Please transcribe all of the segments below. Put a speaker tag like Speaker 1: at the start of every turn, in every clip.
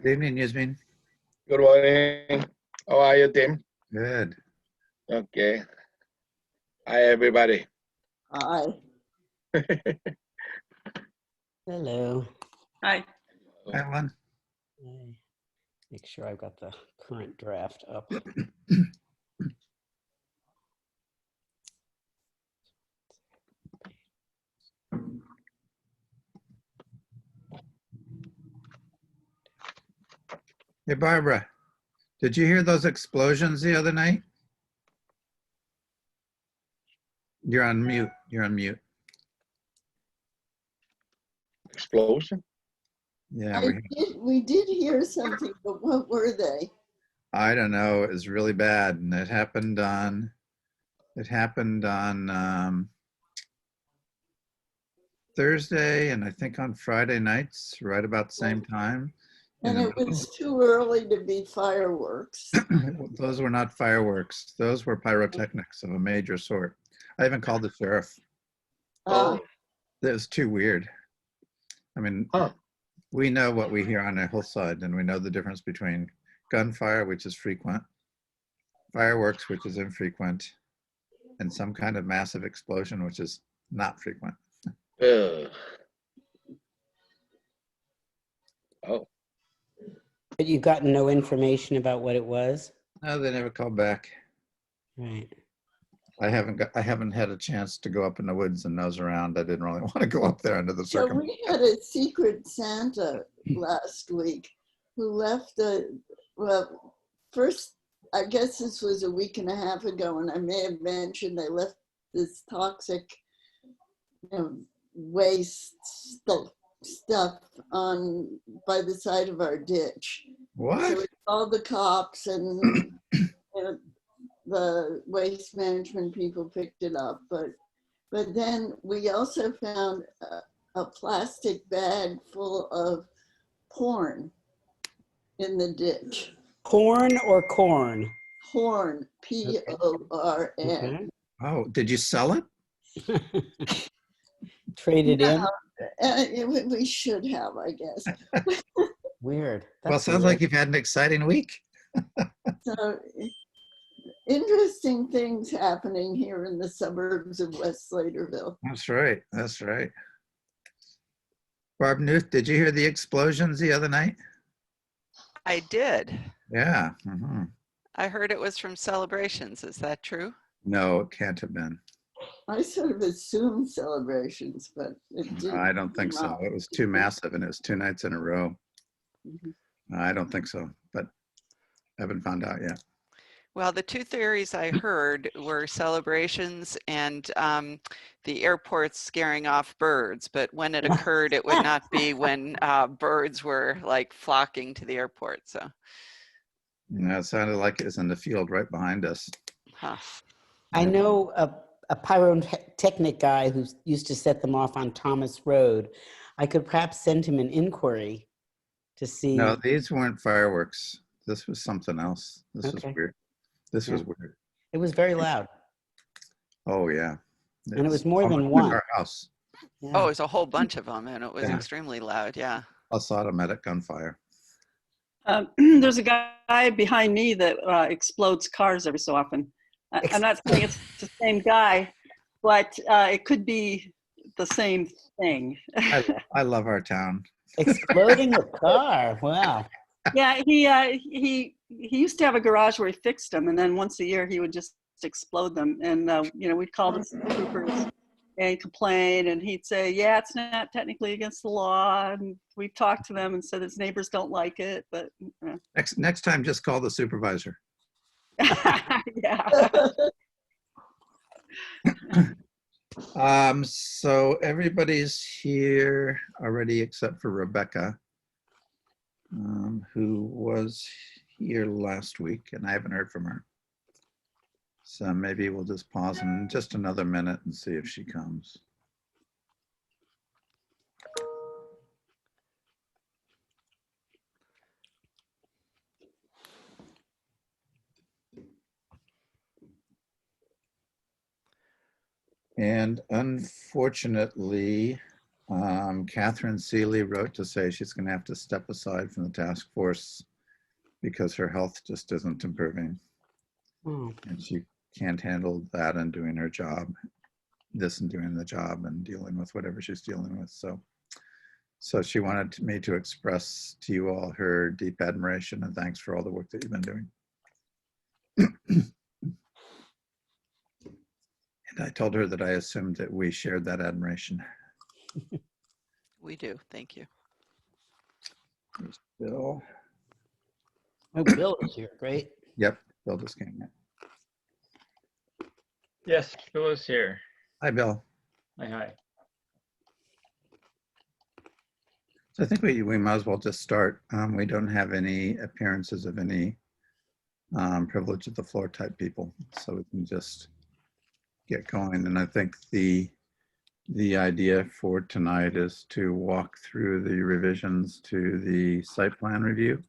Speaker 1: Good evening, Yasmin.
Speaker 2: Good morning. How are you, Tim?
Speaker 1: Good.
Speaker 2: Okay. Hi, everybody.
Speaker 3: Hi.
Speaker 4: Hello.
Speaker 5: Hi.
Speaker 1: Hi, Ellen.
Speaker 4: Hey, make sure I've got the current draft up.
Speaker 1: Hey, Barbara, did you hear those explosions the other night? You're on mute. You're on mute.
Speaker 2: Explosion?
Speaker 1: Yeah,
Speaker 3: We did hear something, but what were they?
Speaker 1: I don't know. It was really bad, and it happened on Thursday, and I think on Friday nights, right about the same time.
Speaker 3: And it was too early to be fireworks.
Speaker 1: Those were not fireworks. Those were pyrotechnics of a major sort. I even called the sheriff.
Speaker 3: Uh,
Speaker 1: It was too weird. I mean, we know what we hear on a hillside, and we know the difference between gunfire, which is frequent, fireworks, which is infrequent, and some kind of massive explosion, which is not frequent.
Speaker 2: Oh.
Speaker 4: But you've gotten no information about what it was?
Speaker 1: No, they never called back.
Speaker 4: Right.
Speaker 1: I haven't had a chance to go up in the woods and nose around. I didn't really want to go up there under the
Speaker 3: so
Speaker 1: circumstances.
Speaker 3: we had a secret Santa last week who left well, first, I guess this was a week and a half ago, and I may have mentioned they left this toxic waste stuff on by the side of our ditch.
Speaker 1: What?
Speaker 3: So we called the cops, and the waste management people picked it up. But then we also found a plastic bag full of porn in the ditch.
Speaker 4: Porn or corn?
Speaker 3: Porn, P-O-R-N.
Speaker 4: Okay.
Speaker 1: Oh, did you sell it?
Speaker 4: Traded in?
Speaker 3: We should have, I guess.
Speaker 4: Weird.
Speaker 1: Well,
Speaker 4: That's
Speaker 1: sounds
Speaker 4: weird.
Speaker 1: like you've had an exciting week.
Speaker 3: So interesting things happening here in the suburbs of West Sladeville.
Speaker 1: That's right. That's right. Barb Newth, did you hear the explosions the other night?
Speaker 6: I did.
Speaker 1: Yeah. Mhm.
Speaker 6: I heard it was from Celebrations. Is that true?
Speaker 1: No, it can't have been.
Speaker 3: I sort of assumed Celebrations, but it didn't.
Speaker 1: I don't think so. It was too massive, and it was 2 nights in a row. I don't think so, but I haven't found out yet.
Speaker 6: Well, the two theories I heard were Celebrations and the airports scaring off birds. But when it occurred, it would not be when birds were like flocking to the airport. So.
Speaker 1: Yeah, it sounded like it was in the field right behind us.
Speaker 6: Huh.
Speaker 4: I know a pyrotechnic guy who used to set them off on Thomas Road. I could perhaps send him an inquiry to see.
Speaker 1: No, these weren't fireworks. This was something else. This was
Speaker 4: Okay.
Speaker 1: weird. This was weird.
Speaker 4: It was very loud.
Speaker 1: Oh, yeah.
Speaker 4: And it was more than
Speaker 1: almost like
Speaker 4: one.
Speaker 1: our house.
Speaker 4: Yeah.
Speaker 6: Oh, it was a whole bunch of them, and it was
Speaker 1: Yeah.
Speaker 6: extremely loud. Yeah.
Speaker 1: Plus automatic gunfire.
Speaker 5: There's a guy behind me that explodes cars every so often. I'm not saying it's the same guy, but it could be the same thing.
Speaker 1: I love our town.
Speaker 4: Exploding a car. Wow.
Speaker 5: Yeah, he used to have a garage where he fixed them, and then once a year he would just explode them. And we'd call the troopers and complain, and he'd say, "Yeah, it's not technically against the law." And we've talked to them and said his neighbors don't like it, but
Speaker 1: Next time, just call the supervisor.
Speaker 5: yeah.
Speaker 1: So everybody's here already except for Rebecca, who was here last week, and I haven't heard from her. So maybe we'll just pause in just another minute and see if she comes. And unfortunately, Catherine Seeley wrote to say she's going to have to step aside from the task force because her health just isn't improving.
Speaker 4: Oh,
Speaker 1: And she can't handle that and doing her job, this and doing the job and dealing with whatever she's dealing with. So she wanted me to express to you all her deep admiration and thanks for all the work that you've been doing. And I told her that I assumed that we shared that admiration.
Speaker 6: We do. Thank you.
Speaker 1: Bill.
Speaker 4: oh, Bill is here. Great.
Speaker 1: Yep, Bill just came in.
Speaker 7: Yes, Bill is here.
Speaker 1: Hi, Bill.
Speaker 7: Hi, hi.
Speaker 1: So I think we might as well just start. We don't have any appearances of any privilege of the floor type people, so we can just get going. And I think the idea for tonight is to walk through the revisions to the site plan review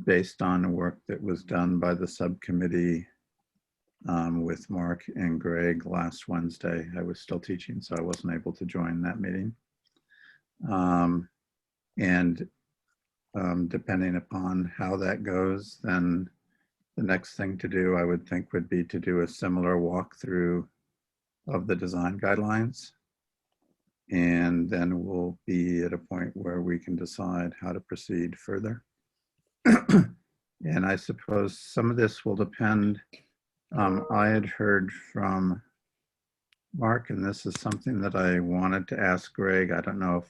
Speaker 1: based on the work that was done by the subcommittee with Mark and Greg last Wednesday. I was still teaching, so I wasn't able to join that meeting. Depending upon how that goes, then the next thing to do, I would think, would be to do a similar walkthrough of the design guidelines. And then we'll be at a point where we can decide how to proceed further. And I suppose some of this will depend. I had heard from Mark, and this is something that I wanted to ask Greg. I don't know if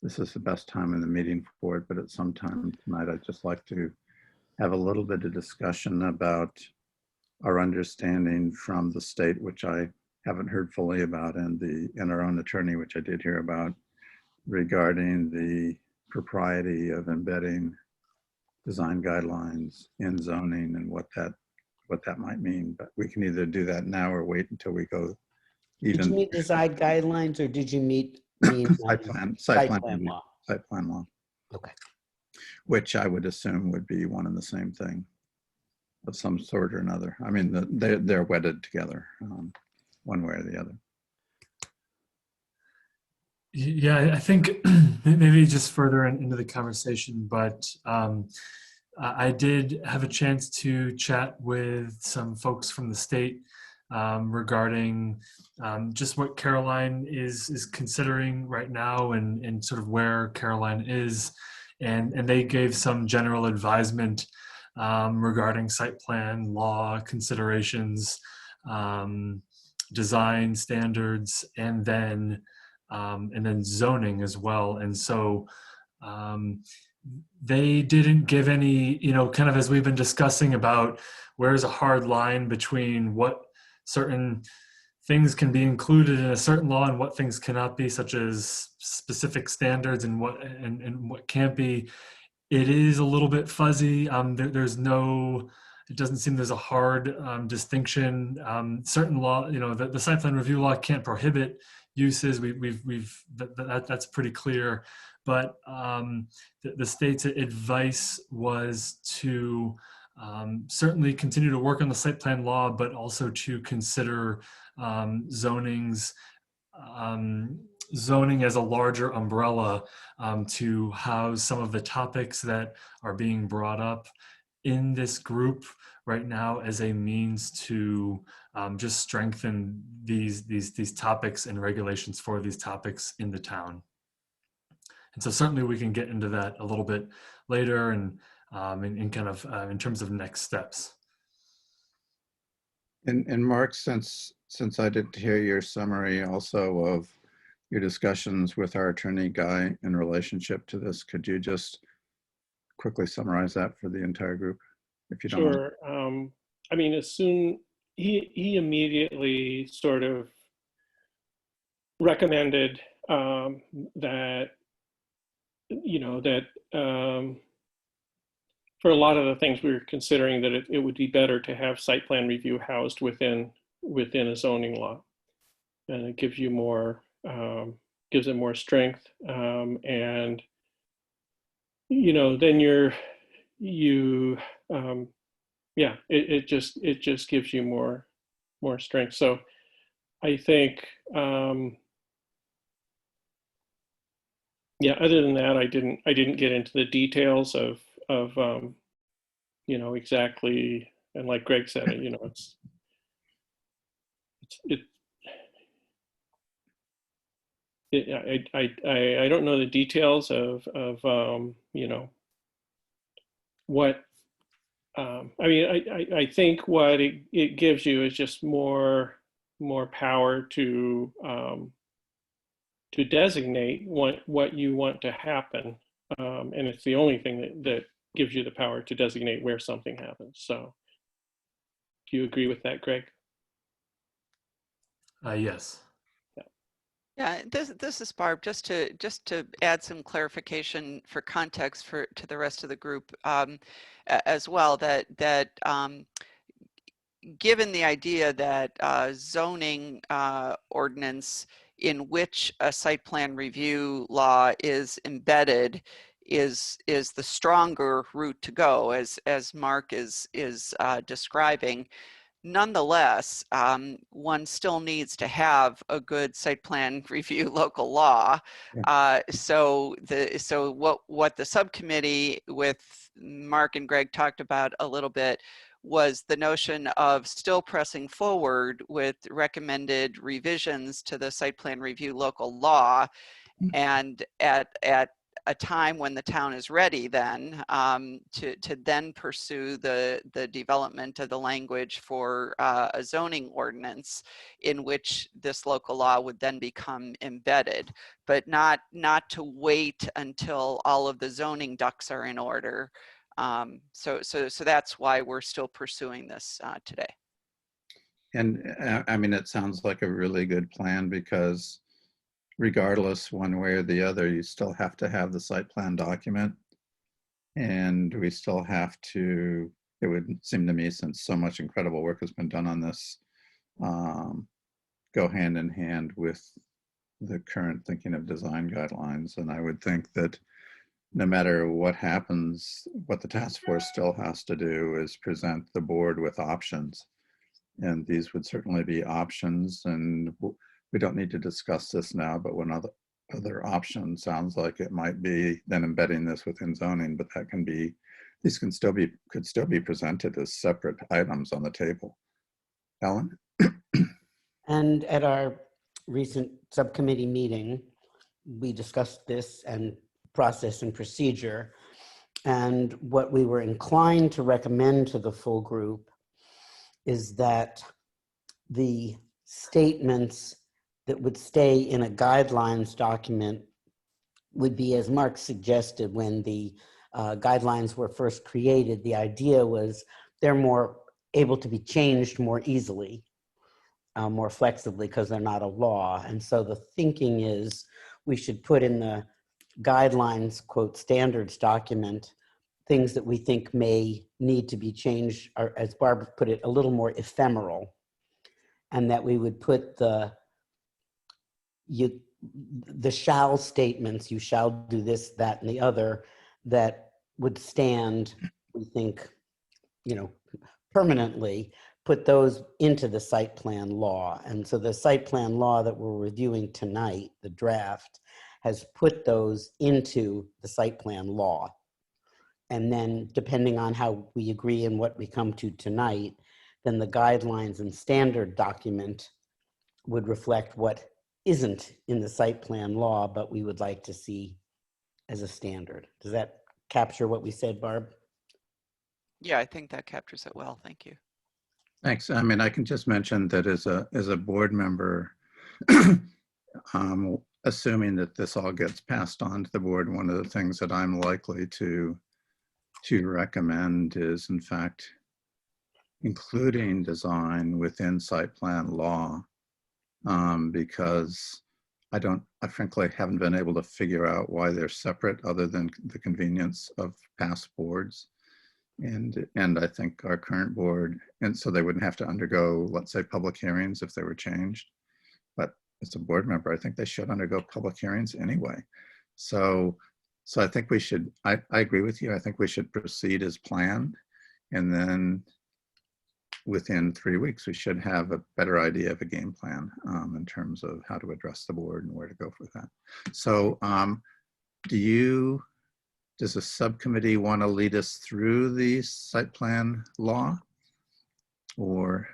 Speaker 1: this is the best time in the meeting for it, but at some time tonight, I'd just like to have a little bit of discussion about our understanding from the state, which I haven't heard fully about, and our own attorney, which I did hear about, regarding the propriety of embedding design guidelines in zoning and what that might mean. But we can either do that now or wait until we go
Speaker 4: Did
Speaker 1: even
Speaker 4: you meet design guidelines or did you mean
Speaker 1: site plan review,
Speaker 4: law?
Speaker 1: site plan law,
Speaker 4: Okay.
Speaker 1: which I would assume would be one and the same thing of some sort or another. I mean, they're wedded together one way or the other.
Speaker 8: Yeah, I think maybe just further into the conversation, but I did have a chance to chat with some folks from the state regarding just what Caroline is considering right now and sort of where Caroline is. And they gave some general advisement regarding site plan law considerations, design standards, and then zoning as well. And so they didn't give any, kind of as we've been discussing about where's a hard line between what certain things can be included in a certain law and what things cannot be, such as specific standards and what can't be. It is a little bit fuzzy. It doesn't seem there's a hard distinction. Certain law, the site plan review law can't prohibit uses. That's pretty clear. But the state's advice was to certainly continue to work on the site plan law, but also to consider zoning as a larger umbrella to house some of the topics that are being brought up in this group right now as a means to just strengthen these topics and regulations for these topics in the town. And so certainly we can get into that a little bit later and in kind of in terms of next steps.
Speaker 1: And Mark, since I did hear your summary also of your discussions with our attorney Guy in relationship to this, could you just quickly summarize that for the entire group, if you don't mind?
Speaker 9: Sure. I mean, as soon he immediately sort of recommended that for a lot of the things we were considering, that it would be better to have site plan review housed within a zoning law, and it gives you more, gives it more strength, and then it just gives you more strength. So I think Yeah, other than that, I didn't get into the details of you know, exactly, and like Greg said, you know, I don't know the details of you know, what I mean, I think what it gives you is just more power to designate what you want to happen, and it's the only thing that gives you the power to designate where something happens. So, do you agree with that, Greg?
Speaker 8: Yes.
Speaker 6: Yeah, this is Barb. Just to add some clarification for context to the rest of the group as well. That given the idea that zoning ordinance in which a site plan review law is embedded is the stronger route to go, as Mark is describing. Nonetheless, one still needs to have a good site plan review local law. So what the subcommittee with Mark and Greg talked about a little bit was the notion of still pressing forward with recommended revisions to the site plan review local law, and at a time when the town is ready then to then pursue the development of the language for a zoning ordinance in which this local law would then become embedded, but not to wait until all of the zoning ducks are in order. So that's why we're still pursuing this today.
Speaker 1: And I mean, it sounds like a really good plan, because regardless, one way or the other, you still have to have the site plan document. And we still have to, it would seem to me, since so much incredible work has been done on this, go hand in hand with the current thinking of design guidelines. And I would think that no matter what happens, what the task force still has to do is present the board with options. And these would certainly be options, and we don't need to discuss this now, but one other option sounds like it might be then embedding this within zoning, but that can be, these could still be presented as separate items on the table. Ellen?
Speaker 4: And at our recent subcommittee meeting, we discussed this and process and procedure. And what we were inclined to recommend to the full group is that the statements that would stay in a guidelines document would be, as Mark suggested, when the guidelines were first created, the idea was they're more able to be changed more easily, more flexibly, because they're not a law. And so the thinking is we should put in the guidelines, quote, standards document, things that we think may need to be changed, or as Barbara put it, a little more ephemeral. And that we would put the shall statements, you shall do this, that, and the other, that would stand, we think, you know, permanently, put those into the site plan law. And so the site plan law that we're reviewing tonight, the draft, has put those into the site plan law. And then depending on how we agree and what we come to tonight, then the guidelines and standard document would reflect what isn't in the site plan law, but we would like to see as a standard. Does that capture what we said, Barb?
Speaker 6: Yeah, I think that captures it well. Thank you.
Speaker 1: Thanks. I mean, I can just mention that as a board member, assuming that this all gets passed on to the board, one of the things that I'm likely to recommend is, in fact, including design within site plan law, because I frankly haven't been able to figure out why they're separate other than the convenience of past boards. And I think our current board, and so they wouldn't have to undergo, let's say, public hearings if they were changed. But as a board member, I think they should undergo public hearings anyway. So I think we should, I agree with you. I think we should proceed as planned. And then within 3 weeks, we should have a better idea of a game plan in terms of how to address the board and where to go for that. So does the subcommittee want to lead us through the site plan law? Or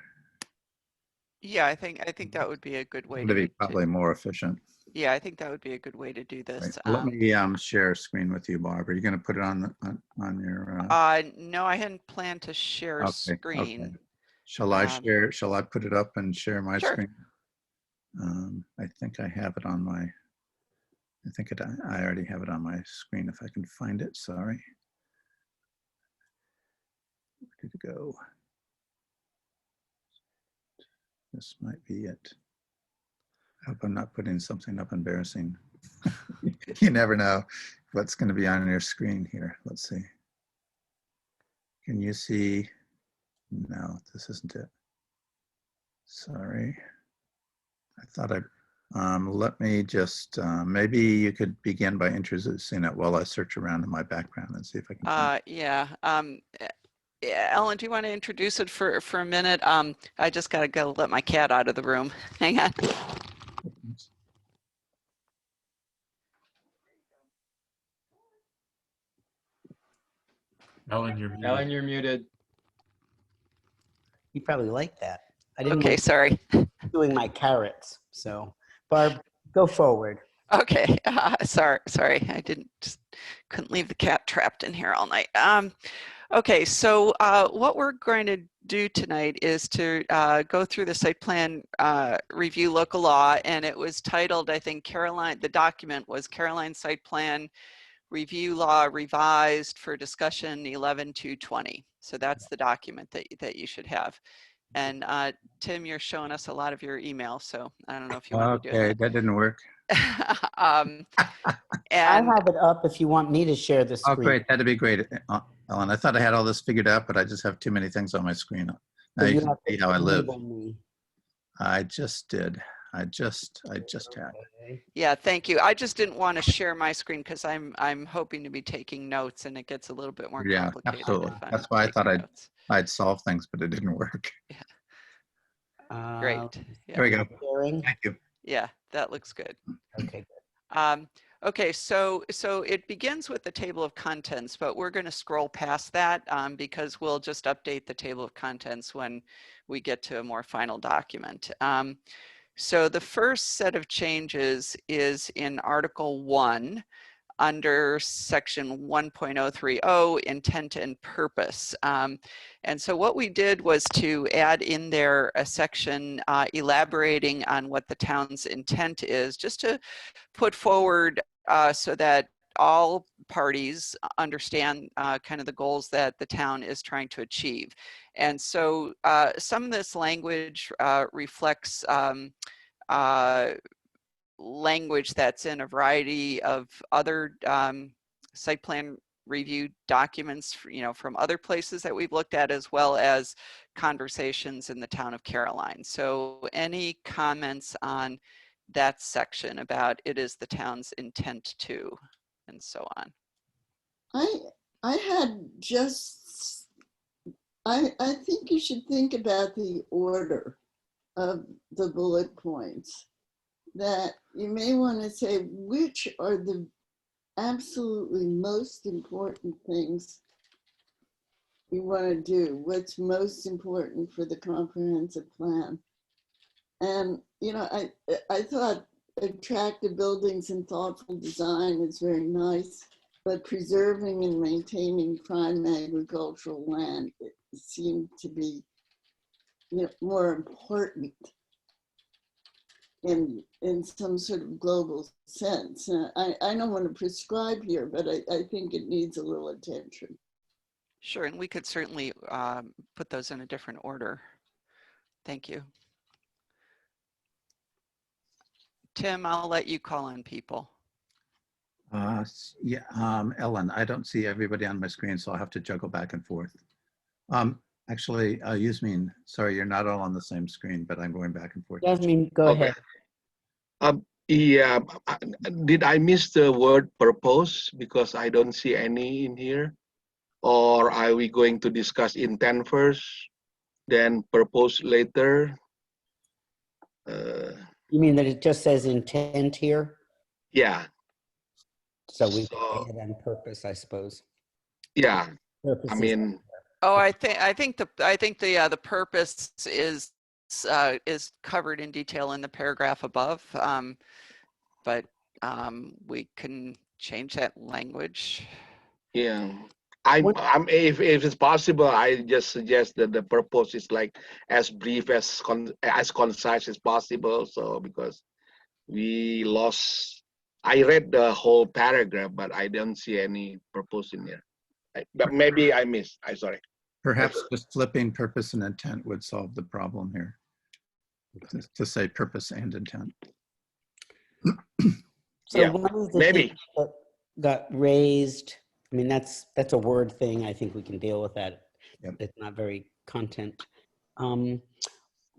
Speaker 6: Yeah, I think that would be a good way
Speaker 1: would it be
Speaker 6: to
Speaker 1: probably more efficient?
Speaker 6: yeah, I think that would be a good way to do
Speaker 1: Right.
Speaker 6: this.
Speaker 1: Let me share a screen with you, Barb. Are you going to put it on your?
Speaker 6: No, I hadn't planned to share
Speaker 1: Okay.
Speaker 6: screen.
Speaker 1: Shall I
Speaker 6: Um,
Speaker 1: share? Shall I put it up and share my
Speaker 6: Sure.
Speaker 1: screen? I think I have it on my. I already have it on my screen. If I can find it, sorry. Where did it go? This might be it. I hope I'm not putting something up embarrassing. You never know what's going to be on your screen here. Let's see. Can you see? No, this isn't it. Sorry. I thought let me just, maybe you could begin by introducing it while I search around in my background and see if I can find it.
Speaker 6: Yeah. Yeah, Ellen, do you want to introduce it for a minute? I just gotta go let my cat out of the room. Hang on.
Speaker 8: Ellen, you're muted.
Speaker 7: Ellen, you're muted.
Speaker 4: You probably like that. I didn't
Speaker 6: Okay,
Speaker 4: like
Speaker 6: sorry.
Speaker 4: doing my carrots. So, Barb, go forward.
Speaker 6: Okay, sorry. I couldn't leave the cat trapped in here all night. Okay, so what we're going to do tonight is to go through the site plan review local law, and it was titled, I think, the document was Caroline Site Plan Review Law Revised for Discussion 11/2/20. So that's the document that you should have. And Tim, you're showing us a lot of your email, so I don't know if you want to do
Speaker 1: Okay,
Speaker 6: that.
Speaker 1: that didn't work.
Speaker 4: I
Speaker 6: And
Speaker 4: have it up if you want me to share the
Speaker 1: Oh,
Speaker 4: screen.
Speaker 1: great. That'd be great, Ellen. I thought I had all this figured out, but I just have too many things on my screen. Now
Speaker 4: So
Speaker 1: you
Speaker 4: you
Speaker 1: can
Speaker 4: have to
Speaker 1: see how I live.
Speaker 4: enable me.
Speaker 1: I just did. I just had.
Speaker 4: Okay.
Speaker 6: yeah, thank you. I just didn't want to share my screen because I'm hoping to be taking notes, and it gets a little bit more
Speaker 1: Yeah,
Speaker 6: complicated.
Speaker 1: absolutely.
Speaker 6: if I'm
Speaker 1: That's why I thought
Speaker 6: taking notes.
Speaker 1: I'd solve things, but it didn't work.
Speaker 6: Great.
Speaker 1: There we go.
Speaker 4: Sharing.
Speaker 1: Thank you.
Speaker 6: Yeah, that looks good.
Speaker 4: Okay, good.
Speaker 6: Okay, so it begins with the table of contents, but we're going to scroll past that because we'll just update the table of contents when we get to a more final document. So the first set of changes is in Article 1 under section 1.030, intent and purpose. And so what we did was to add in there a section elaborating on what the town's intent is, just to put forward so that all parties understand kind of the goals that the town is trying to achieve. And so some of this language reflects language that's in a variety of other site plan review documents, from other places that we've looked at, as well as conversations in the town of Caroline. So any comments on that section about it is the town's intent to, and so on?
Speaker 3: I had just, I think you should think about the order of the bullet points, that you may want to say which are the absolutely most important things you want to do, what's most important for the comprehensive plan. And, I thought attractive buildings and thoughtful design is very nice, but preserving and maintaining prime agricultural land seemed to be more important in some sort of global sense. I don't want to prescribe here, but I think it needs a little attention.
Speaker 6: Sure, and we could certainly put those in a different order. Thank you. Tim, I'll let you call on people.
Speaker 1: Ellen, I don't see everybody on my screen, so I'll have to juggle back and forth. Actually, Yasmin, sorry, you're not all on the same screen, but I'm going back and forth.
Speaker 4: Yasmin, go
Speaker 2: Okay.
Speaker 4: ahead.
Speaker 2: Yeah, did I miss the word purpose? Because I don't see any in here. Or are we going to discuss intent first, then purpose later?
Speaker 4: You mean that it just says intent here?
Speaker 2: Yeah.
Speaker 4: So we
Speaker 2: So,
Speaker 4: did it on purpose, I suppose.
Speaker 2: yeah,
Speaker 4: Purpose
Speaker 2: I
Speaker 4: is-
Speaker 2: mean,
Speaker 6: Oh, I think the purpose is covered in detail in the paragraph above, but we can change that language.
Speaker 2: yeah.
Speaker 4: What-
Speaker 2: If it's possible, I just suggest that the purpose is like as brief as concise as possible. So because we lost, I read the whole paragraph, but I don't see any purpose in there. But maybe I missed. I'm sorry.
Speaker 1: Perhaps just flipping purpose and intent would solve the problem here. To say purpose and intent.
Speaker 4: So
Speaker 2: Yeah,
Speaker 4: one of the
Speaker 2: maybe.
Speaker 4: things that got raised, I mean, that's a word thing. I think we can deal with that.
Speaker 1: Yep.
Speaker 4: It's not very content.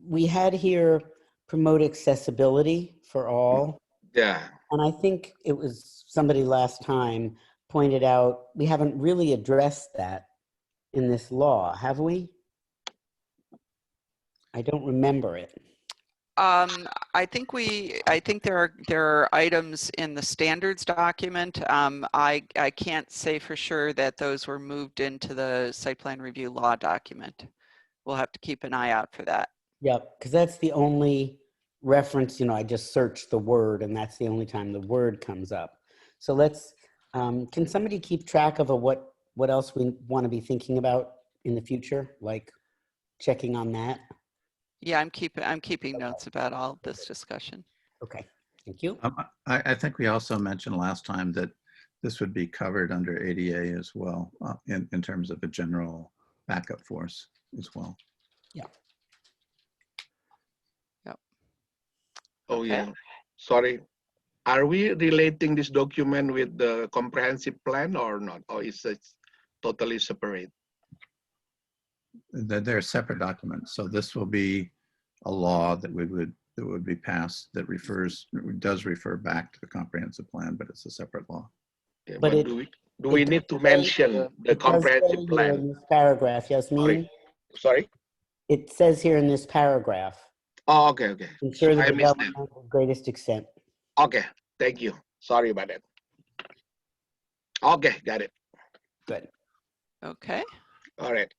Speaker 4: We had here promote accessibility for all.
Speaker 2: Yeah.
Speaker 4: And I think it was somebody last time pointed out, we haven't really addressed that in this law, have we? I don't remember it.
Speaker 6: I think there are items in the standards document. I can't say for sure that those were moved into the site plan review law document. We'll have to keep an eye out for that.
Speaker 4: Yep, because that's the only reference, I just searched the word and that's the only time the word comes up. So let's, can somebody keep track of what else we want to be thinking about in the future, like checking on that?
Speaker 6: Yeah, I'm keeping notes about all this discussion.
Speaker 4: Okay, thank you.
Speaker 1: I think we also mentioned last time that this would be covered under ADA as well, in terms of a general backup force as well.
Speaker 4: Yeah.
Speaker 6: Yep.
Speaker 2: Oh,
Speaker 6: Okay.
Speaker 2: yeah. Sorry. Are we relating this document with the comprehensive plan or not? Or is it totally separate?
Speaker 1: They're separate documents. So this will be a law that would be passed that does refer back to the comprehensive plan, but it's a separate law.
Speaker 2: Yeah,
Speaker 4: But
Speaker 2: but do we need to
Speaker 4: does say-
Speaker 2: mention the
Speaker 4: it does say
Speaker 2: comprehensive
Speaker 4: here
Speaker 2: plan?
Speaker 4: in this paragraph, Yasmin,
Speaker 2: Sorry?
Speaker 4: it says here in this paragraph,
Speaker 2: Oh, okay.
Speaker 4: ensure the
Speaker 2: I missed
Speaker 4: development to the greatest extent.
Speaker 2: Okay, thank you. Sorry about that. Okay, got it.
Speaker 4: Good.
Speaker 6: Okay.
Speaker 2: All right.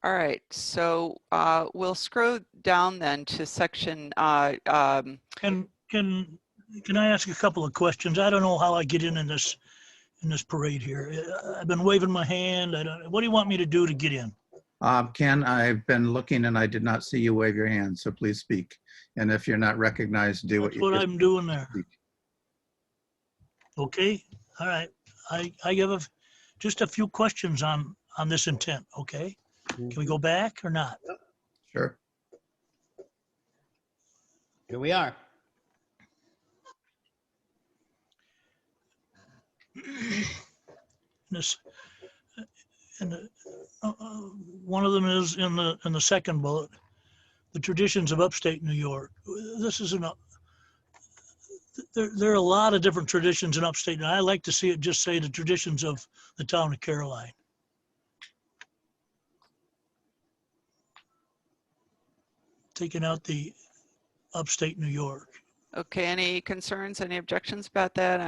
Speaker 6: All right. So we'll scroll down then to section.
Speaker 10: Can I ask a couple of questions? I don't know how I get in this parade here. I've been waving my hand. What do you want me to do to get in?
Speaker 1: Ken, I've been looking and I did not see you wave your hand, so please speak. And if you're not recognized, do
Speaker 10: That's what I'm doing there. Okay, all right. I have just a few questions on this intent, okay? Can we go back or not?
Speaker 1: Sure.
Speaker 4: Here we are.
Speaker 10: One of them is in the second bullet, the traditions of upstate New York. This is there are a lot of different traditions in upstate, and I like to see it just say the traditions of the town of Caroline. Taking out the upstate New York.
Speaker 6: Okay. Any concerns? Any objections about that?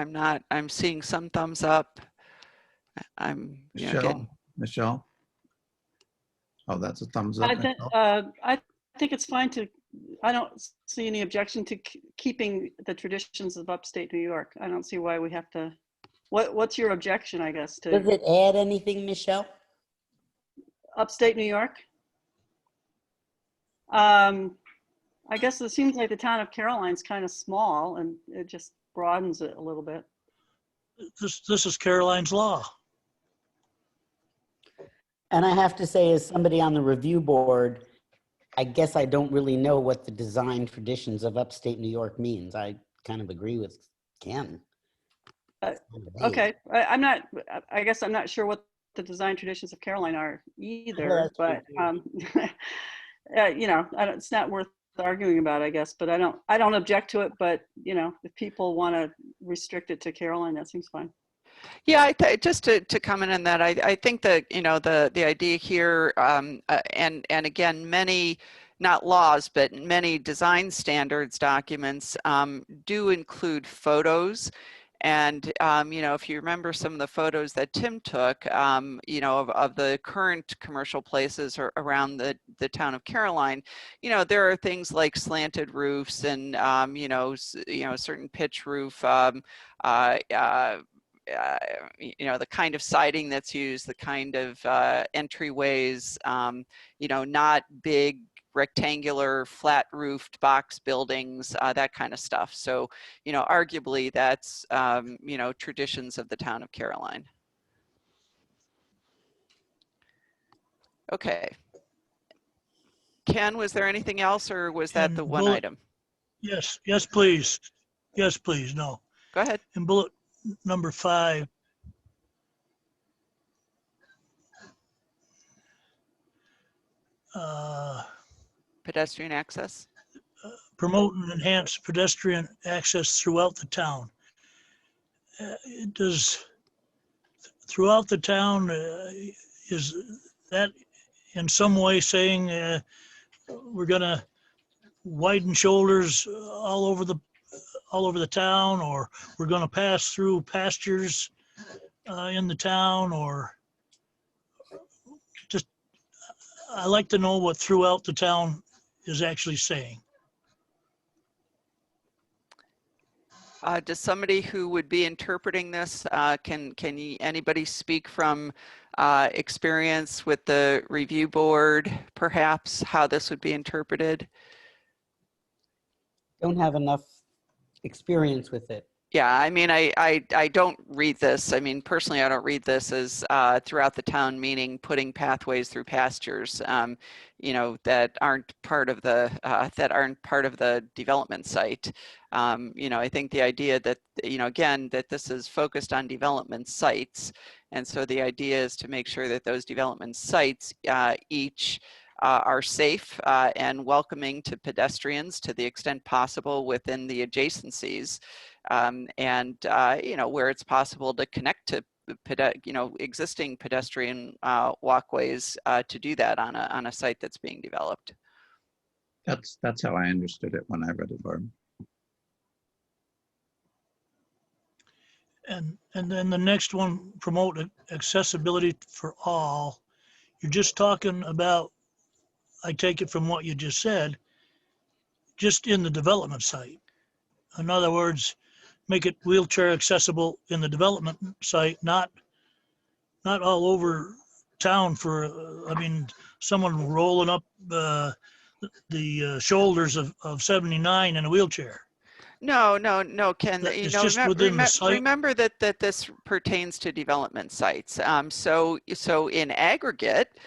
Speaker 6: I'm seeing some thumbs up.
Speaker 1: Michelle? Oh, that's a thumbs up.
Speaker 5: I think it's fine I don't see any objection to keeping the traditions of upstate New York. I don't see why we have to, what's your objection, I guess,
Speaker 4: Does
Speaker 5: to
Speaker 4: it add anything, Michelle?
Speaker 5: upstate New York? I guess it seems like the town of Caroline's kind of small and it just broadens it a little bit.
Speaker 10: This is Caroline's law.
Speaker 4: And I have to say, as somebody on the review board, I guess I don't really know what the design traditions of upstate New York means. I kind of agree with Ken.
Speaker 5: Okay, I guess I'm not sure what the design traditions of Caroline are either, but it's not worth arguing about, I guess, but I don't object to it, but if people want to restrict it to Caroline, that seems fine.
Speaker 6: Yeah, just to comment on that, I think that the idea here, and again, many not laws, but many design standards documents do include photos, And, you know, if you remember some of the photos that Tim took, you know, of the current commercial places around the town of Caroline, you know, there are things like slanted roofs and, you know, certain pitch roof, you know, the kind of siding that's used, the kind of entryways, you know, not big rectangular flat roofed box buildings, that kind of stuff. So, you know, arguably that's, you know, traditions of the town of Caroline. Okay. Ken, was there anything else or was that
Speaker 10: And
Speaker 6: the one
Speaker 10: bullet-
Speaker 6: item?
Speaker 10: Yes, yes, please. Yes, please, no.
Speaker 6: Go ahead.
Speaker 10: In bullet number 5,
Speaker 6: Pedestrian access.
Speaker 10: promote and enhance pedestrian access throughout the town. Does throughout the town, is that in some way saying we're gonna widen shoulders all over the town, or we're gonna pass through pastures in the town, or just, I like to know what throughout the town is actually saying.
Speaker 6: Does somebody who would be interpreting this, anybody speak from experience with the review board, perhaps, how this would be interpreted?
Speaker 4: Don't have enough experience with it.
Speaker 6: Yeah, I mean, I don't read this. I mean, personally, I don't read this as throughout the town, meaning putting pathways through pastures, you know, that aren't part of the development site. You know, I think the idea that, you know, again, that this is focused on development sites, and so the idea is to make sure that those development sites each are safe and welcoming to pedestrians to the extent possible within the adjacencies. And you know, where it's possible to connect to you know, existing pedestrian walkways to do that on a site that's being developed.
Speaker 1: That's how I understood it when I read it, Barb.
Speaker 10: And then the next one, promote accessibility for all. You're just talking about, I take it from what you just said, just in the development site. In other words, make it wheelchair accessible in the development site, not all over town for, I mean, someone rolling up the shoulders of 79 in a wheelchair.
Speaker 6: No, Ken.
Speaker 10: That
Speaker 6: You
Speaker 10: it's
Speaker 6: know,
Speaker 10: just within the site.
Speaker 6: remember that this pertains to development sites. So in aggregate,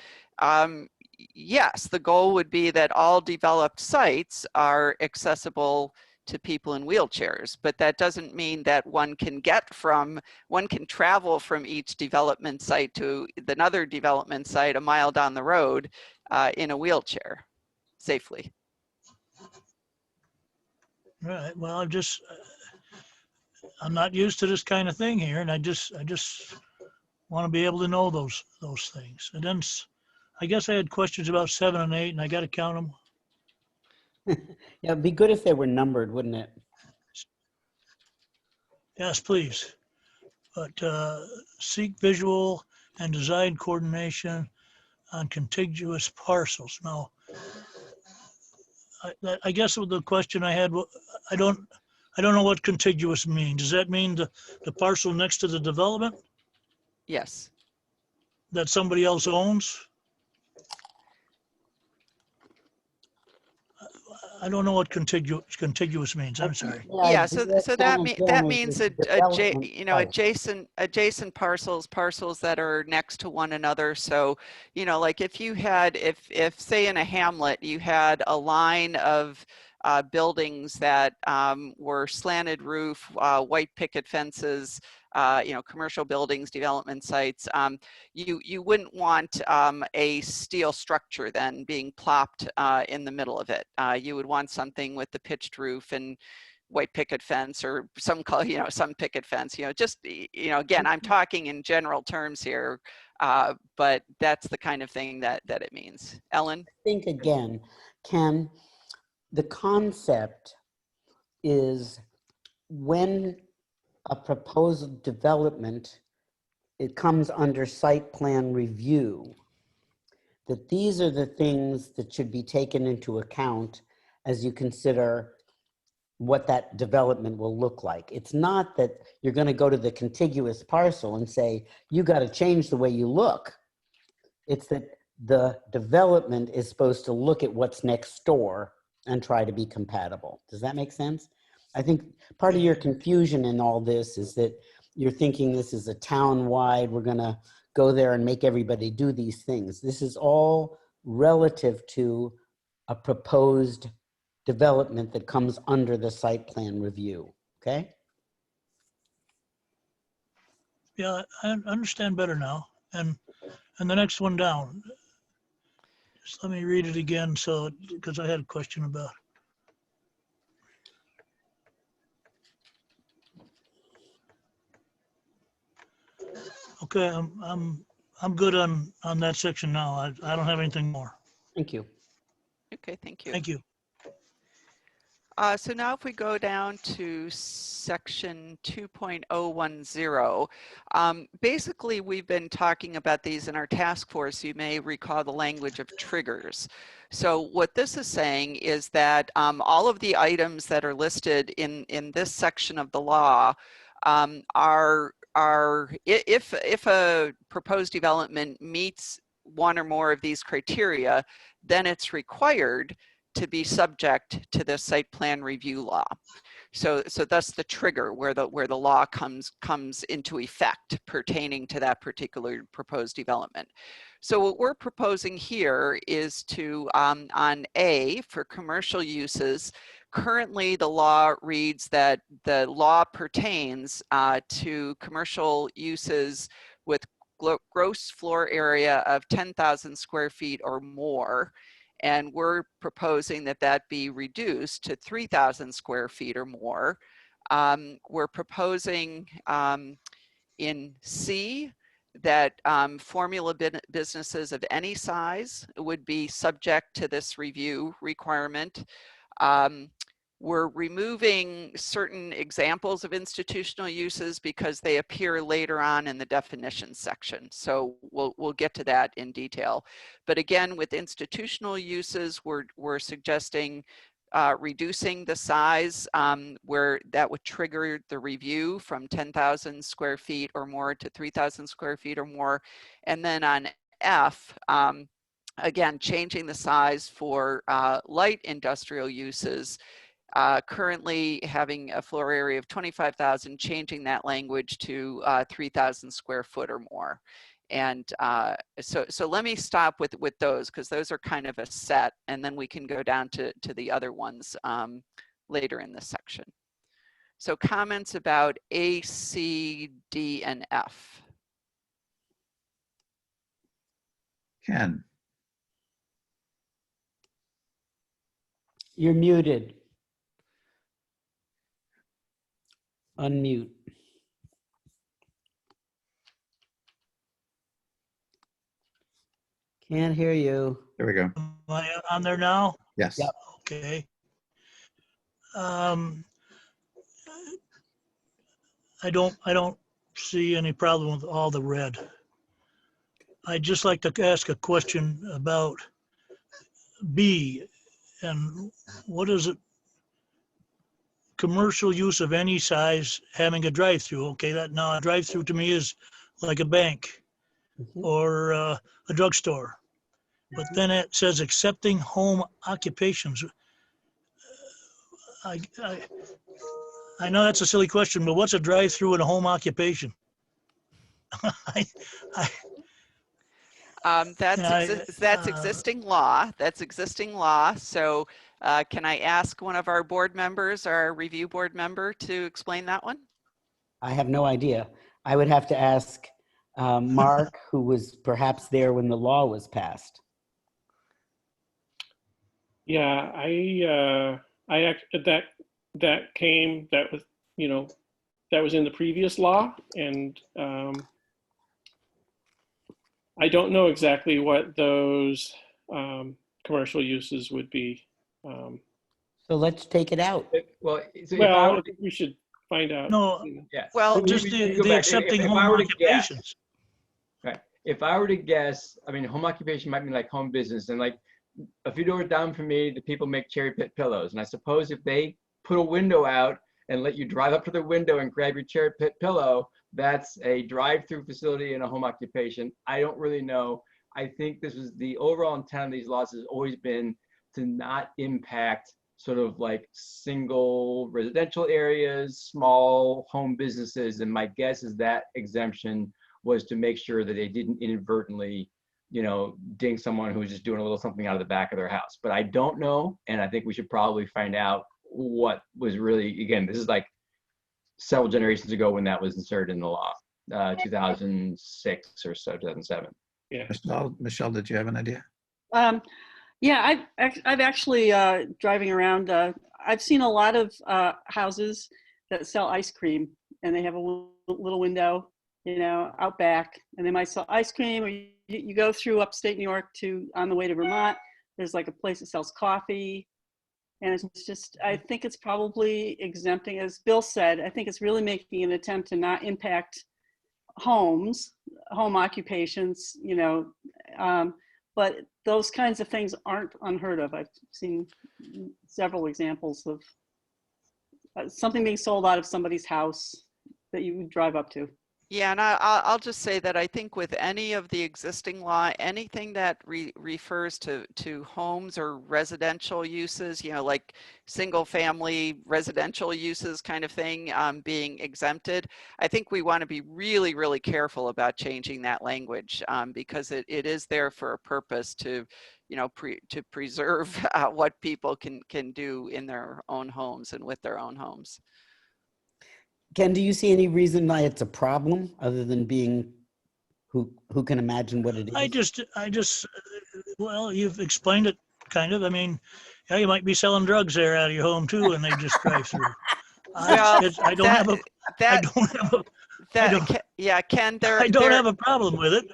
Speaker 6: yes, the goal would be that all developed sites are accessible to people in wheelchairs, but that doesn't mean that one can travel from each development site to another development site a mile down the road in a wheelchair safely.
Speaker 10: Right. Well, I'm not used to this kind of thing here, and I just want to be able to know those things. And then I guess I had questions about 7 and 8, and I got to count them.
Speaker 4: Yeah, it'd be good if they were numbered, wouldn't it?
Speaker 10: Yes, please. But seek visual and design coordination on contiguous parcels. Now, I guess the question I had, I don't know what contiguous means. Does that mean the parcel next to the development
Speaker 6: Yes.
Speaker 10: that somebody else owns? I don't know what contiguous means. I'm sorry.
Speaker 6: Yeah, so that means
Speaker 4: you know,
Speaker 6: adjacent parcels that are next to one another. So, you know, like if you had, if say in a hamlet you had a line of buildings that were slanted roof, white picket fences, you know, commercial buildings, development sites, you wouldn't want a steel structure then being plopped in the middle of it. You would want something with the pitched roof and white picket fence or some color, you know, some picket fence, you know, just, you know, again, I'm talking in general terms here, but that's the kind of thing that it means. Ellen?
Speaker 4: I think again, Ken, the concept is when a proposed development, it comes under site plan review, that these are the things that should be taken into account as you consider what that development will look like. It's not that you're going to go to the contiguous parcel and say, you got to change the way you look. It's that the development is supposed to look at what's next door and try to be compatible. Does that make sense? I think part of your confusion in all this is that you're thinking this is a town-wide, we're going to go there and make everybody do these things. This is all relative to a proposed development that comes under the site plan review, okay?
Speaker 10: Yeah, I understand better now. And the next one down, just let me read it again, so, because I had a question about. Okay, I'm good on that section now. I don't have anything more.
Speaker 4: Thank you.
Speaker 6: Okay, thank you.
Speaker 10: Thank you.
Speaker 6: So now if we go down to section 2.010, basically we've been talking about these in our task force. You may recall the language of triggers. So what this is saying is that all of the items that are listed in this section of the law are if a proposed development meets one or more of these criteria, then it's required to be subject to the site plan review law. So that's the trigger where the law comes into effect pertaining to that particular proposed development. So what we're proposing here is to, on A, for commercial uses, currently the law reads that the law pertains to commercial uses with gross floor area of 10,000 square feet or more. And we're proposing that that be reduced to 3,000 square feet or more. We're proposing in C that formula businesses of any size would be subject to this review requirement. We're removing certain examples of institutional uses because they appear later on in the definition section. So we'll get to that in detail. But again, with institutional uses, we're suggesting reducing the size where that would trigger the review from 10,000 square feet or more to 3,000 square feet or more. And then on F, again, changing the size for light industrial uses, currently having a floor area of 25,000, changing that language to 3,000 square foot or more. And so let me stop with those because those are kind of a set, and then we can go down to the other ones later in this section. So comments about A, C, D, and F.
Speaker 1: Ken,
Speaker 4: You're muted. Unmute. Can't hear you.
Speaker 1: there we go.
Speaker 10: Am I on there now?
Speaker 1: Yes.
Speaker 4: Yep.
Speaker 10: Okay. I don't see any problem with all the red. I'd just like to ask a question about B, and what is it? Commercial use of any size having a drive-through. Okay, that now a drive-through to me is like a bank or a drugstore. But then it says accepting home occupations. I know that's a silly question, but what's a drive-through in a home occupation?
Speaker 6: That's existing law. That's existing law. So can I ask one of our board members, our review board member, to explain that one?
Speaker 4: I have no idea. I would have to ask Mark, who was perhaps there when the law was passed.
Speaker 9: Yeah, that was, you know, that was in the previous law, and I don't know exactly what those commercial uses would be.
Speaker 4: So let's take it out.
Speaker 7: Well,
Speaker 9: Well, I think we should find out.
Speaker 10: No,
Speaker 7: Yeah.
Speaker 6: Well,
Speaker 10: just
Speaker 7: You
Speaker 10: the
Speaker 7: go back.
Speaker 10: accepting
Speaker 7: If
Speaker 10: home
Speaker 7: I were to guess,
Speaker 10: occupations.
Speaker 7: right. If I were to guess, I mean, home occupation might mean like home business, and like a few doors down from me, the people make cherry pit pillows, and I suppose if they put a window out and let you drive up to the window and grab your cherry pit pillow, that's a drive-through facility and a home occupation. I don't really know. I think this was the overall intent of these laws has always been to not impact sort of like single residential areas, small home businesses. And my guess is that exemption was to make sure that they didn't inadvertently, you know, ding someone who was just doing a little something out of the back of their house. But I don't know. And I think we should probably find out what was really, again, this is like several generations ago when that was inserted in the law, 2006 or so, 2007.
Speaker 9: Yeah.
Speaker 1: Michelle, did you have an idea?
Speaker 5: Yeah, I've actually driving around. I've seen a lot of houses that sell ice cream, and they have a little window, you know, out back, and they might sell ice cream. Or you go through upstate New York on the way to Vermont. There's like a place that sells coffee, and it's just, I think it's probably exempting, as Bill said. I think it's really making an attempt to not impact home occupations, you know. But those kinds of things aren't unheard of. I've seen several examples of something being sold out of somebody's house that you would drive up to.
Speaker 6: Yeah, and I'll just say that I think with any of the existing law, anything that refers to homes or residential uses, you know, like single family residential uses kind of thing being exempted, I think we want to be really, really careful about changing that language because it is there for a purpose to, you know, to preserve what people can do in their own homes and with their own homes.
Speaker 4: Ken, do you see any reason why it's a problem other than being who can imagine what it is?
Speaker 10: I just, well, you've explained it kind of. I mean, yeah, you might be selling drugs there out of your home too, and they just drive through. I don't have a problem with it.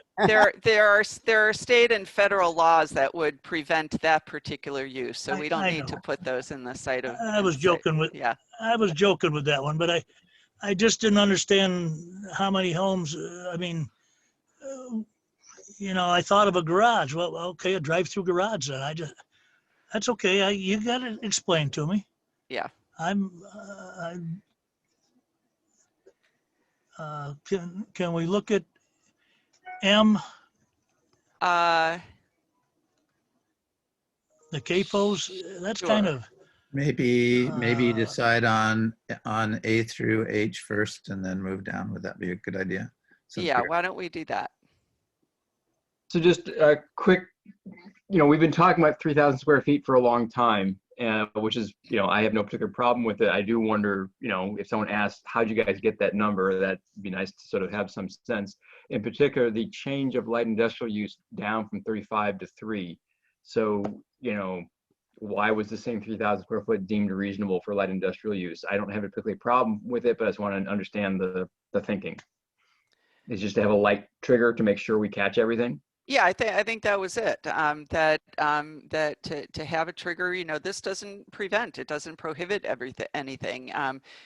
Speaker 6: There are state and federal laws that would prevent that particular use, so we don't need to put those in the site of.
Speaker 10: I was joking with.
Speaker 6: Yeah.
Speaker 10: I was joking with that one, but I just didn't understand how many homes. I mean, you know, I thought of a garage. Well, okay, a drive-through garage. Then that's okay. You got to explain to me.
Speaker 6: Yeah.
Speaker 10: Can we look at M? The CAFOs. That's
Speaker 6: Sure.
Speaker 10: kind of.
Speaker 1: Maybe decide on A through H first and then move down. Would that be a good idea?
Speaker 6: Yeah, why don't we do that?
Speaker 7: So just a quick, you know, we've been talking about 3,000 square feet for a long time, which is, you know, I have no particular problem with it. I do wonder, you know, if someone asked, how'd you guys get that number? That'd be nice to sort of have some sense. In particular, the change of light industrial use down from 35 to 3. So, you know, why was the same 3,000 square foot deemed reasonable for light industrial use? I don't have a particular problem with it, but I just want to understand the thinking. Is just to have a light trigger to make sure we catch everything?
Speaker 6: Yeah, I think that was it. That to have a trigger, you know, this doesn't prevent, it doesn't prohibit anything.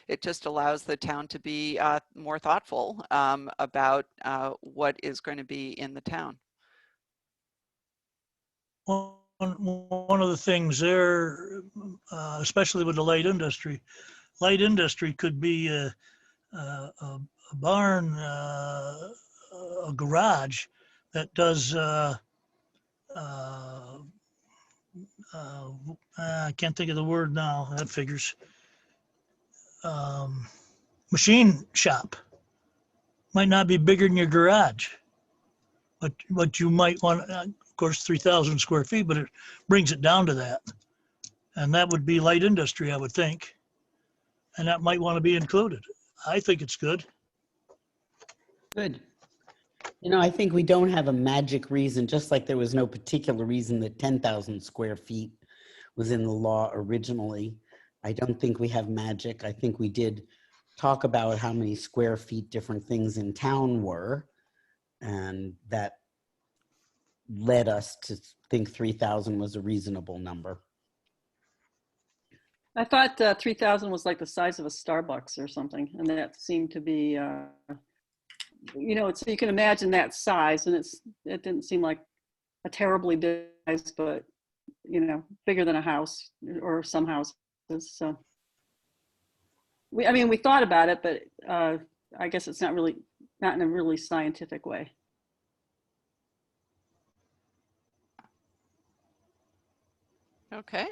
Speaker 6: It just allows the town to be more thoughtful about what is going to be in the town.
Speaker 10: One of the things there, especially with the light industry could be a barn, a garage that does, I can't think of the word now, that figures. Machine shop. Might not be bigger than your garage, but you might want, of course, 3,000 square feet, but it brings it down to that. And that would be light industry, I would think. And that might want to be included. I think it's good.
Speaker 4: Good. You know, I think we don't have a magic reason, just like there was no particular reason that 10,000 square feet was in the law originally. I don't think we have magic. I think we did talk about how many square feet different things in town were, and that led us to think 3,000 was a reasonable number.
Speaker 5: I thought 3,000 was like the size of a Starbucks or something, and that seemed to be, so you can imagine that size, and it didn't seem like a terribly big size, but bigger than a house or some houses. So we thought about it, but I guess it's not in a really scientific way.
Speaker 6: Okay.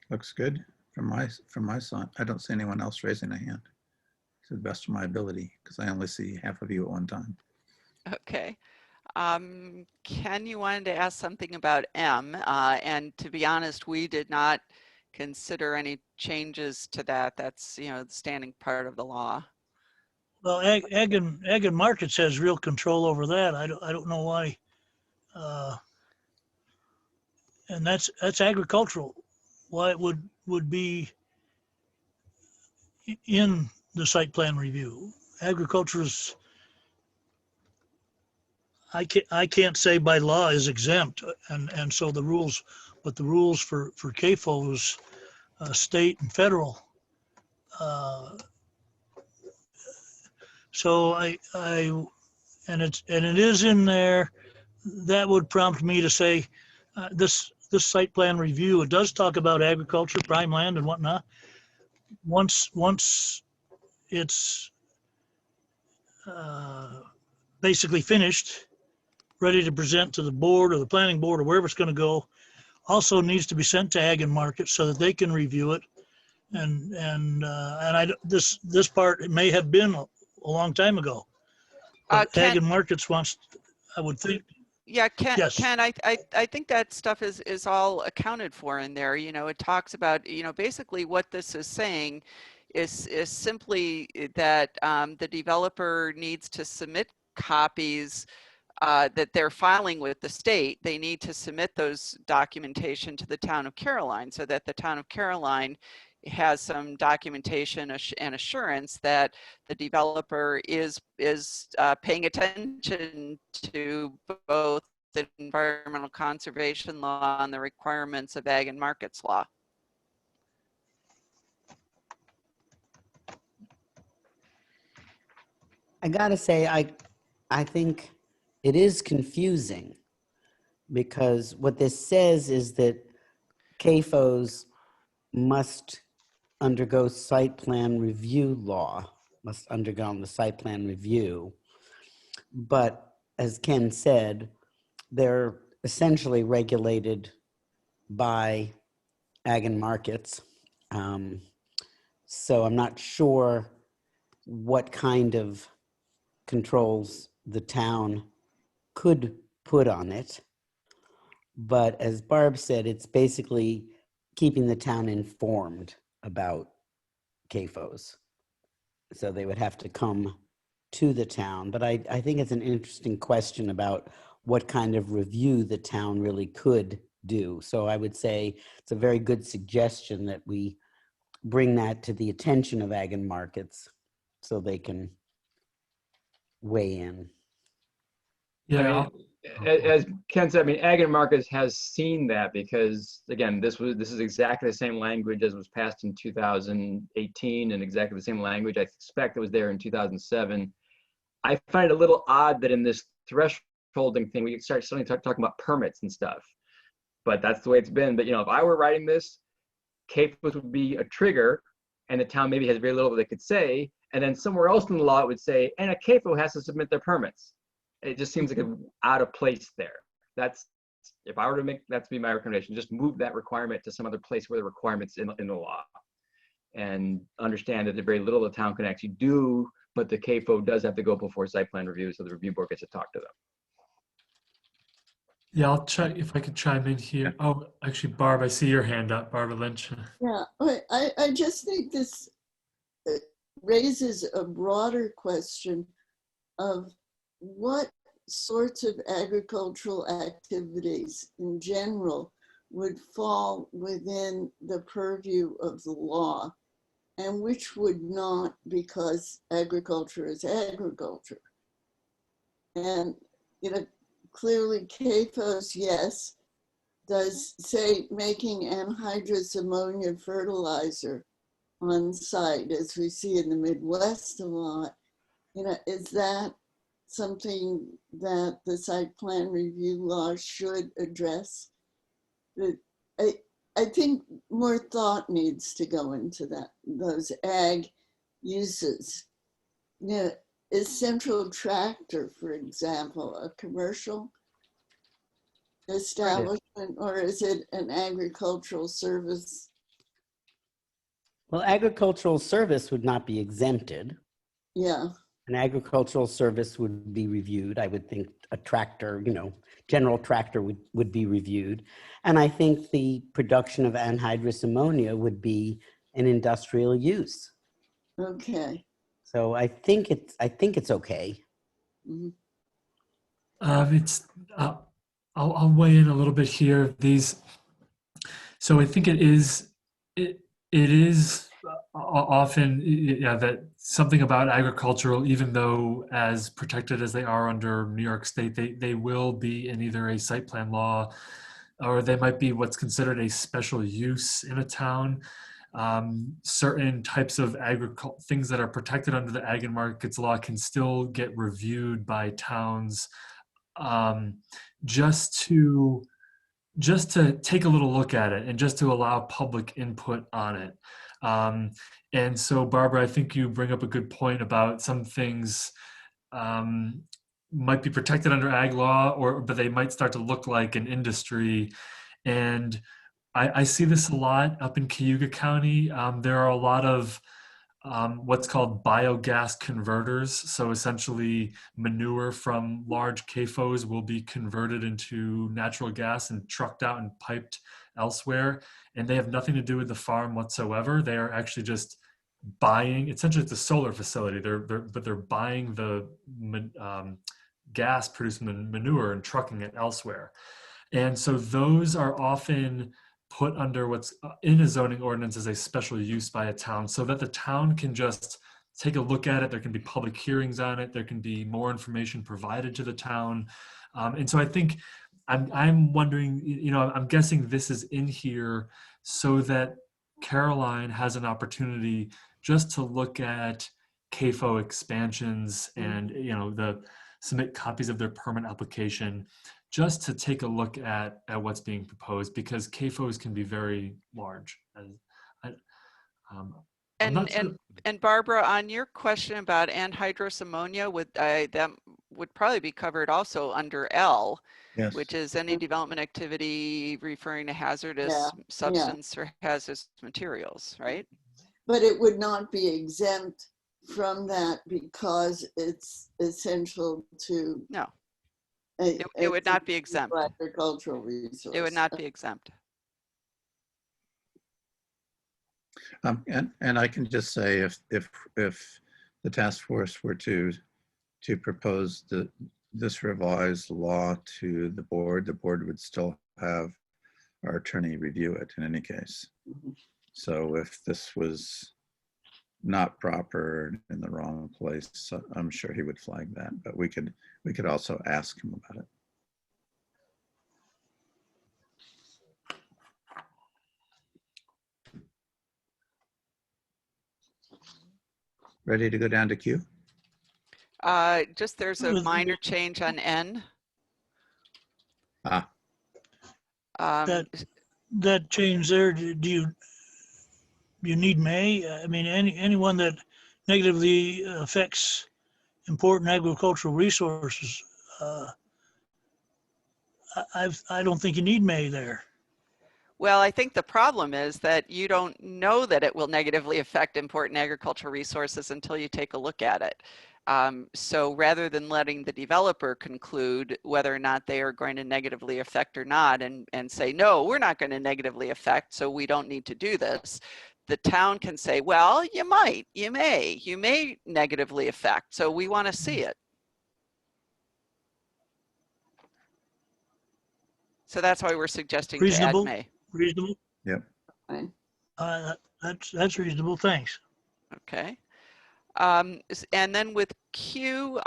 Speaker 1: Looks good from my side. I don't see anyone else raising a hand to the best of my ability because I only see half of you at one time.
Speaker 6: Okay. Ken, you wanted to ask something about M, and to be honest, we did not consider any changes to that. That's, the standing part of the law.
Speaker 10: Well, ag and markets has real control over that. I don't know why. And that's agricultural. Why it would be in the site plan review. Agriculture is, I can't say by law is exempt, and so the rules, but the rules for CAFO is state and federal. So and it is in there. That would prompt me to say this site plan review. It does talk about agriculture, prime land, and whatnot. Once it's basically finished, ready to present to the board or the planning board or wherever it's going to go, also needs to be sent to Ag and Market so that they can review it. And this part, it may have been a long time ago. But Ag and Markets wants, I would think.
Speaker 6: Yeah, Ken,
Speaker 10: Yes.
Speaker 6: Ken, I think that stuff is all accounted for in there. It talks about, basically what this is saying is simply that the developer needs to submit copies that they're filing with the state. They need to submit those documentation to the town of Caroline so that the town of Caroline has some documentation and assurance that the developer is paying attention to both the environmental conservation law and the requirements of ag and markets law.
Speaker 4: I gotta say, I think it is confusing because what this says is that CAFOs must undergo site plan review law, must undergo the site plan review. But as Ken said, they're essentially regulated by ag and markets. So I'm not sure what kind of controls the town could put on it. But as Barb said, it's basically keeping the town informed about CAFOs. So they would have to come to the town. But I think it's an interesting question about what kind of review the town really could do. So I would say it's a very good suggestion that we bring that to the attention of ag and markets so they can weigh in.
Speaker 8: Yeah.
Speaker 7: As Ken said, Ag and Markets has seen that because, again, this is exactly the same language as was passed in 2018 and exactly the same language I suspect it was there in 2007. I find it a little odd that in this thresholding thing, we start suddenly talking about permits and stuff. But that's the way it's been. But, if I were writing this, CAFOs would be a trigger, and the town maybe has very little they could say. And then somewhere else in the law, it would say, and a CAFO has to submit their permits. It just seems like an out of place there. That's, if I were to make that to be my recommendation, just move that requirement to some other place where the requirement's in the law. And understand that there's very little the town can actually do, but the CAFO does have to go before site plan review, so the review board gets to talk to them.
Speaker 8: Yeah, I'll check if I could chime in here. Oh, actually, Barb, I see your hand up, Barbara Lynch.
Speaker 3: Yeah, I just think this raises a broader question of what sorts of agricultural activities in general would fall within the purview of the law and which would not, because agriculture is agriculture. And, clearly CAFOs, yes, does say making anhydrous ammonia fertilizer on site, as we see in the Midwest a lot, is that something that the site plan review law should address? But I think more thought needs to go into those ag uses. Is Central Tractor, for example, a commercial establishment, or is it an agricultural service?
Speaker 4: Well, agricultural service would not be exempted.
Speaker 3: Yeah.
Speaker 4: An agricultural service would be reviewed. I would think a tractor, general tractor would be reviewed. And I think the production of anhydrous ammonia would be an industrial use.
Speaker 3: Okay.
Speaker 4: So I think it's okay.
Speaker 3: Mhm.
Speaker 8: I'll weigh in a little bit here. So I think it is often that something about agricultural, even though as protected as they are under New York State, they will be in either a site plan law, or they might be what's considered a special use in a town. Certain types of things that are protected under the Ag and Markets Law can still get reviewed by towns, just to take a little look at it and just to allow public input on it. And so, Barbara, I think you bring up a good point about some things might be protected under ag law, but they might start to look like an industry. And I see this a lot up in Cayuga County. There are a lot of what's called biogas converters. So essentially manure from large CAFOs will be converted into natural gas and trucked out and piped elsewhere. And they have nothing to do with the farm whatsoever. They are actually just buying, essentially it's a solar facility. But they're buying the gas produced from the manure and trucking it elsewhere. And so those are often put under what's in a zoning ordinance as a special use by a town, so that the town can just take a look at it. There can be public hearings on it. There can be more information provided to the town. And so I think I'm wondering, I'm guessing this is in here so that Caroline has an opportunity just to look at CAFO expansions and, submit copies of their permit application, just to take a look at what's being proposed, because CAFOs can be very large.
Speaker 6: And Barbara, on your question about anhydrous ammonia, that would probably be covered also under L,
Speaker 1: Yes.
Speaker 6: which is any development activity referring to hazardous substance or hazardous materials, right?
Speaker 3: But it would not be exempt from that because it's essential to.
Speaker 6: No. It would not be exempt.
Speaker 3: Agricultural resource.
Speaker 6: It would not be exempt.
Speaker 1: And I can just say, if the task force were to propose this revised law to the board would still have our attorney review it in any case.
Speaker 3: Mhm.
Speaker 1: So if this was not proper in the wrong place, I'm sure he would flag that, but we could also ask him about it. Ready to go down to Q?
Speaker 6: Just there's a minor change on N.
Speaker 10: That change there, do you need may? I mean, anyone that negatively affects important agricultural resources, I don't think you need may there.
Speaker 6: Well, I think the problem is that you don't know that it will negatively affect important agricultural resources until you take a look at it. So rather than letting the developer conclude whether or not they are going to negatively affect or not, and say, no, we're not going to negatively affect, so we don't need to do this, the town can say, well, you may negatively affect, so we want to see it. So that's why we're suggesting
Speaker 10: Reasonable.
Speaker 6: to add may.
Speaker 10: Reasonable?
Speaker 1: Yep.
Speaker 3: Fine.
Speaker 10: That's reasonable, thanks.
Speaker 6: Okay. And then with Q,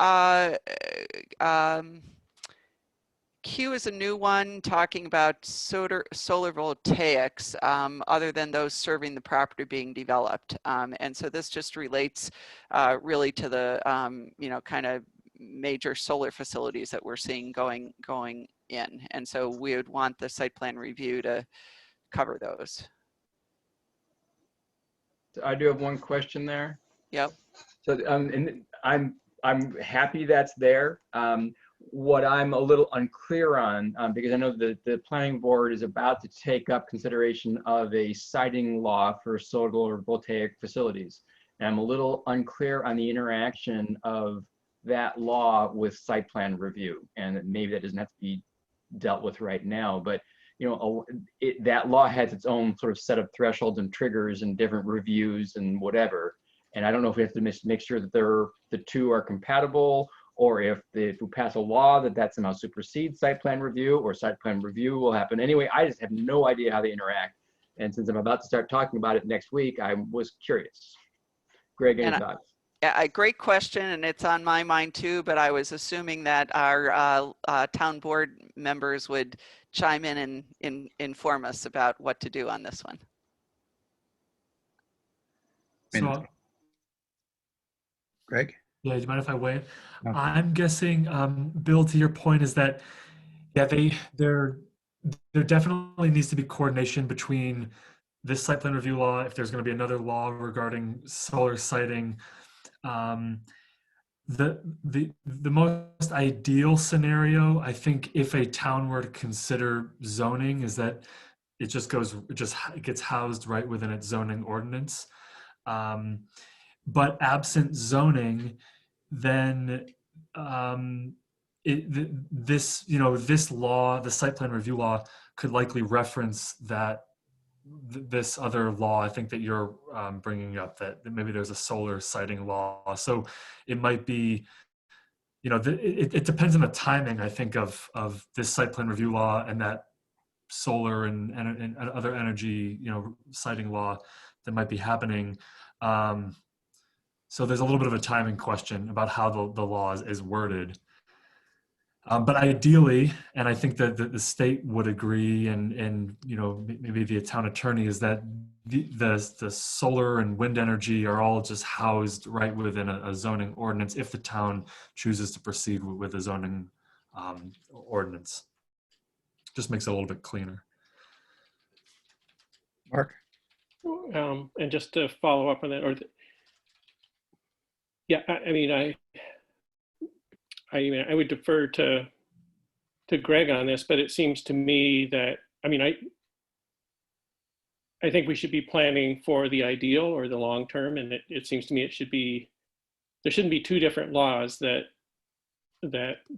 Speaker 6: Q is a new one talking about solar voltaics, other than those serving the property being developed. And so this just relates really to the, kind of major solar facilities that we're seeing going in. And so we would want the site plan review to cover those.
Speaker 7: I do have one question there.
Speaker 6: Yep.
Speaker 7: So, and I'm happy that's there. What I'm a little unclear on, because I know that the planning board is about to take up consideration of a siting law for solar voltaic facilities. And I'm a little unclear on the interaction of that law with site plan review. And maybe that doesn't have to be dealt with right now, but that law has its own sort of set of thresholds and triggers and different reviews and whatever. And I don't know if we have to make sure that the two are compatible, or if we pass a law that somehow supersedes site plan review, or site plan review will happen anyway. I just have no idea how they interact. And since I'm about to start talking about it next week, I was curious. Greg, any thoughts?
Speaker 6: Yeah, great question, and it's on my mind too, but I was assuming that our town board members would chime in and inform us about what to do on this one.
Speaker 8: So,
Speaker 1: Greg?
Speaker 8: yeah, do you mind if I weigh in?
Speaker 1: No.
Speaker 8: I'm guessing, Bill, to your point is that, yeah, there definitely needs to be coordination between this site plan review law, if there's going to be another law regarding solar siting. The most ideal scenario, I think, if a town were to consider zoning, is that it gets housed right within its zoning ordinance. But absent zoning, then this law, the site plan review law, could likely reference that this other law, I think, that you're bringing up, that maybe there's a solar siting law. So it might be, it depends on the timing, I think, of this site plan review law and that solar and other energy, siting law that might be happening. So there's a little bit of a timing question about how the law is worded. But ideally, and I think that the state would agree, and maybe the town attorney, is that the solar and wind energy are all just housed right within a zoning ordinance if the town chooses to proceed with a zoning ordinance. Just makes it a little bit cleaner.
Speaker 1: Mark?
Speaker 9: And just to follow up on that, I would defer to Greg on this, but it seems to me that, I think we should be planning for the ideal or the long term, and it seems to me there shouldn't be two different laws that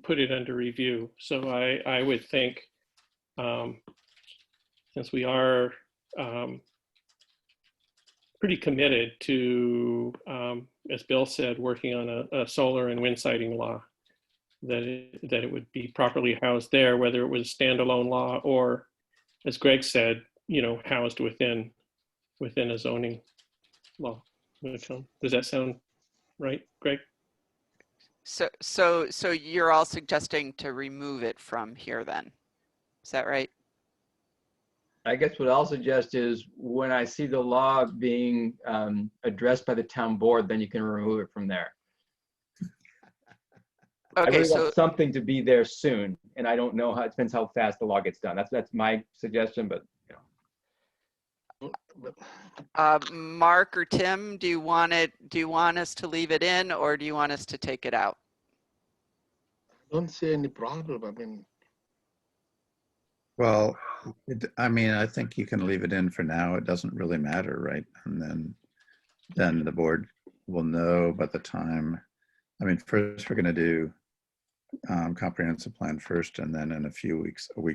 Speaker 9: put it under review. So I would think, since we are pretty committed to, as Bill said, working on a solar and wind siting law, that it would be properly housed there, whether it was a standalone law or, as Greg said, housed within a zoning law. Does that sound right, Greg?
Speaker 6: So you're all suggesting to remove it from here then? Is that right?
Speaker 7: I guess what I'll suggest is when I see the law being addressed by the town board, then you can remove it from there.
Speaker 6: Okay,
Speaker 7: I really
Speaker 6: so
Speaker 7: want something to be there soon, and I don't know how. It depends how fast the law gets done. That's my suggestion, but
Speaker 6: Mark or Tim, do you want us to leave it in, or do you want us to take it out?
Speaker 2: Don't see any problem.
Speaker 1: Well, I think you can leave it in for now. It doesn't really matter, right? And then the board will know by the time. First we're going to do comprehensive plan first, and then in a week or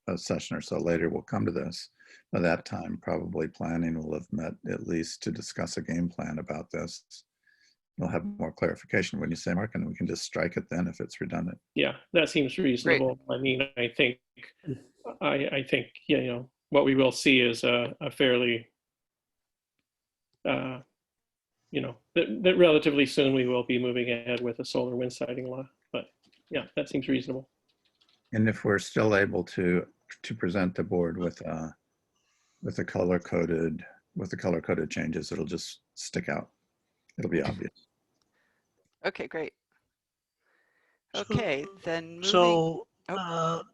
Speaker 1: a session or so later, we'll come to this. By that time, probably planning will have met at least to discuss a game plan about this. We'll have more clarification when you say, Mark, and we can just strike it then if it's redundant.
Speaker 9: Yeah, that seems reasonable. Great. I think what we will see is a fairly that relatively soon we will be moving ahead with a solar wind siting law. But yeah, that seems reasonable.
Speaker 1: And if we're still able to present the board with the color coded changes, it'll just stick out. It'll be obvious.
Speaker 6: Okay, great.
Speaker 10: So-
Speaker 6: Okay, then moving.
Speaker 10: So,
Speaker 6: Oh.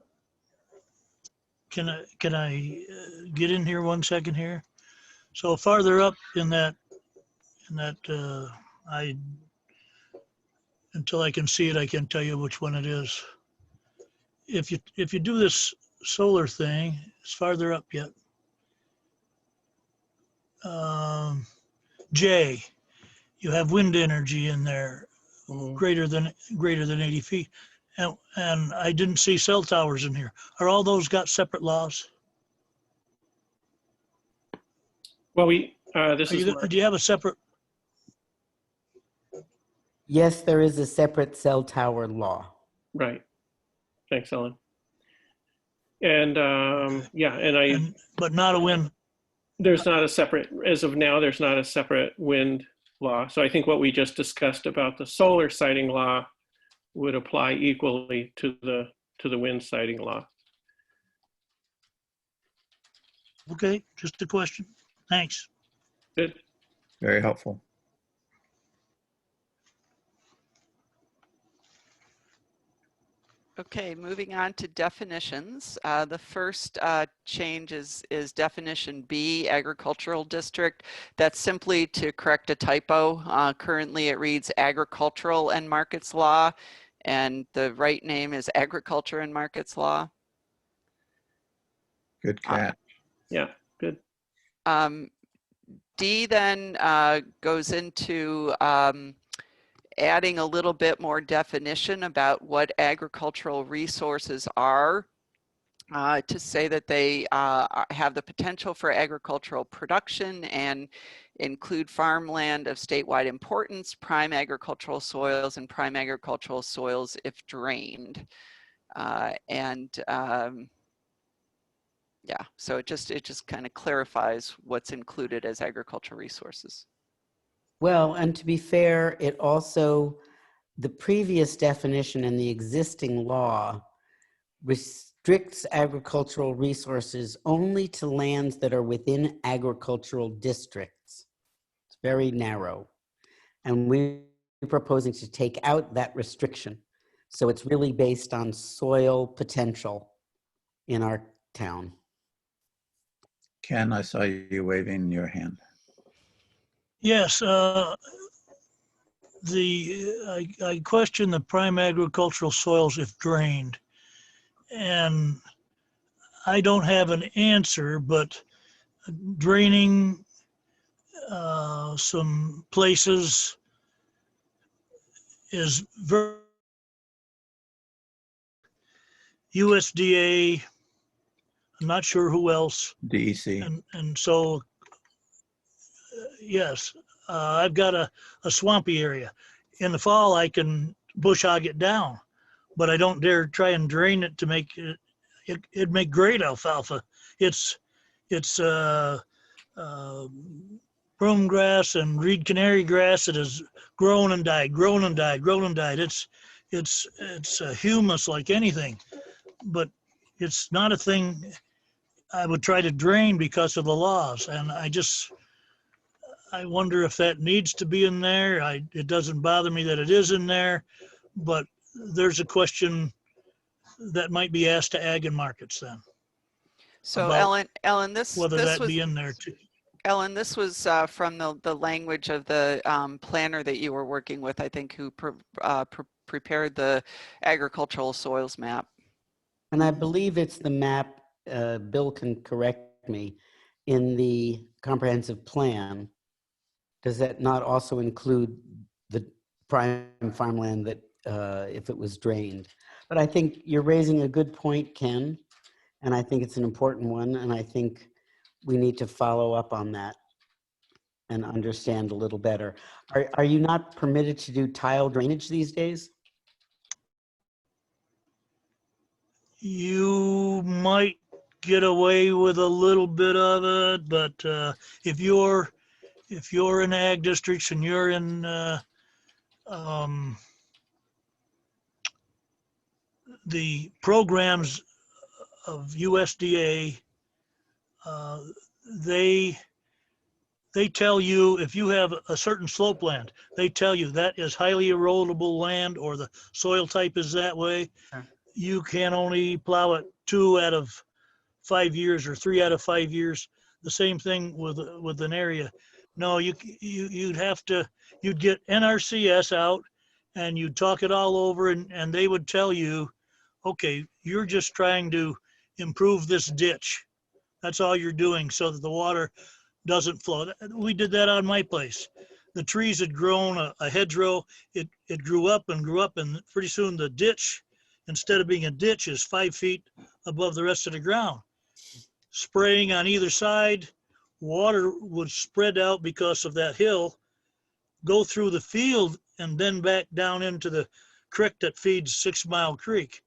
Speaker 10: can I get in here 1 second here? So farther up in that, until I can see it, I can't tell you which one it is. If you do this solar thing, it's farther up yet. J, you have wind energy in there greater than 80 feet. And I didn't see cell towers in here. Are all those got separate laws?
Speaker 9: Well, this is
Speaker 10: Do you have a separate?
Speaker 4: Yes, there is a separate cell tower law.
Speaker 9: right. Thanks, Ellen. And yeah, and
Speaker 10: But not a wind.
Speaker 9: there's not a separate, as of now, there's not a separate wind law. So I think what we just discussed about the solar siting law would apply equally to the wind siting law.
Speaker 10: Okay, just a question. Thanks.
Speaker 9: Good.
Speaker 1: Very helpful.
Speaker 6: Okay, moving on to definitions. The first change is definition B, agricultural district. That's simply to correct a typo. Currently it reads agricultural and markets law, and the right name is agriculture and markets law.
Speaker 1: Good catch.
Speaker 9: Yeah, good.
Speaker 6: D then goes into adding a little bit more definition about what agricultural resources are, to say that they have the potential for agricultural production and include farmland of statewide importance, prime agricultural soils, and prime agricultural soils if drained. Yeah, so it just kind of clarifies what's included as agricultural resources.
Speaker 4: Well, and to be fair, it also, the previous definition in the existing law restricts agricultural resources only to lands that are within agricultural districts. It's very narrow. And we're proposing to take out that restriction. So it's really based on soil potential in our town.
Speaker 1: Ken, I saw you waving your hand.
Speaker 10: Yes, I question the prime agricultural soils if drained. And I don't have an answer, but draining some places is very USDA, I'm not sure who else.
Speaker 1: DEC.
Speaker 10: And so, yes, I've got a swampy area. In the fall, I can bush hog it down, but I don't dare try and drain it to make it. It'd make great alfalfa. It's broom grass and reed canary grass that has grown and died, grown and died, grown and died. It's humus like anything, but it's not a thing I would try to drain because of the laws. And I wonder if that needs to be in there. It doesn't bother me that it is in there, but there's a question that might be asked to ag and markets then.
Speaker 6: So Ellen, this
Speaker 10: that
Speaker 6: was
Speaker 10: be in there too.
Speaker 6: Ellen, this was from the language of the planner that you were working with, I think, who prepared the agricultural soils map.
Speaker 4: And I believe it's the map, Bill can correct me, in the comprehensive plan. Does that not also include the prime farmland that if it was drained? But I think you're raising a good point, Ken, and I think it's an important one, and I think we need to follow up on that and understand a little better. Are you not permitted to do tile drainage these days?
Speaker 10: You might get away with a little bit of it, but if you're in ag districts and you're in the programs of USDA, they tell you if you have a certain slope land, they tell you that is highly erodible land or the soil type is that way.
Speaker 4: Sure.
Speaker 10: You can only plow it 2 out of 5 years or 3 out of 5 years. The same thing with an area. No, you'd get NRCS out and you'd talk it all over and they would tell you, okay, you're just trying to improve this ditch. That's all you're doing so that the water doesn't flow. We did that on my place. The trees had grown a hedgerow. It grew up and pretty soon the ditch, instead of being a ditch, is 5 feet above the rest of the ground. Spraying on either side, water would spread out because of that hill, go through the field and then back down into the creek that feeds 6 Mile Creek.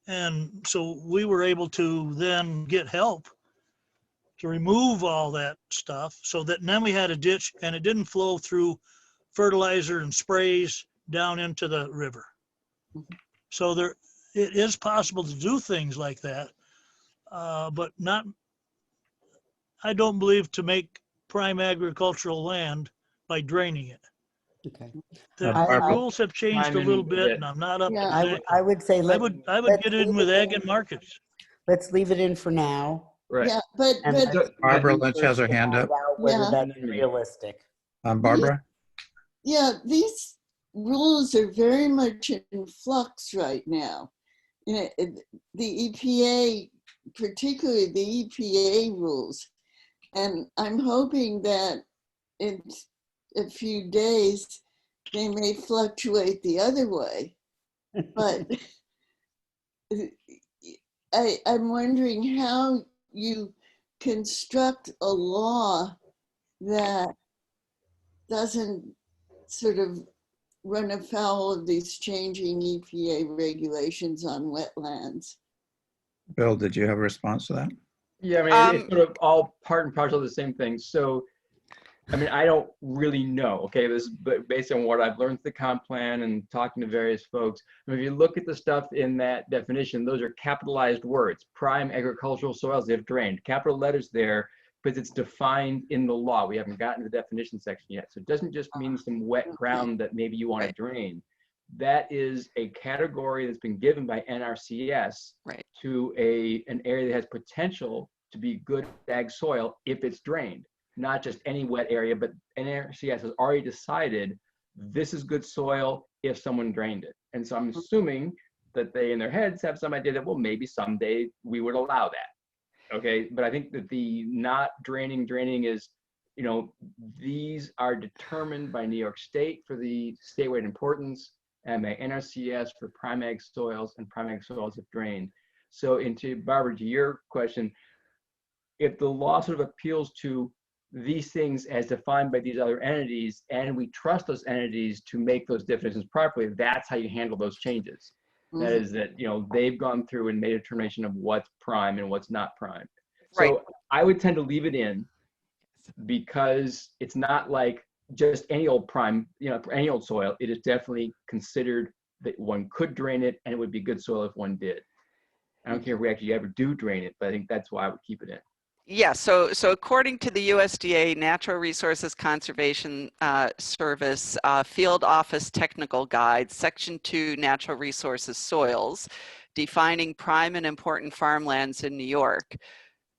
Speaker 10: And so we were able to then get help to remove all that stuff so that then we had a ditch and it didn't flow through fertilizer and sprays down into the river. So it is possible to do things like that, but not, I don't believe to make prime agricultural land by draining it.
Speaker 4: Okay.
Speaker 10: The
Speaker 1: Barbara?
Speaker 10: rules have changed a little bit and I'm not up
Speaker 3: Yeah.
Speaker 10: to date.
Speaker 4: I would say
Speaker 10: I would get in with ag and markets.
Speaker 4: let's leave it in for now.
Speaker 7: Right.
Speaker 3: Yeah, but,
Speaker 4: And
Speaker 3: but,
Speaker 7: So-
Speaker 1: Barbara Lynch has her hand up.
Speaker 4: Find out whether
Speaker 3: Yeah.
Speaker 4: that's realistic.
Speaker 1: Barbara?
Speaker 3: yeah, these rules are very much in flux right now. You know, the EPA, particularly the EPA rules. And I'm hoping that in a few days, they may fluctuate the other way. But I'm wondering how you construct a law that doesn't sort of run afoul of these changing EPA regulations on wetlands.
Speaker 1: Bill, did you have a response to that?
Speaker 7: Yeah, I mean, it's sort of all part and parcel of the same thing. So, I mean, I don't really know, okay, this is based on what I've learned through the comp plan and talking to various folks. I mean, if you look at the stuff in that definition, those are capitalized words, prime agricultural soils if drained, capital letters there, because it's defined in the law. We haven't gotten to the definition section yet. So it doesn't just mean some wet ground that maybe you want to drain. That is a category that's been given by NRCS to an area that has potential to be good ag soil if it's drained. Not just any wet area, but NRCS has already decided this is good soil if someone drained it. And so I'm assuming that they in their heads have some idea that, well, maybe someday we would allow that. Okay, but I think that the not draining is, you know, these are determined by New York State for the statewide importance and by NRCS for prime ag soils and prime ag soils if drained. So Barbara, to your question, if the law sort of appeals to these things as defined by these other entities, and we trust those entities to make those definitions properly, that's how you handle those changes. That is that, you know, they've gone through and made a determination of what's prime and what's not prime. So I would tend to leave it in because it's not like just any old prime, you know, any old soil. It is definitely considered that one could drain it and it would be good soil if one did. I don't care if we actually ever do drain it, but I think that's why I would keep it in.
Speaker 6: Yeah, so according to the USDA Natural Resources Conservation Service Field Office Technical Guide, Section 2, Natural Resources Soils, defining prime and important farmlands in New York,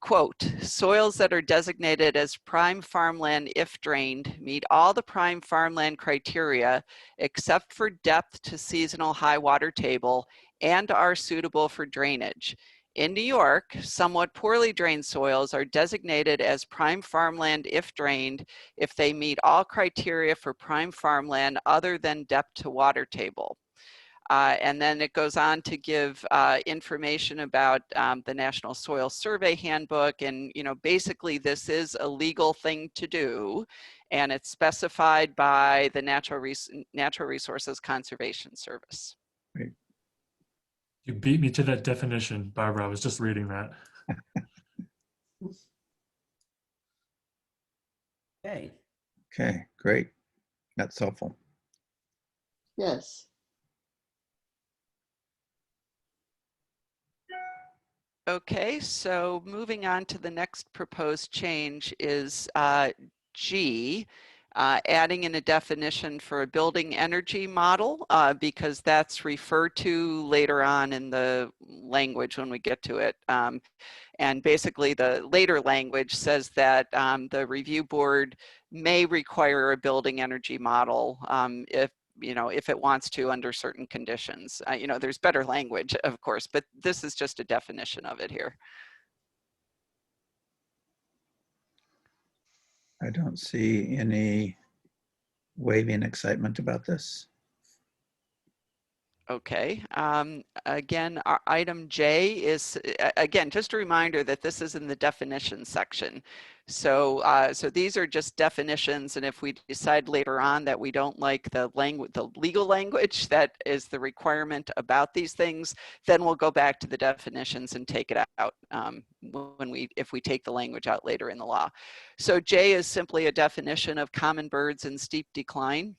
Speaker 6: quote, soils that are designated as prime farmland if drained meet all the prime farmland criteria except for depth to seasonal high water table and are suitable for drainage. In New York, somewhat poorly drained soils are designated as prime farmland if drained if they meet all criteria for prime farmland other than depth to water table. And then it goes on to give information about the National Soil Survey Handbook. And, you know, basically this is a legal thing to do. And it's specified by the Natural Resources Conservation Service.
Speaker 1: Great.
Speaker 8: You beat me to that definition, Barbara. I was just reading that.
Speaker 4: Okay.
Speaker 1: Okay, great. That's helpful.
Speaker 3: Yes.
Speaker 6: Okay, so moving on to the next proposed change is G, adding in a definition for a building energy model, because that's referred to later on in the language when we get to it. And basically the later language says that the review board may require a building energy model if it wants to under certain conditions. There's better language, of course, but this is just a definition of it here.
Speaker 1: I don't see any waving excitement about this.
Speaker 6: Okay. Again, our item J is, again, just a reminder that this is in the definition section. So, so these are just definitions, and if we decide later on that we don't like the legal language that is the requirement about these things, then we'll go back to the definitions and take it out if we take the language out later in the law. So J is simply a definition of common birds in steep decline.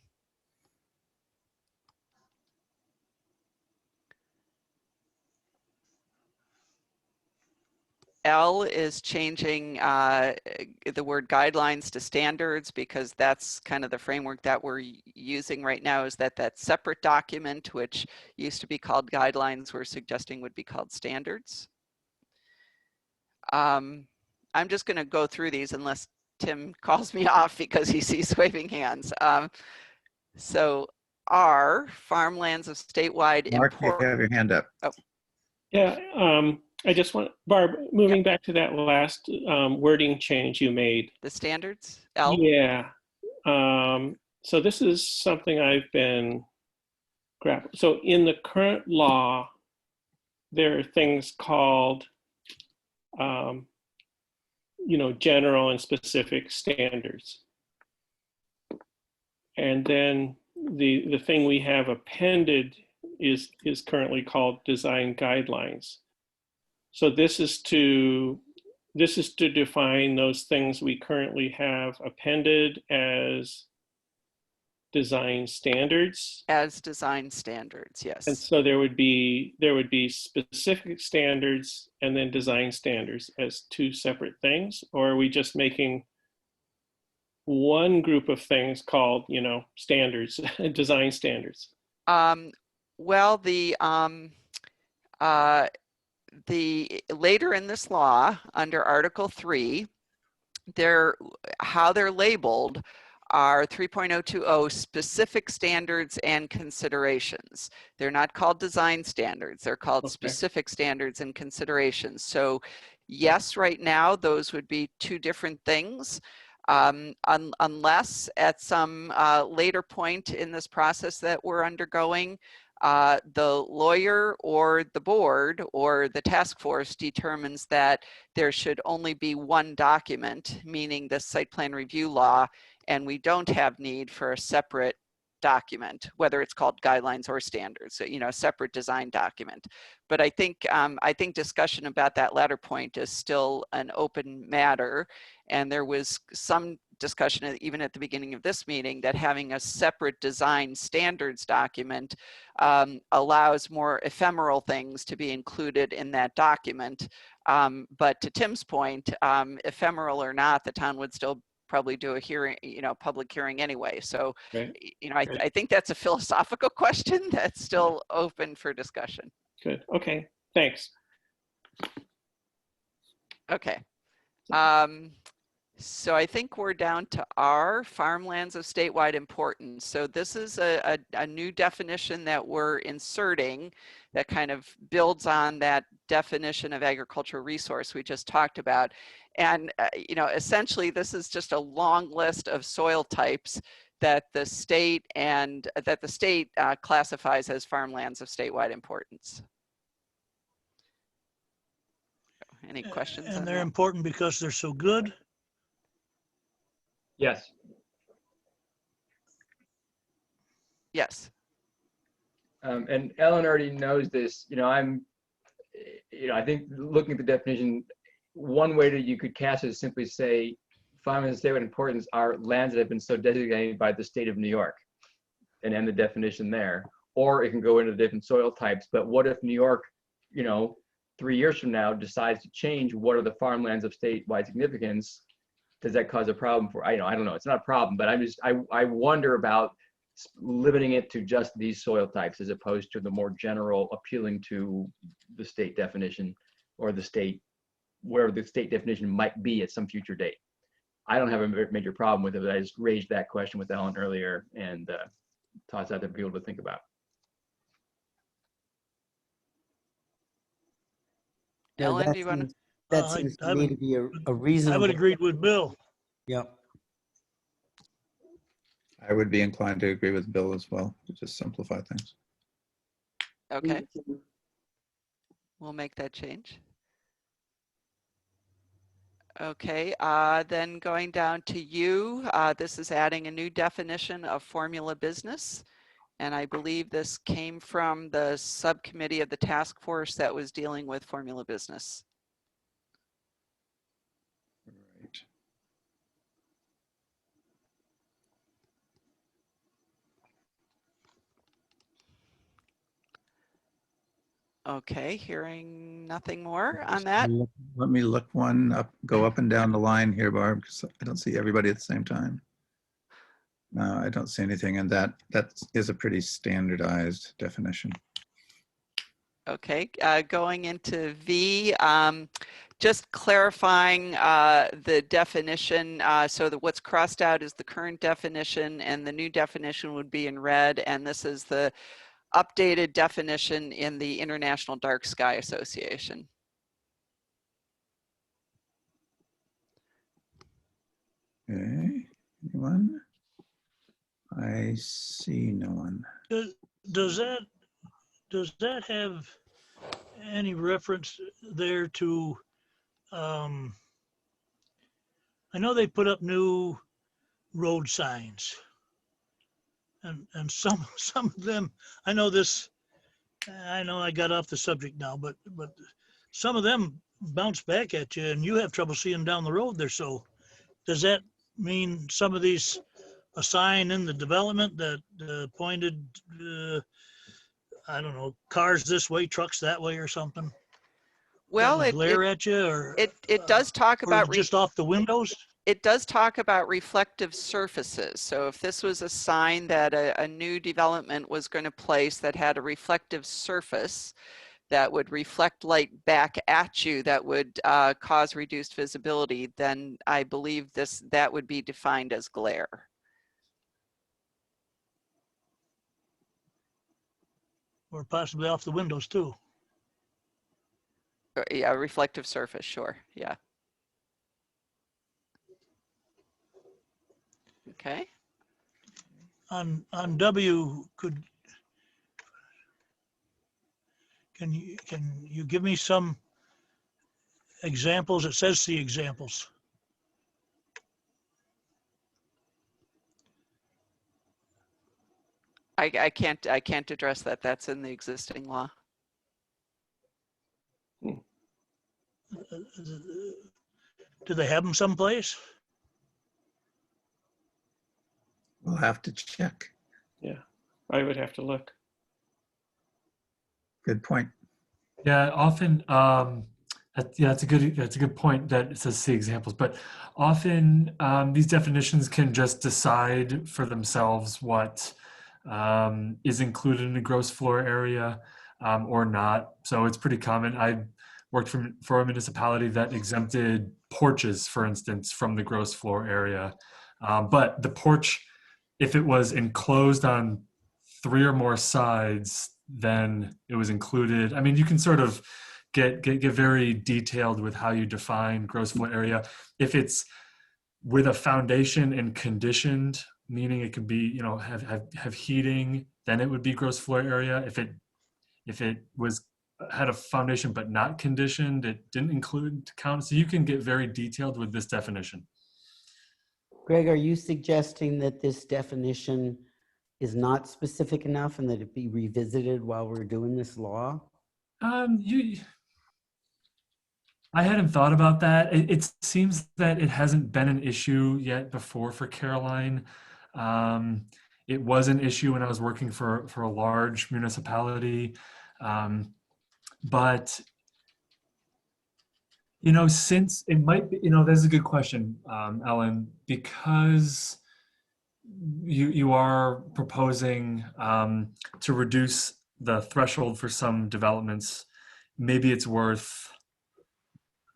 Speaker 6: L is changing the word guidelines to standards, because that's kind of the framework that we're using right now, is that separate document, which used to be called guidelines, we're suggesting would be called standards. I'm just going to go through these unless Tim calls me off because he sees waving hands. So R, farmlands of statewide
Speaker 1: Mark, you
Speaker 6: import.
Speaker 1: have your hand up.
Speaker 6: Oh.
Speaker 9: Yeah, I just want, Barb, moving back to that last wording change you made.
Speaker 6: The standards, L?
Speaker 9: Yeah. So this is something I've been grappling. So in the current law, there are things called, general and specific standards. And then the thing we have appended is currently called design guidelines. So this is to define those things we currently have appended as design standards.
Speaker 6: As design standards, yes.
Speaker 9: And so there would be specific standards and then design standards as two separate things, or are we just making one group of things called, standards, design standards?
Speaker 6: Well, the later in this law, under Article 3, how they're labeled are 3.020 specific standards and considerations. They're not called design standards. They're called specific standards and considerations. So yes, right now, those would be two different things. Unless at some later point in this process that we're undergoing, the lawyer or the board or the task force determines that there should only be one document, meaning the site plan review law, and we don't have need for a separate document, whether it's called guidelines or standards, so, a separate design document. But I think discussion about that latter point is still an open matter. And there was some discussion even at the beginning of this meeting that having a separate design standards document allows more ephemeral things to be included in that document. But to Tim's point, ephemeral or not, the town would still probably do a hearing, public hearing anyway. So,
Speaker 9: Right.
Speaker 6: I think that's a philosophical question that's still open for discussion.
Speaker 9: Good. Okay. Thanks.
Speaker 6: Okay. So I think we're down to R, farmlands of statewide importance. So this is a new definition that we're inserting that kind of builds on that definition of agricultural resource we just talked about. And, essentially this is just a long list of soil types that the state classifies as farmlands of statewide importance. Any questions?
Speaker 10: And they're important because they're so good.
Speaker 7: Yes.
Speaker 6: Yes.
Speaker 7: And Ellen already knows this. I think looking at the definition, one way that you could cast it is simply say farmlands of statewide importance are lands that have been so designated by the state of New York, and end the definition there. Or it can go into different soil types. But what if New York, 3 years from now decides to change what are the farmlands of statewide significance, does that cause a problem for, I don't know, it's not a problem, but I wonder about limiting it to just these soil types as opposed to the more general appealing to the state definition or the state, wherever the state definition might be at some future date. I don't have a major problem with it, but I just raised that question with Ellen earlier and tossed out there for people to think about.
Speaker 6: Ellen, do you want to?
Speaker 4: That seems to me to be a reasonable.
Speaker 10: I would agree with Bill.
Speaker 4: Yep.
Speaker 1: I would be inclined to agree with Bill as well, to just simplify things.
Speaker 6: Okay, we'll make that change. Okay, then going down to you, this is adding a new definition of formula business. And I believe this came from the subcommittee of the task force that was dealing with formula business.
Speaker 1: Right.
Speaker 6: Okay, hearing nothing more on that.
Speaker 1: Let me look one up, go up and down the line here, Barb, because I don't see everybody at the same time. No, I don't see anything, and that is a pretty standardized definition.
Speaker 6: Okay, going into V, just clarifying the definition so that what's crossed out is the current definition and the new definition would be in red, and this is the updated definition in the International Dark Sky Association.
Speaker 1: Okay, anyone? I see no one.
Speaker 10: Does that have any reference there to, I know they put up new road signs and some of them, I know I got off the subject now, but some of them bounce back at you and you have trouble seeing down the road there. So does that mean some of these, a sign in the development that pointed, I don't know, cars this way, trucks that way or something?
Speaker 6: Well,
Speaker 10: glare at you, or
Speaker 6: it does talk about
Speaker 10: just off the windows.
Speaker 6: It does talk about reflective surfaces. So if this was a sign that a new development was going to place that had a reflective surface that would reflect light back at you, that would cause reduced visibility, then I believe that would be defined as glare.
Speaker 10: Or possibly off the windows too.
Speaker 6: Yeah, reflective surface, sure, yeah. Okay.
Speaker 10: On W, can you give me some examples? It says see examples.
Speaker 6: I can't address that. That's in the existing law.
Speaker 10: Do they have them someplace?
Speaker 1: We'll have to check.
Speaker 9: Yeah, I would have to look.
Speaker 1: Good point.
Speaker 8: Yeah, often, that's a good point that it says see examples, but often these definitions can just decide for themselves what is included in the gross floor area or not. So it's pretty common. I worked for a municipality that exempted porches, for instance, from the gross floor area. But the porch, if it was enclosed on 3 or more sides, then it was included. I mean, you can sort of get very detailed with how you define gross floor area. If it's with a foundation and conditioned, meaning it could be, have heating, then it would be gross floor area. If it had a foundation but not conditioned, it didn't include count. So you can get very detailed with this definition.
Speaker 4: Greg, are you suggesting that this definition is not specific enough and that it be revisited while we're doing this law?
Speaker 8: I hadn't thought about that. It seems that it hasn't been an issue yet before for Caroline. It was an issue when I was working for a large municipality. But Since it might be, that's a good question, Ellen, because you are proposing to reduce the threshold for some developments. Maybe it's worth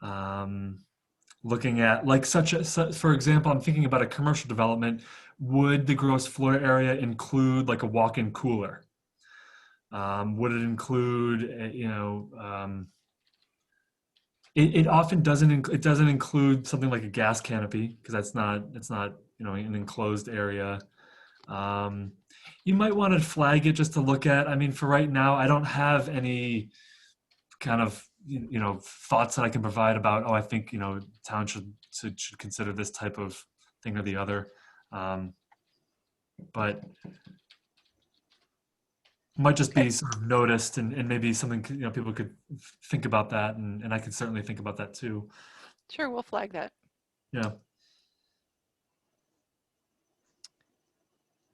Speaker 8: looking at, like for example, I'm thinking about a commercial development. Would the gross floor area include like a walk-in cooler? Would it include, it often doesn't. It doesn't include something like a gas canopy because it's not an enclosed area. You might want to flag it just to look at. I mean, for right now, I don't have any kind of thoughts that I can provide about. Oh, I think town should consider this type of thing or the other. But might just be sort of noticed, and maybe something people could think about that, and I could certainly think about that too.
Speaker 6: Sure, we'll flag that.
Speaker 8: Yeah.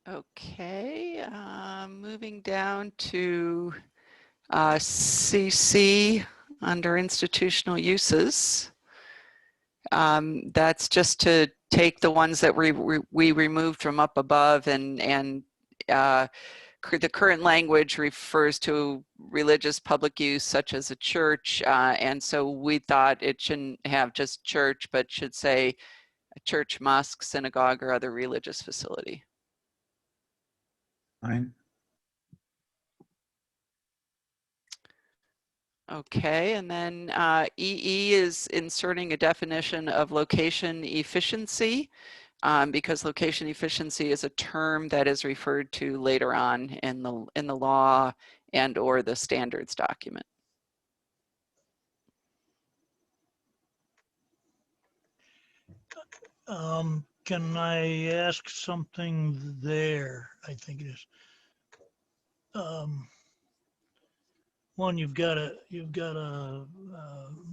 Speaker 6: Okay, moving down to CC under institutional uses. That's just to take the ones that we removed from up above, and the current language refers to religious public use such as a church, and so we thought it shouldn't have just church, but should say a church, mosque, synagogue, or other religious facility.
Speaker 1: Fine.
Speaker 6: Okay, and then EE is inserting a definition of location efficiency, because location efficiency is a term that is referred to later on in the law and or the standards document.
Speaker 10: Can I ask something there? I think it is. One, you've got to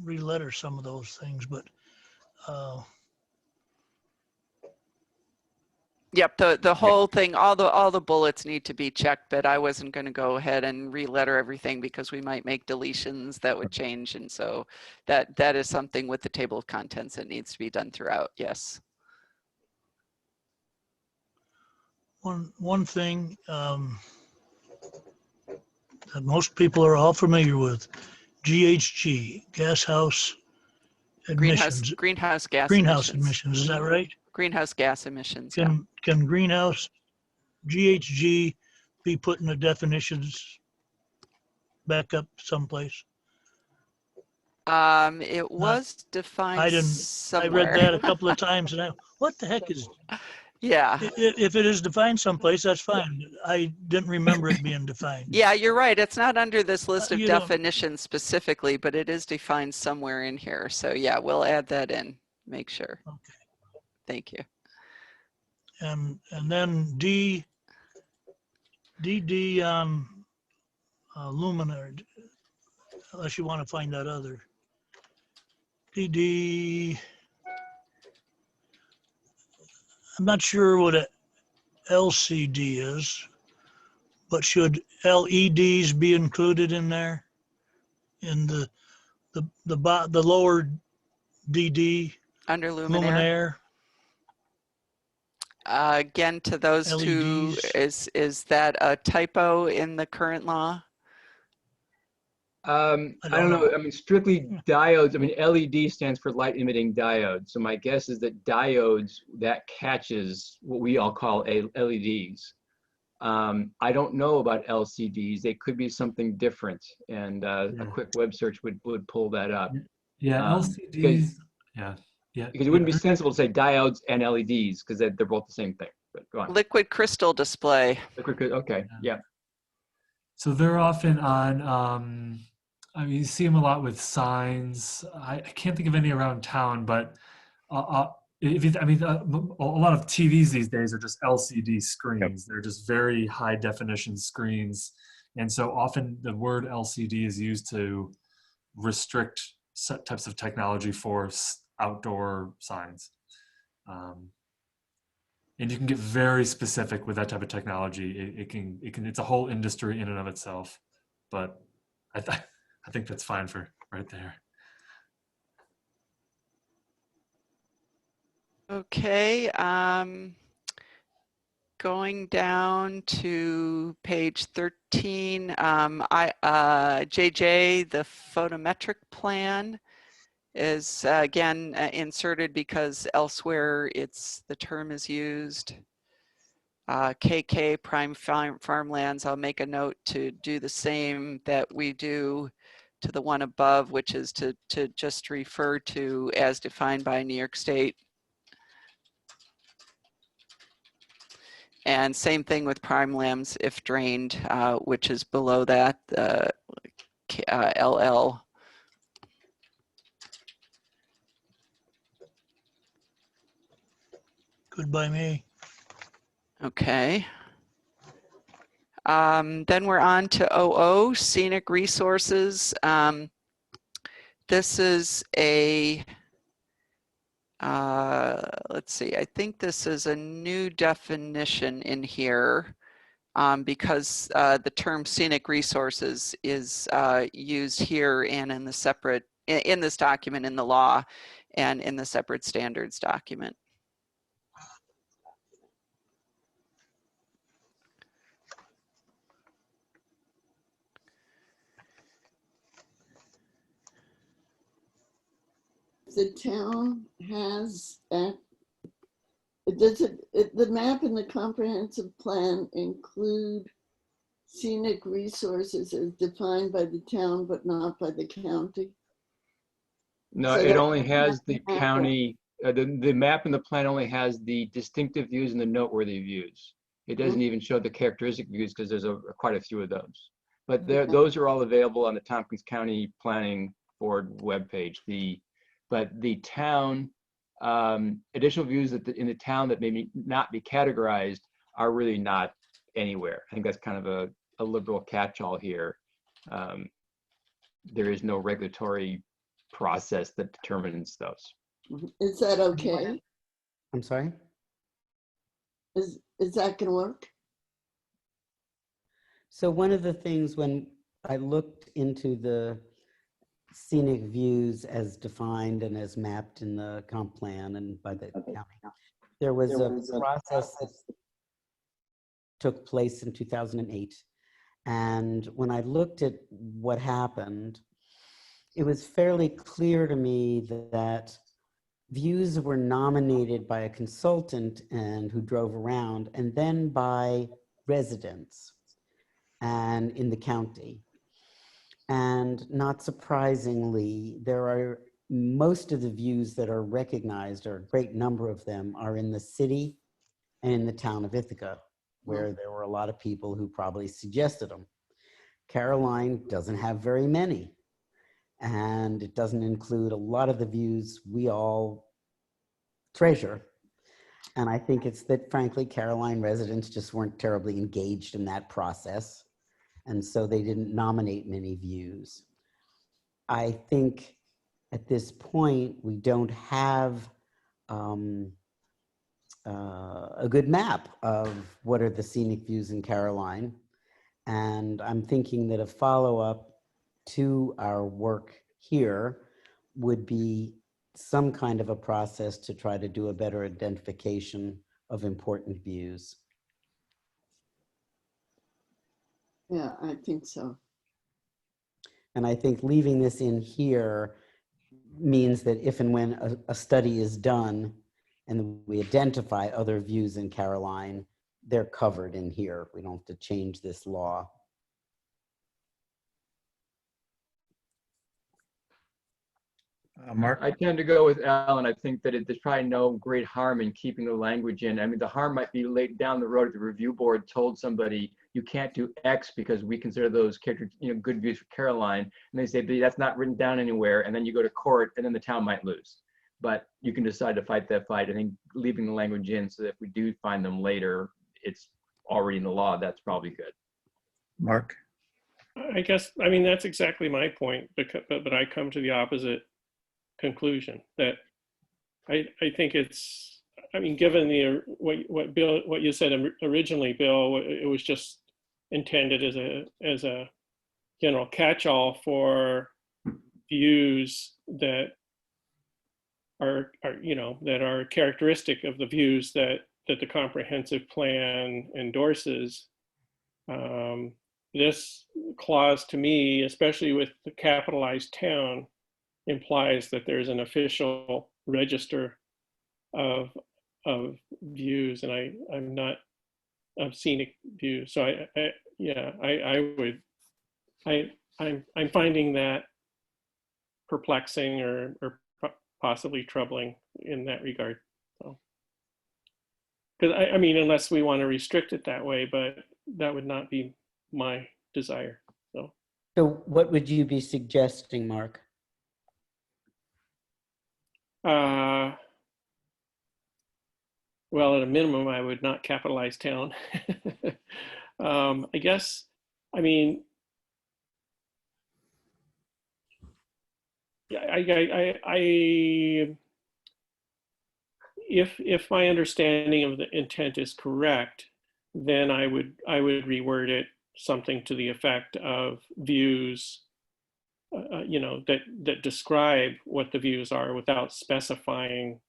Speaker 10: re-letter some of those things, but
Speaker 6: Yep, the whole thing, all the bullets need to be checked, but I wasn't going to go ahead and re-letter everything because we might make deletions that would change, and so that is something with the table of contents that needs to be done throughout. Yes.
Speaker 10: one thing that most people are all familiar with, GHG, gas house emissions.
Speaker 6: Greenhouse gas
Speaker 10: Greenhouse
Speaker 6: emissions.
Speaker 10: emissions, is that right?
Speaker 6: Greenhouse gas emissions. Yeah.
Speaker 10: Can greenhouse GHG be put in the definitions back up someplace?
Speaker 6: It was defined.
Speaker 10: I
Speaker 6: somewhere.
Speaker 10: read that a couple of times, and what the heck is?
Speaker 6: Yeah.
Speaker 10: If it is defined someplace, that's fine. I didn't remember it being defined.
Speaker 6: Yeah, you're right. It's not under this list of
Speaker 10: You don't-
Speaker 6: definitions specifically, but it is defined somewhere in here. So yeah, we'll add that in. Make sure.
Speaker 10: Okay.
Speaker 6: Thank you.
Speaker 10: And then DD on luminaire, unless you want to find that other. DD, I'm not sure what a LCD is, but should LEDs be included in there? In the lower DD
Speaker 6: Under luminaire.
Speaker 10: luminaire?
Speaker 6: Again, to those two, is that a typo in the current law?
Speaker 7: I don't know. I mean, strictly diodes. I mean, LED stands for light emitting diode. So my guess is that diodes, that catches what we all call LEDs. I don't know about LCDs. They could be something different, and a quick web search would pull that up.
Speaker 8: Yeah, LCDs. Yeah.
Speaker 7: Because it wouldn't be sensible to say diodes and LEDs because they're both the same thing. But go on.
Speaker 6: Liquid crystal display.
Speaker 7: Okay. Yeah.
Speaker 8: So they're often on. I mean, you see them a lot with signs. I can't think of any around town, but a lot of TVs these days are just LCD screens. Yep. They're just very high definition screens, and so often the word LCD is used to restrict set types of technology for outdoor signs. And you can get very specific with that type of technology. It's a whole industry in and of itself, but I think that's fine for right there.
Speaker 6: Okay, going down to page 13, JJ, the photometric plan is again inserted because elsewhere the term is used. KK prime farmlands, I'll make a note to do the same that we do to the one above, which is to just refer to as defined by New York State. And same thing with prime lands if drained, which is below that, LL.
Speaker 10: Good by me.
Speaker 6: Okay. Then we're on to OO, scenic resources. This is a, let's see, I think this is a new definition in here because the term scenic resources is used here and in the separate, in this document in the law and in the separate standards document.
Speaker 3: The town has, the map in the comprehensive plan include scenic resources as defined by the town, but not by the county?
Speaker 7: No,
Speaker 3: So
Speaker 7: it
Speaker 3: that-
Speaker 7: only has the county, the map and the plan only has the distinctive views and the noteworthy views. It doesn't even show the characteristic views because there's quite a few of those. But those are all available on the Tompkins County Planning Board webpage. But the town, additional views in the town that maybe not be categorized are really not anywhere. I think that's kind of a liberal catch-all here. There is no regulatory process that determines those.
Speaker 3: Is that okay?
Speaker 4: I'm sorry?
Speaker 3: Is that gonna work?
Speaker 4: So one of the things when I looked into the scenic views as defined and as mapped in the comp plan and by the county, there was a process that took place in 2008. And when I looked at what happened, it was fairly clear to me that views were nominated by a consultant and who drove around, and then by residents and in the county. And not surprisingly, most of the views that are recognized, or a great number of them, are in the city and in the town of Ithaca, where there were a lot of people who probably suggested them. Caroline doesn't have very many, and it doesn't include a lot of the views we all treasure. And I think it's that, frankly, Caroline residents just weren't terribly engaged in that process. And so they didn't nominate many views. I think at this point, we don't have a good map of what are the scenic views in Caroline. And I'm thinking that a follow-up to our work here would be some kind of a process to try to do a better identification of important views.
Speaker 3: Yeah, I think so.
Speaker 4: And I think leaving this in here means that if and when a study is done and we identify other views in Caroline, they're covered in here. We don't have to change this law.
Speaker 1: Mark?
Speaker 7: I tend to go with Alan. I think that there's probably no great harm in keeping the language in. I mean, the harm might be late down the road if the review board told somebody you can't do X because we consider those good views for Caroline, and they say that's not written down anywhere, and then you go to court, and then the town might lose. But you can decide to fight that fight. I think leaving the language in so that if we do find them later, it's already in the law. That's probably good.
Speaker 1: Mark?
Speaker 9: I guess, I mean, that's exactly my point, but I come to the opposite conclusion that I think it's, I mean, given what you said originally, Bill, it was just intended as a general catch-all for views that you know, that are characteristic of the views that the comprehensive plan endorses. This clause, to me, especially with the capitalized town, implies that there's an official register of views, and I'm not of scenic views. So I'm finding that perplexing or possibly troubling in that regard. So, because I mean, unless we want to restrict it that way, but that would not be my desire.
Speaker 4: So what would you be suggesting, Mark?
Speaker 9: Well, at a minimum, I would not capitalize town. I guess, I mean, if my understanding of the intent is correct, then I would reword it something to the effect of views, you know, that describe what the views are without specifying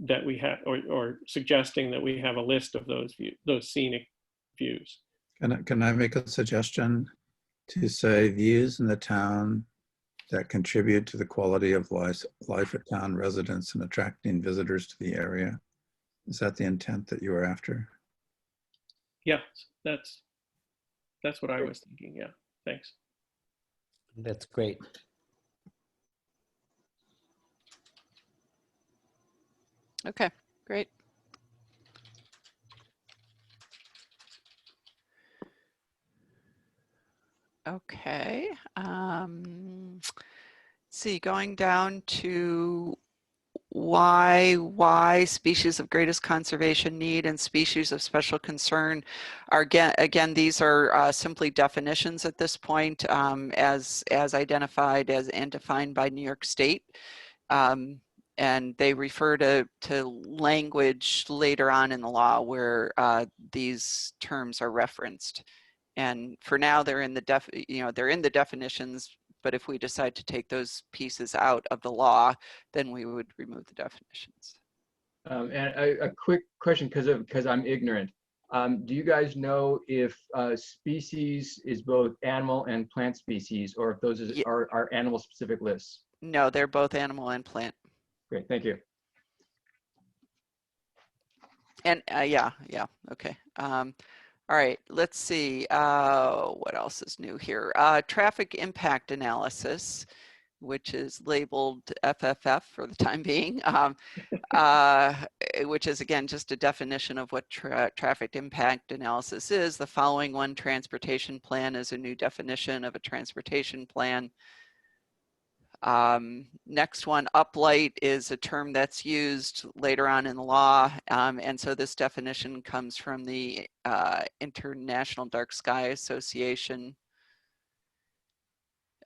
Speaker 9: that we have, or suggesting that we have a list of those scenic views.
Speaker 1: Can I make a suggestion to say views in the town that contribute to the quality of life at town residents and attracting visitors to the area? Is that the intent that you were after?
Speaker 9: Yeah, that's what I was thinking. Yeah, thanks.
Speaker 4: That's great.
Speaker 6: Okay, great. Okay. See, going down to why species of greatest conservation need and species of special concern are, again these are simply definitions at this point, as identified as and defined by New York State. And they refer to language later on in the law where these terms are referenced. And for now, they're in the definitions. But if we decide to take those pieces out of the law, then we would remove the definitions.
Speaker 7: And a quick question, because I'm ignorant. Do you guys know if species is both animal and plant species, or if those are animal specific lists?
Speaker 6: No, they're both animal and plant.
Speaker 7: Great, thank you.
Speaker 6: And yeah, okay. All right, let's see, what else is new here? Traffic impact analysis, which is labeled FFF for the time being, which is again just a definition of what traffic impact analysis is. The following one, transportation plan, is a new definition of a transportation plan. Next one, uplight, is a term that's used later on in the law. And so this definition comes from the International Dark Sky Association.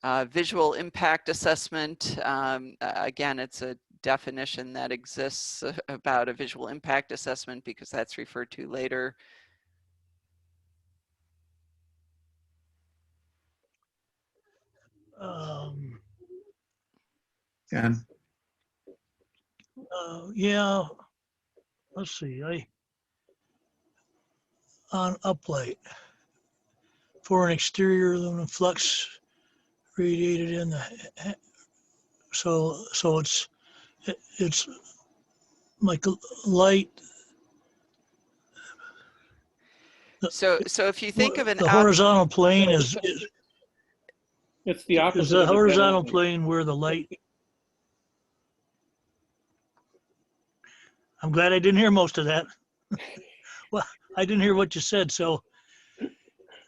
Speaker 6: Visual impact assessment, again, it's a definition that exists about a visual impact assessment because that's referred to later.
Speaker 1: Ken?
Speaker 10: Yeah, let's see, on uplight for an exterior aluminum flux radiated in the, so it's like light.
Speaker 6: So if you think of
Speaker 10: the horizontal plane is
Speaker 9: it's the opposite.
Speaker 10: Is the horizontal plane where the light? I'm glad I didn't hear most of that. Well, I didn't hear what you said, so.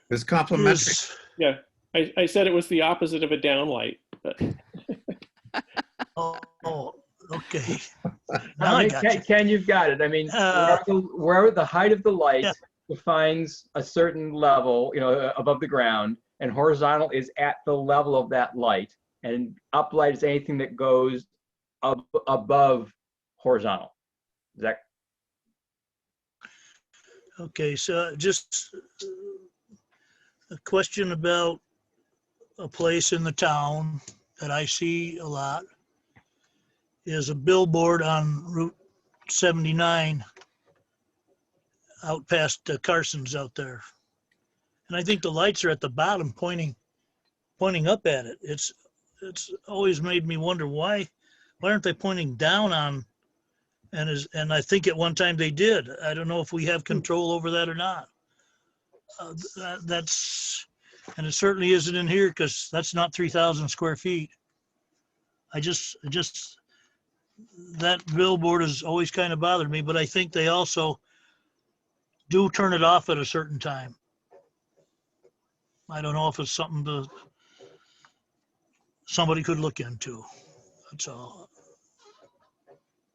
Speaker 1: It's complimentary.
Speaker 9: Yeah, I said it was the opposite of a downlight. But.
Speaker 10: Oh, okay.
Speaker 7: Now I got Ken, you've got it. I mean, where the height of the light defines a certain level, above the ground, and horizontal is at the level of that light, and uplight is anything that goes above horizontal. Is that?
Speaker 10: Okay, so just a question about a place in the town that I see a lot is a billboard on Route 79 out past Carson's out there. And I think the lights are at the bottom pointing up at it. It's always made me wonder why aren't they pointing down on, and I think at one time they did. I don't know if we have control over that or not. And it certainly isn't in here because that's not 3,000 square feet. That billboard has always kind of bothered me, but I think they also do turn it off at a certain time. I don't know if it's something somebody could look into. That's all.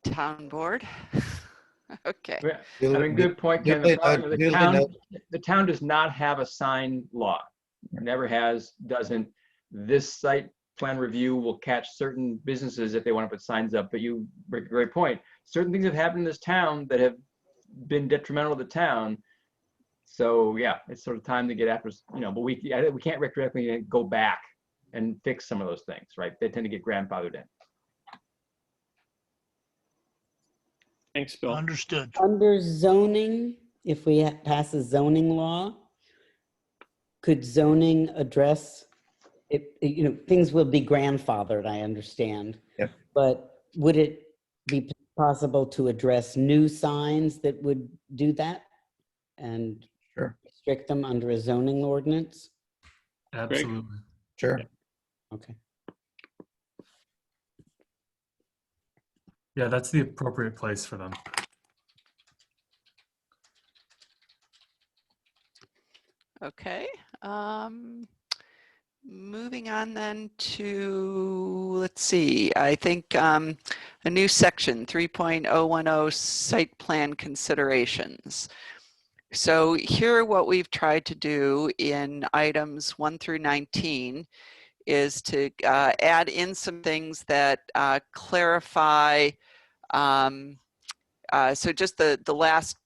Speaker 6: Town board. Okay.
Speaker 7: I mean, good point, Ken.
Speaker 1: Usually
Speaker 7: The problem-
Speaker 1: not-
Speaker 7: the
Speaker 1: usually
Speaker 7: town,
Speaker 1: not.
Speaker 7: the town does not have a sign law. Never has, doesn't. This site plan review will catch certain businesses if they want to put signs up, but you make a great point. Certain things have happened in this town that have been detrimental to the town. So yeah, it's sort of time to get after, but we can't retroactively go back and fix some of those things, right? They tend to get grandfathered in.
Speaker 9: Thanks, Bill.
Speaker 10: Understood.
Speaker 4: Under zoning, if we pass a zoning law, could zoning address it? Things will be grandfathered, I understand.
Speaker 1: Yep.
Speaker 4: But would it be possible to address new signs that would do that and
Speaker 1: Sure.
Speaker 4: restrict them under a zoning ordinance?
Speaker 8: Absolutely.
Speaker 1: Sure.
Speaker 4: Okay.
Speaker 8: Yeah, that's the appropriate place for them.
Speaker 6: Okay. Moving on then to, let's see, I think a new section, 3.010 site plan considerations. So here what we've tried to do in items 1 through 19 is to add in some things that clarify. So just the last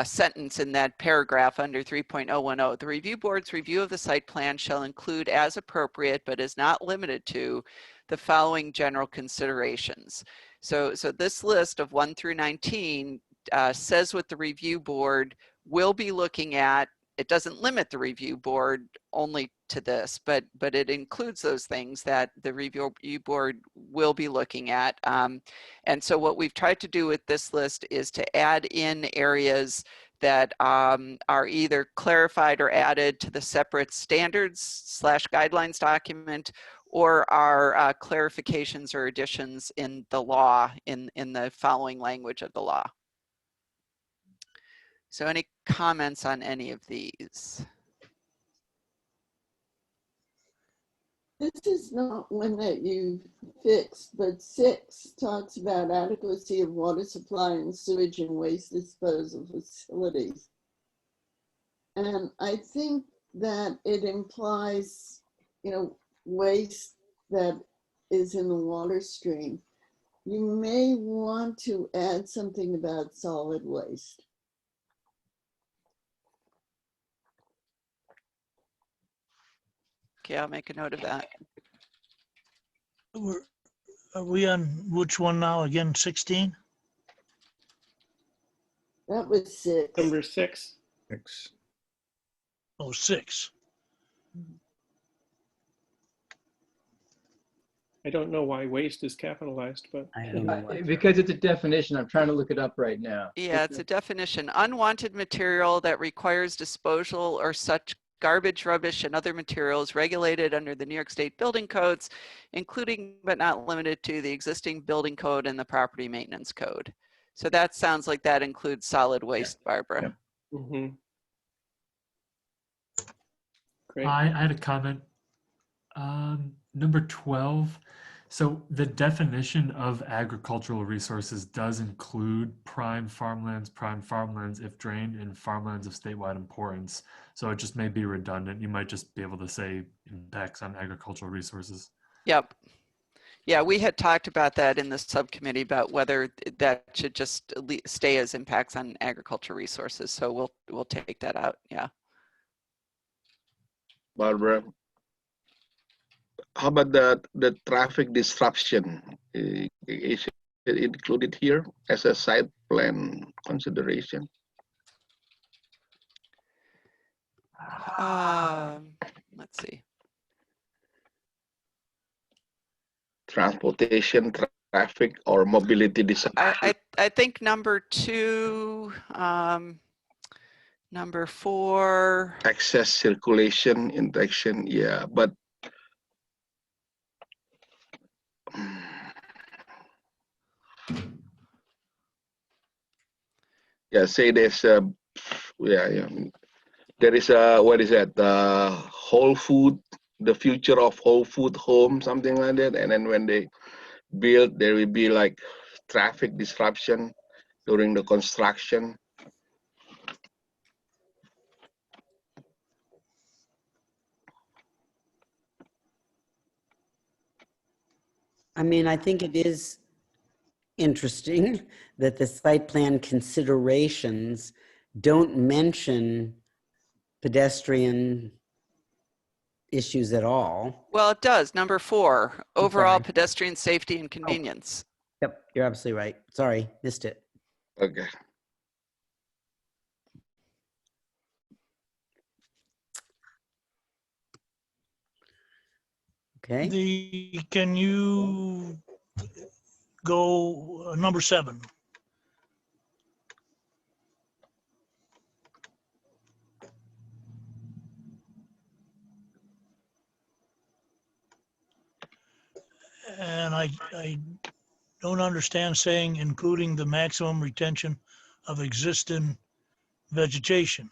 Speaker 6: sentence in that paragraph under 3.010, the review board's review of the site plan shall include as appropriate, but is not limited to, the following general considerations. So this list of 1 through 19 says what the review board will be looking at. It doesn't limit the review board only to this, but it includes those things that the review board will be looking at. And so what we've tried to do with this list is to add in areas that are either clarified or added to the separate standards/guidelines document, or are clarifications or additions in the law, in the following language of the law. So any comments on any of these?
Speaker 3: This is not one that you fixed, but 6 talks about adequacy of water supply and sewage and waste disposal facilities. And I think that it implies, waste that is in the water stream. You may want to add something about solid waste.
Speaker 6: Okay, I'll make a note of that.
Speaker 10: Are we on which one now again? 16?
Speaker 3: That was 6.
Speaker 9: Number 6.
Speaker 1: 6.
Speaker 10: Oh, 6.
Speaker 9: I don't know why waste is capitalized, but
Speaker 4: I don't know what.
Speaker 7: Because it's a definition. I'm trying to look it up right now.
Speaker 6: Yeah, it's a definition. Unwanted material that requires disposal or such garbage, rubbish, and other materials regulated under the New York State building codes, including but not limited to the existing building code and the property maintenance code. So that sounds like that includes solid waste, Barbara.
Speaker 1: Yeah.
Speaker 9: mhm. Great.
Speaker 8: I had a comment. Number 12. So the definition of agricultural resources does include prime farmlands if drained, and farmlands of statewide importance. So it just may be redundant. You might just be able to say impacts on agricultural resources.
Speaker 6: Yep. Yeah, we had talked about that in the subcommittee about whether that should just stay as impacts on agricultural resources. So we'll take that out. Yeah.
Speaker 2: Barbara, how about the traffic disruption issue? it included here as a site plan consideration?
Speaker 6: Let's see.
Speaker 2: Transportation, traffic, or mobility disruption?
Speaker 6: I think number 2, number 4.
Speaker 2: Access, circulation, interaction, yeah, but yeah, say there's a, yeah, there is a, what is that, Whole Food, the future of Whole Food home, something like that, and then when they build, there will be like traffic disruption during the construction.
Speaker 4: I mean, I think it is interesting that the site plan considerations don't mention pedestrian issues at all.
Speaker 6: Well, it does. Number 4, overall
Speaker 4: sorry.
Speaker 6: pedestrian safety and convenience.
Speaker 4: Yep, you're absolutely right. Sorry, missed it.
Speaker 2: Okay.
Speaker 4: Okay.
Speaker 10: Can you go number 7? And I don't understand saying including the maximum retention of existing vegetation.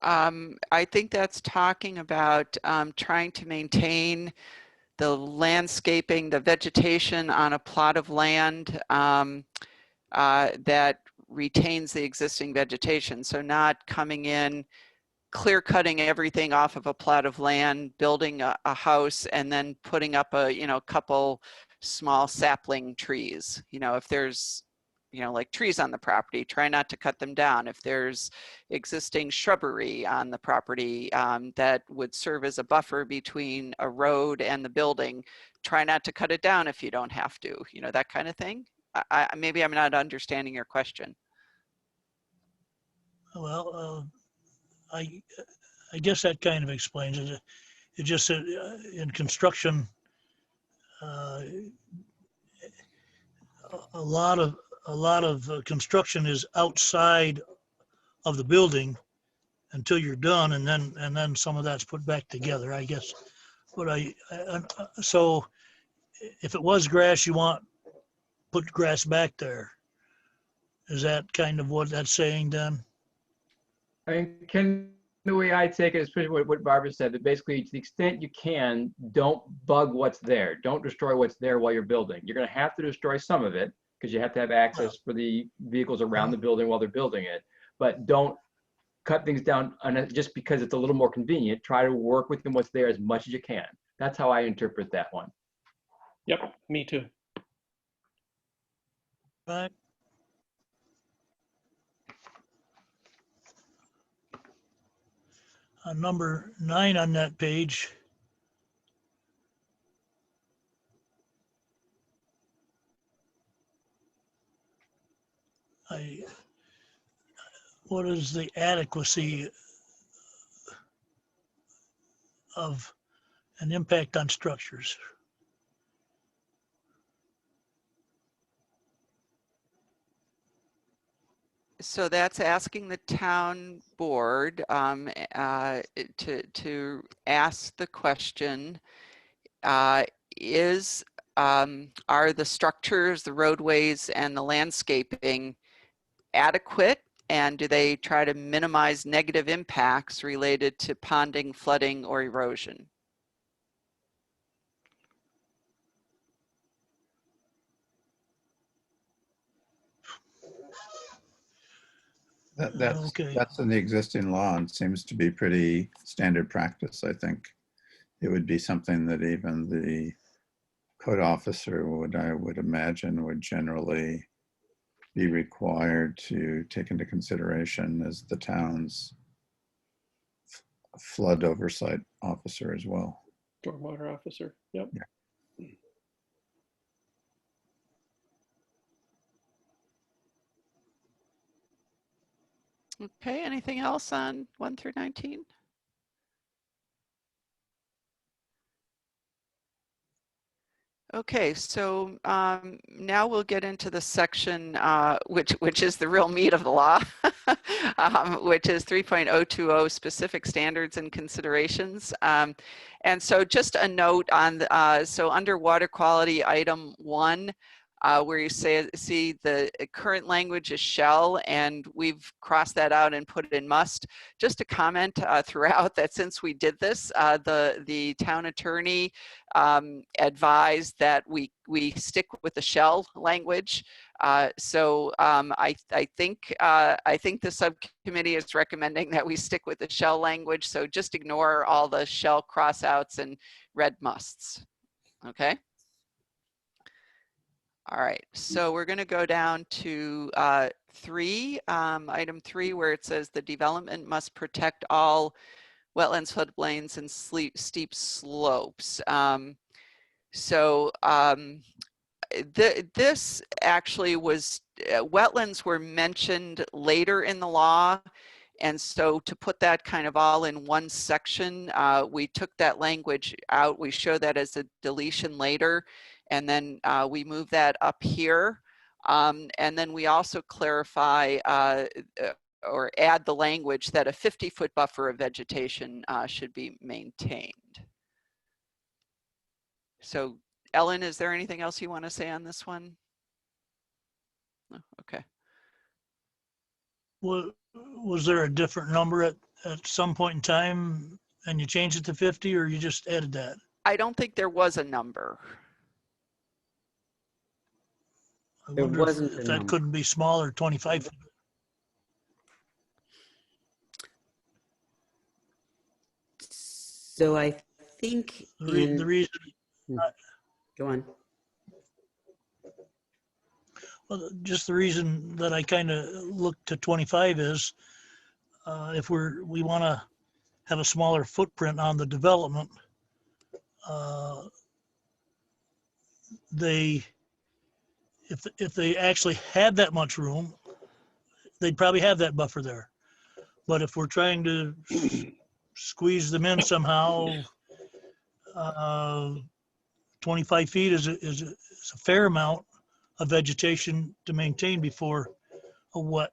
Speaker 6: I think that's talking about trying to maintain the landscaping, the vegetation on a plot of land that retains the existing vegetation. So not coming in, clear cutting everything off of a plot of land, building a house, and then putting up a, couple small sapling trees. If there's, like trees on the property, try not to cut them down. If there's existing shrubbery on the property that would serve as a buffer between a road and the building, try not to cut it down if you don't have to, that kind of thing. Maybe I'm not understanding your question.
Speaker 10: Well, I guess that kind of explains it. It just said in construction, a lot of construction is outside of the building until you're done, and then some of that's put back together, I guess. But so if it was grass, you put grass back there. Is that kind of what that's saying then?
Speaker 7: I mean, the way I take it, especially what Barbara said, that basically to the extent you can, don't bug what's there. Don't destroy what's there while you're building. You're going to have to destroy some of it because you have to have access for the vehicles around the building while they're building it. But don't cut things down just because it's a little more convenient. Try to work within what's there as much as you can. That's how I interpret that one.
Speaker 9: Yep, me too.
Speaker 10: Right. Number 9 on that page. What is the adequacy of an impact on structures?
Speaker 6: So that's asking the town board to ask the question, are the structures, the roadways, and the landscaping adequate? And do they try to minimize negative impacts related to ponding, flooding, or erosion?
Speaker 1: That's in the existing law and seems to be pretty standard practice. I think it would be something that even the code officer I would imagine, would generally be required to take into consideration as the town's flood oversight officer as well.
Speaker 9: Stormwater officer. Yep.
Speaker 6: Okay, anything else on 1 through 19? Okay, so now we'll get into the section which is the real meat of the law, which is 3.020 specific standards and considerations. And so just a note on so under water quality item 1, where you see the current language is shall, and we've crossed that out and put it in must. Just to comment throughout that since we did this, the town attorney advised that we stick with the shall language. So I think the subcommittee is recommending that we stick with the shall language. So just ignore all the shall crossouts and red musts. Okay. All right, so we're going to go down to 3, item 3, where it says the development must protect all wetlands, floodplains, and steep slopes. This actually was, wetlands were mentioned later in the law. And so to put that kind of all in one section, we took that language out. We show that as a deletion later. And then we move that up here. And then we also clarify or add the language that a 50-foot buffer of vegetation should be maintained. So Ellen, is there anything else you want to say on this one? No? Okay.
Speaker 10: Was there a different number at some point in time and you changed it to 50, or you just added that?
Speaker 6: I don't think there was a number.
Speaker 10: I
Speaker 4: There
Speaker 10: wonder
Speaker 4: wasn't
Speaker 10: if
Speaker 4: a
Speaker 10: that
Speaker 4: number.
Speaker 10: couldn't be smaller, 25 feet.
Speaker 4: So I think
Speaker 10: The reason,
Speaker 4: go on.
Speaker 10: well, just the reason that I kind of look to 25 is if we want to have a smaller footprint on the development, if they actually had that much room, they'd probably have that buffer there. But if we're trying to squeeze them in somehow, 25 feet is a fair amount of vegetation to maintain before a wet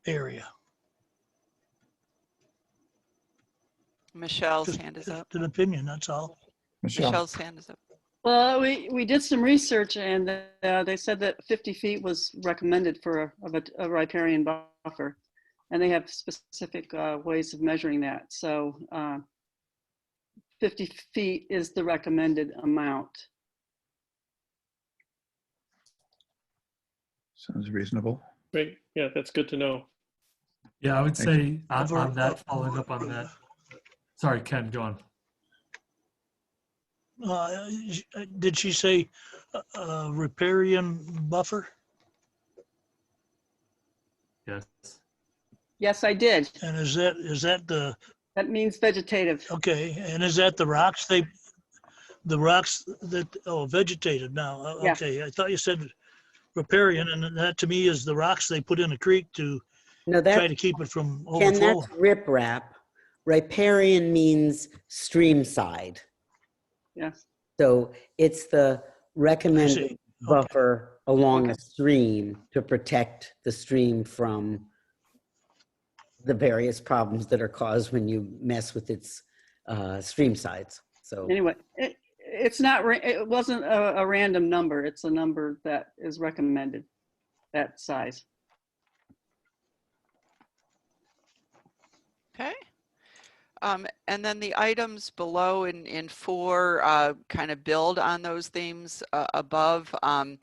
Speaker 10: area.
Speaker 6: Michelle's
Speaker 10: Just
Speaker 6: hand is up.
Speaker 10: an opinion, that's all.
Speaker 1: Michelle.
Speaker 6: Michelle's hand is up.
Speaker 5: Well, we did some research, and they said that 50 feet was recommended for a riparian buffer, and they have specific ways of measuring that. So 50 feet is the recommended amount.
Speaker 1: Sounds reasonable.
Speaker 9: Great. Yeah, that's good to know.
Speaker 8: Yeah, I would
Speaker 1: Thank
Speaker 8: say on that, following up on that. Sorry, Ken, go on.
Speaker 10: Did she say riparian buffer?
Speaker 8: Yes.
Speaker 5: Yes, I did.
Speaker 10: And is that the,
Speaker 5: That means vegetative.
Speaker 10: okay, and is that the rocks vegetated now?
Speaker 5: Yeah.
Speaker 10: Okay, I thought you said riparian, and that to me is the rocks they put in a creek to
Speaker 4: No,
Speaker 10: try
Speaker 4: that
Speaker 10: to keep it from
Speaker 4: Ken,
Speaker 10: overflowing.
Speaker 4: that's riprap. Riparian means stream side.
Speaker 5: Yes.
Speaker 4: So it's the recommended
Speaker 10: Okay.
Speaker 4: buffer along a stream to protect the stream from the various problems that are caused when you mess with its stream sides. So
Speaker 5: Anyway, it wasn't a random number. It's a number that is recommended, that size.
Speaker 6: Okay. And then the items below in 4 kind of build on those themes above. And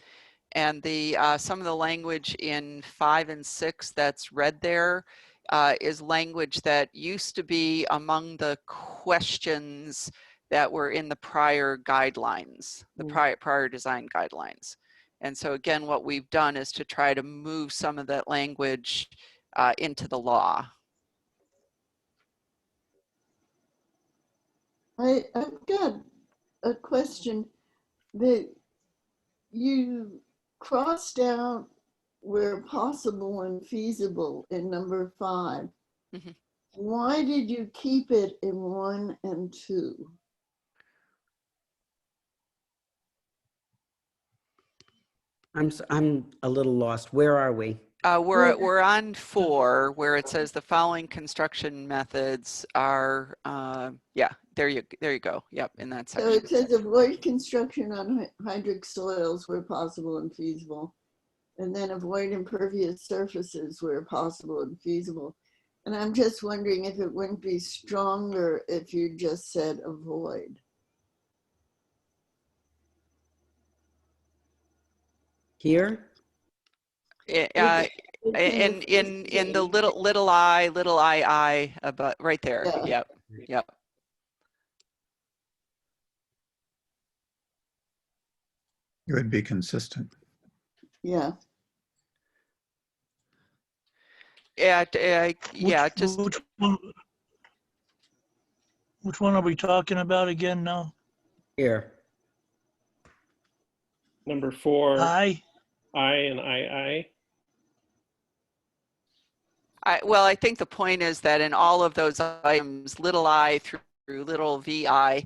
Speaker 6: some of the language in 5 and 6 that's read there is language that used to be among the questions that were in the prior guidelines, the prior design guidelines. And so again, what we've done is to try to move some of that language into the law.
Speaker 3: I've got a question that you crossed out where possible and feasible in number 5.
Speaker 6: Mhm.
Speaker 3: Why did you keep it in 1 and 2?
Speaker 4: I'm a little lost. Where are we?
Speaker 6: We're on 4 where it says the following construction methods are, yeah, there you go. Yep, in that
Speaker 3: So
Speaker 6: section.
Speaker 3: it says avoid construction on hydric soils where possible and feasible, and then avoid impervious surfaces where possible and feasible. And I'm just wondering if it wouldn't be stronger if you just said avoid.
Speaker 4: Here?
Speaker 6: In the little I, about right there.
Speaker 3: Yeah.
Speaker 6: Yep. Yep.
Speaker 1: It would be consistent.
Speaker 3: Yeah.
Speaker 6: Yeah. Yeah. Just
Speaker 10: Which one are we talking about again now?
Speaker 4: Here.
Speaker 9: Number 4,
Speaker 10: I.
Speaker 9: and I.
Speaker 6: Well, I think the point is that in all of those items, little I through little vi,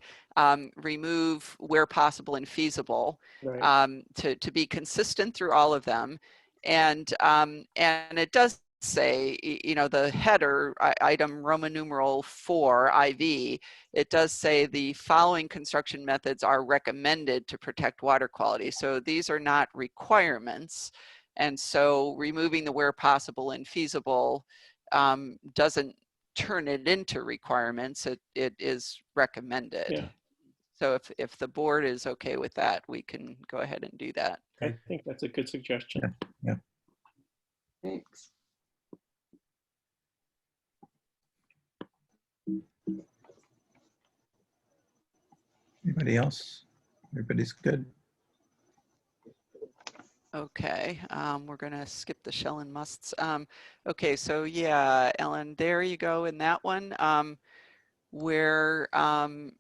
Speaker 6: remove where possible and feasible,
Speaker 9: Right.
Speaker 6: to be consistent through all of them. And it does say, you know, the header item Roman numeral 4 IV, it does say the following construction methods are recommended to protect water quality. So these are not requirements. And so removing the where possible and feasible doesn't turn it into requirements. It is recommended.
Speaker 9: Yeah.
Speaker 6: So if the board is okay with that, we can go ahead and do that.
Speaker 9: I think that's a good suggestion.
Speaker 1: Yeah.
Speaker 3: Thanks.
Speaker 1: Anybody else? Everybody's good.
Speaker 6: Okay, we're gonna skip the shall and musts. Okay, so yeah, Ellen, there you go in that one. Where,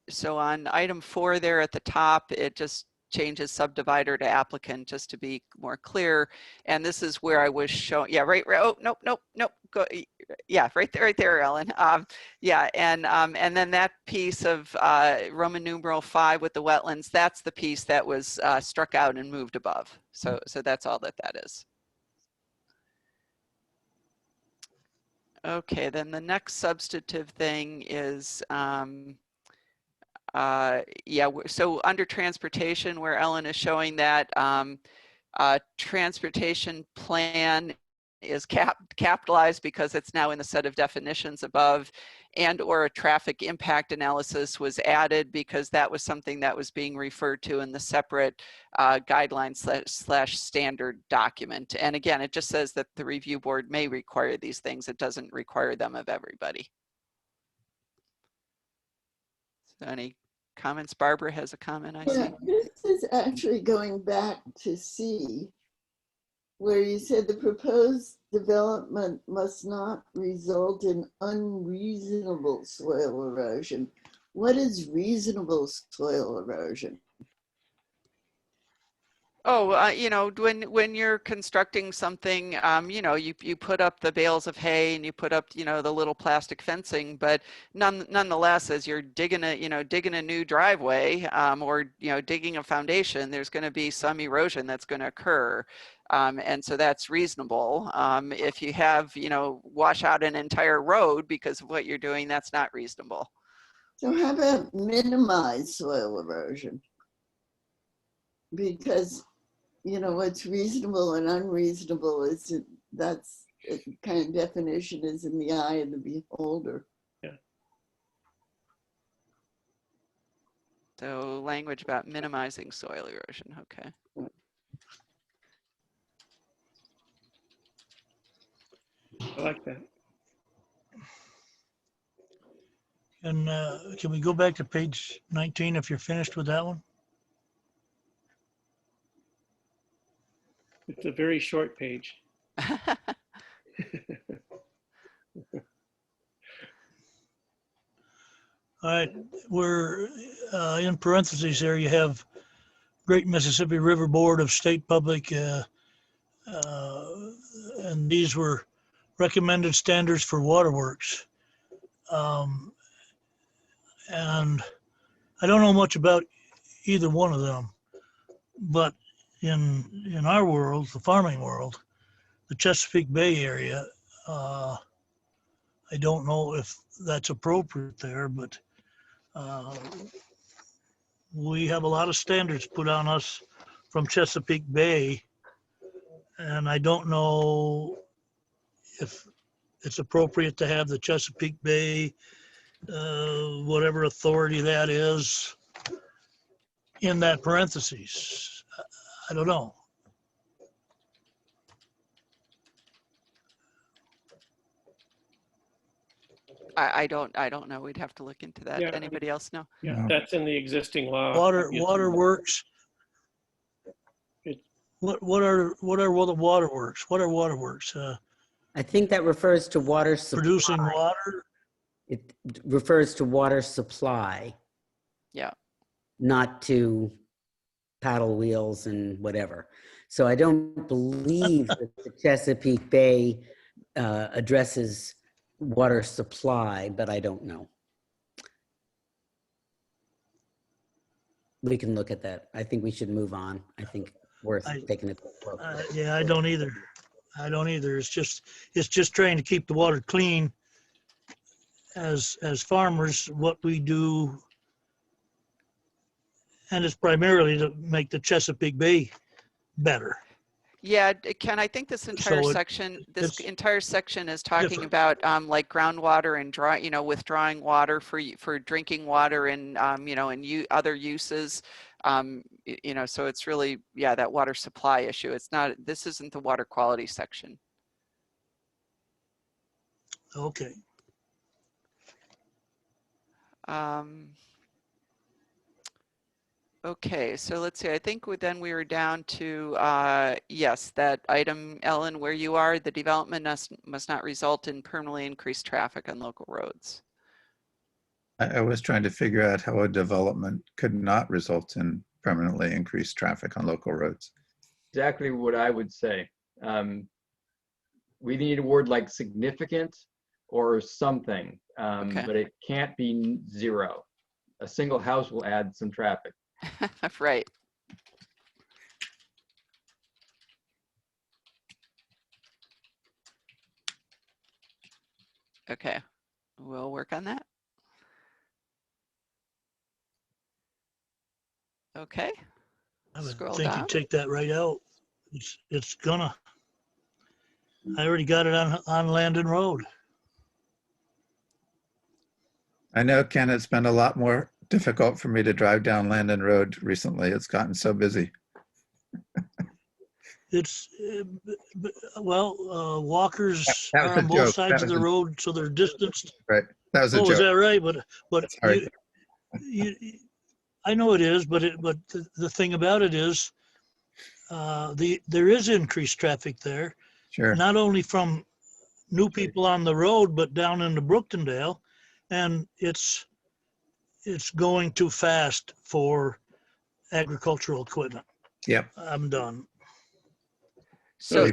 Speaker 6: so on item 4 there at the top, it just changes subdivider to applicant just to be more clear. And this is where I was showing, yeah, right, oh, nope, go, yeah, right there, Ellen. Yeah, and then that piece of Roman numeral 5 with the wetlands, that's the piece that was struck out and moved above. So that's all that is. Okay, then the next substantive thing is, yeah, so under transportation, where Ellen is showing that transportation plan is capitalized because it's now in the set of definitions above, and or a traffic impact analysis was added because that was something that was being referred to in the separate guidelines slash standard document. And again, it just says that the review board may require these things. It doesn't require them of everybody. So any comments? Barbara has a comment, I see.
Speaker 3: This is actually going back to C, where you said the proposed development must not result in unreasonable soil erosion. What is reasonable soil erosion?
Speaker 6: Oh, you know, when you're constructing something, you know, you put up the bales of hay and you put up, you know, the little plastic fencing, but nonetheless, as you're digging a new driveway, or, you know, digging a foundation, there's going to be some erosion that's going to occur. And so that's reasonable. If you have, you know, wash out an entire road because of what you're doing, that's not reasonable.
Speaker 3: So how about minimize soil erosion? Because, you know, what's reasonable and unreasonable is that's kind of definition is in the eye of the beholder.
Speaker 9: Yeah.
Speaker 6: So language about minimizing soil erosion. Okay.
Speaker 9: I like that.
Speaker 10: And can we go back to page 19 if you're finished with that one?
Speaker 9: It's a very short page.
Speaker 10: All right, we're in parentheses here, you have Great Mississippi River Board of State Public, and these were recommended standards for waterworks. And I don't know much about either one of them, but in our world, the farming world, the Chesapeake Bay area, I don't know if that's appropriate there, but we have a lot of standards put on us from Chesapeake Bay, and I don't know if it's appropriate to have the Chesapeake Bay, whatever authority that is, in that parentheses. I don't know.
Speaker 6: I don't know. We'd have to look into that.
Speaker 9: Yeah.
Speaker 6: Anybody else know?
Speaker 9: Yeah,
Speaker 1: No.
Speaker 9: that's in the existing law.
Speaker 10: Waterworks.
Speaker 9: It-
Speaker 10: What are the waterworks? What are waterworks?
Speaker 4: I think that refers to water supply.
Speaker 10: Producing water?
Speaker 4: It refers to water supply,
Speaker 6: Yeah.
Speaker 4: not to paddle wheels and whatever. So I don't believe that the Chesapeake Bay addresses water supply, but I don't know. We can look at that. I think we should move on. I think worth taking a look.
Speaker 10: Yeah, I don't either. I don't either. It's just trying to keep the water clean. As farmers, what we do, and it's primarily to make the Chesapeake Bay better.
Speaker 6: Yeah, Ken, I think this entire
Speaker 10: So
Speaker 6: section,
Speaker 10: it's
Speaker 6: entire section is talking
Speaker 10: different.
Speaker 6: about like groundwater and withdrawing water for drinking water and and other uses. So it's really, yeah, that water supply issue. It's not. This isn't the water quality section.
Speaker 10: Okay.
Speaker 6: Okay, so let's see, I think then we were down to, yes, that item, Ellen, where you are, the development must not result in permanently increased traffic on local roads.
Speaker 1: I was trying to figure out how a development could not result in permanently increased traffic on local roads.
Speaker 7: Exactly what I would say. We need a word like significant or something,
Speaker 6: Okay.
Speaker 7: but it can't be zero. A single house will add some traffic.
Speaker 6: Right. Okay, we'll work on that. Okay.
Speaker 10: I would
Speaker 6: Scroll
Speaker 10: think
Speaker 6: down.
Speaker 10: you take that right out. It's gonna. I already got it on Landon Road.
Speaker 1: I know, Ken, it's been a lot more difficult for me to drive down Landon Road recently. It's gotten so busy.
Speaker 10: It's, walkers
Speaker 1: That was
Speaker 10: are
Speaker 1: a
Speaker 10: on both
Speaker 1: joke.
Speaker 10: sides
Speaker 1: That
Speaker 10: of the
Speaker 1: was a-
Speaker 10: road, so they're distanced.
Speaker 1: Right. That was a
Speaker 10: Oh, is
Speaker 1: joke.
Speaker 10: that right? But
Speaker 1: Sorry.
Speaker 10: I know it is, but the thing about it is, there is increased traffic there,
Speaker 1: Sure.
Speaker 10: not only from new people on the road, but down into Brooktondale, and it's going too fast for agricultural equipment.
Speaker 1: Yep.
Speaker 10: I'm done.
Speaker 6: So,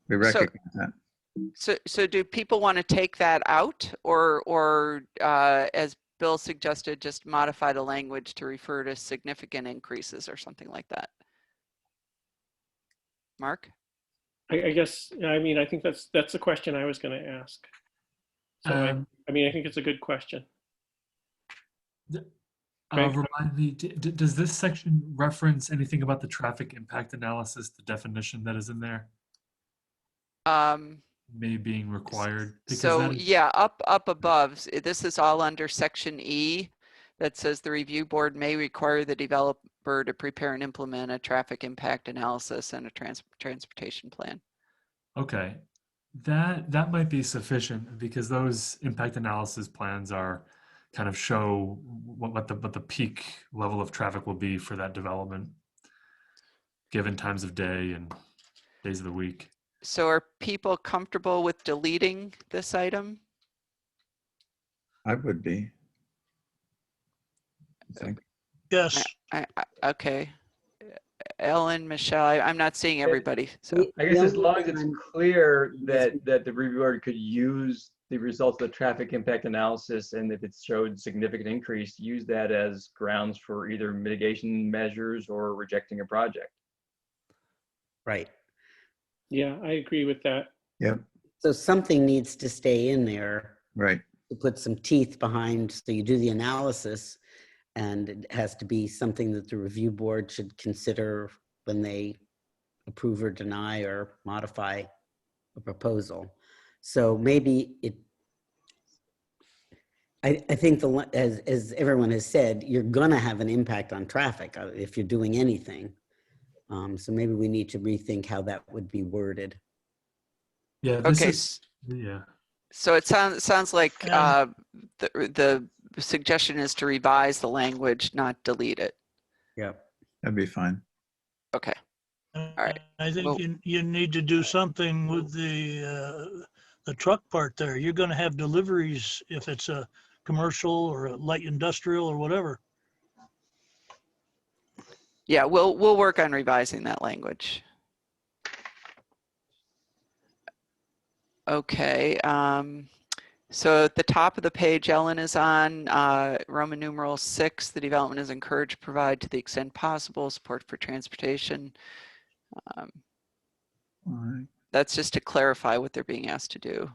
Speaker 1: We recognize that.
Speaker 6: so do people want to take that out or as Bill suggested, just modify the language to refer to significant increases or something like that? Mark?
Speaker 9: I guess, I mean, I think that's the question I was going to ask. So I mean, I think it's a good question. Right.
Speaker 8: Remind me, does this section reference anything about the traffic impact analysis, the definition that is in there? May being required? Because
Speaker 6: So
Speaker 8: that is-
Speaker 6: yeah, up above, this is all under section E that says the review board may require the developer to prepare and implement a traffic impact analysis and a transportation plan.
Speaker 8: Okay, that might be sufficient because those impact analysis plans are kind of show what the peak level of traffic will be for that development, given times of day and days of the week.
Speaker 6: So are people comfortable with deleting this item?
Speaker 1: I would be. I think.
Speaker 10: Yes.
Speaker 6: Okay. Ellen, Michelle, I'm not seeing everybody. So
Speaker 7: I guess
Speaker 4: The
Speaker 7: as
Speaker 4: only
Speaker 7: long as
Speaker 4: thing
Speaker 7: it's
Speaker 4: I'm-
Speaker 7: clear
Speaker 4: Yes.
Speaker 7: that the reviewer could use the results of the traffic impact analysis, and if it showed significant increase, use that as grounds for either mitigation measures or rejecting a project.
Speaker 4: Right.
Speaker 9: Yeah, I agree with that.
Speaker 1: Yep,
Speaker 4: So something needs to stay in there
Speaker 1: right.
Speaker 4: to put some teeth behind. So you do the analysis, and it has to be something that the review board should consider when they approve or deny or modify a proposal. So maybe I think as everyone has said, you're gonna have an impact on traffic if you're doing anything. So maybe we need to rethink how that would be worded.
Speaker 8: Yeah, this
Speaker 6: Okay.
Speaker 8: is, yeah.
Speaker 6: So it sounds like
Speaker 10: And-
Speaker 6: the suggestion is to revise the language, not delete it.
Speaker 4: Yeah.
Speaker 1: That'd be fine.
Speaker 6: Okay. right.
Speaker 10: I think
Speaker 6: Well-
Speaker 10: you need to do something with the truck part there. You're gonna have deliveries if it's a commercial or a light industrial or whatever.
Speaker 6: Yeah, we'll work on revising that language. Okay. So at the top of the page, Ellen is on Roman numeral 6. The development is encouraged to provide, to the extent possible, support for transportation.
Speaker 1: All right.
Speaker 6: That's just to clarify what they're being asked to do.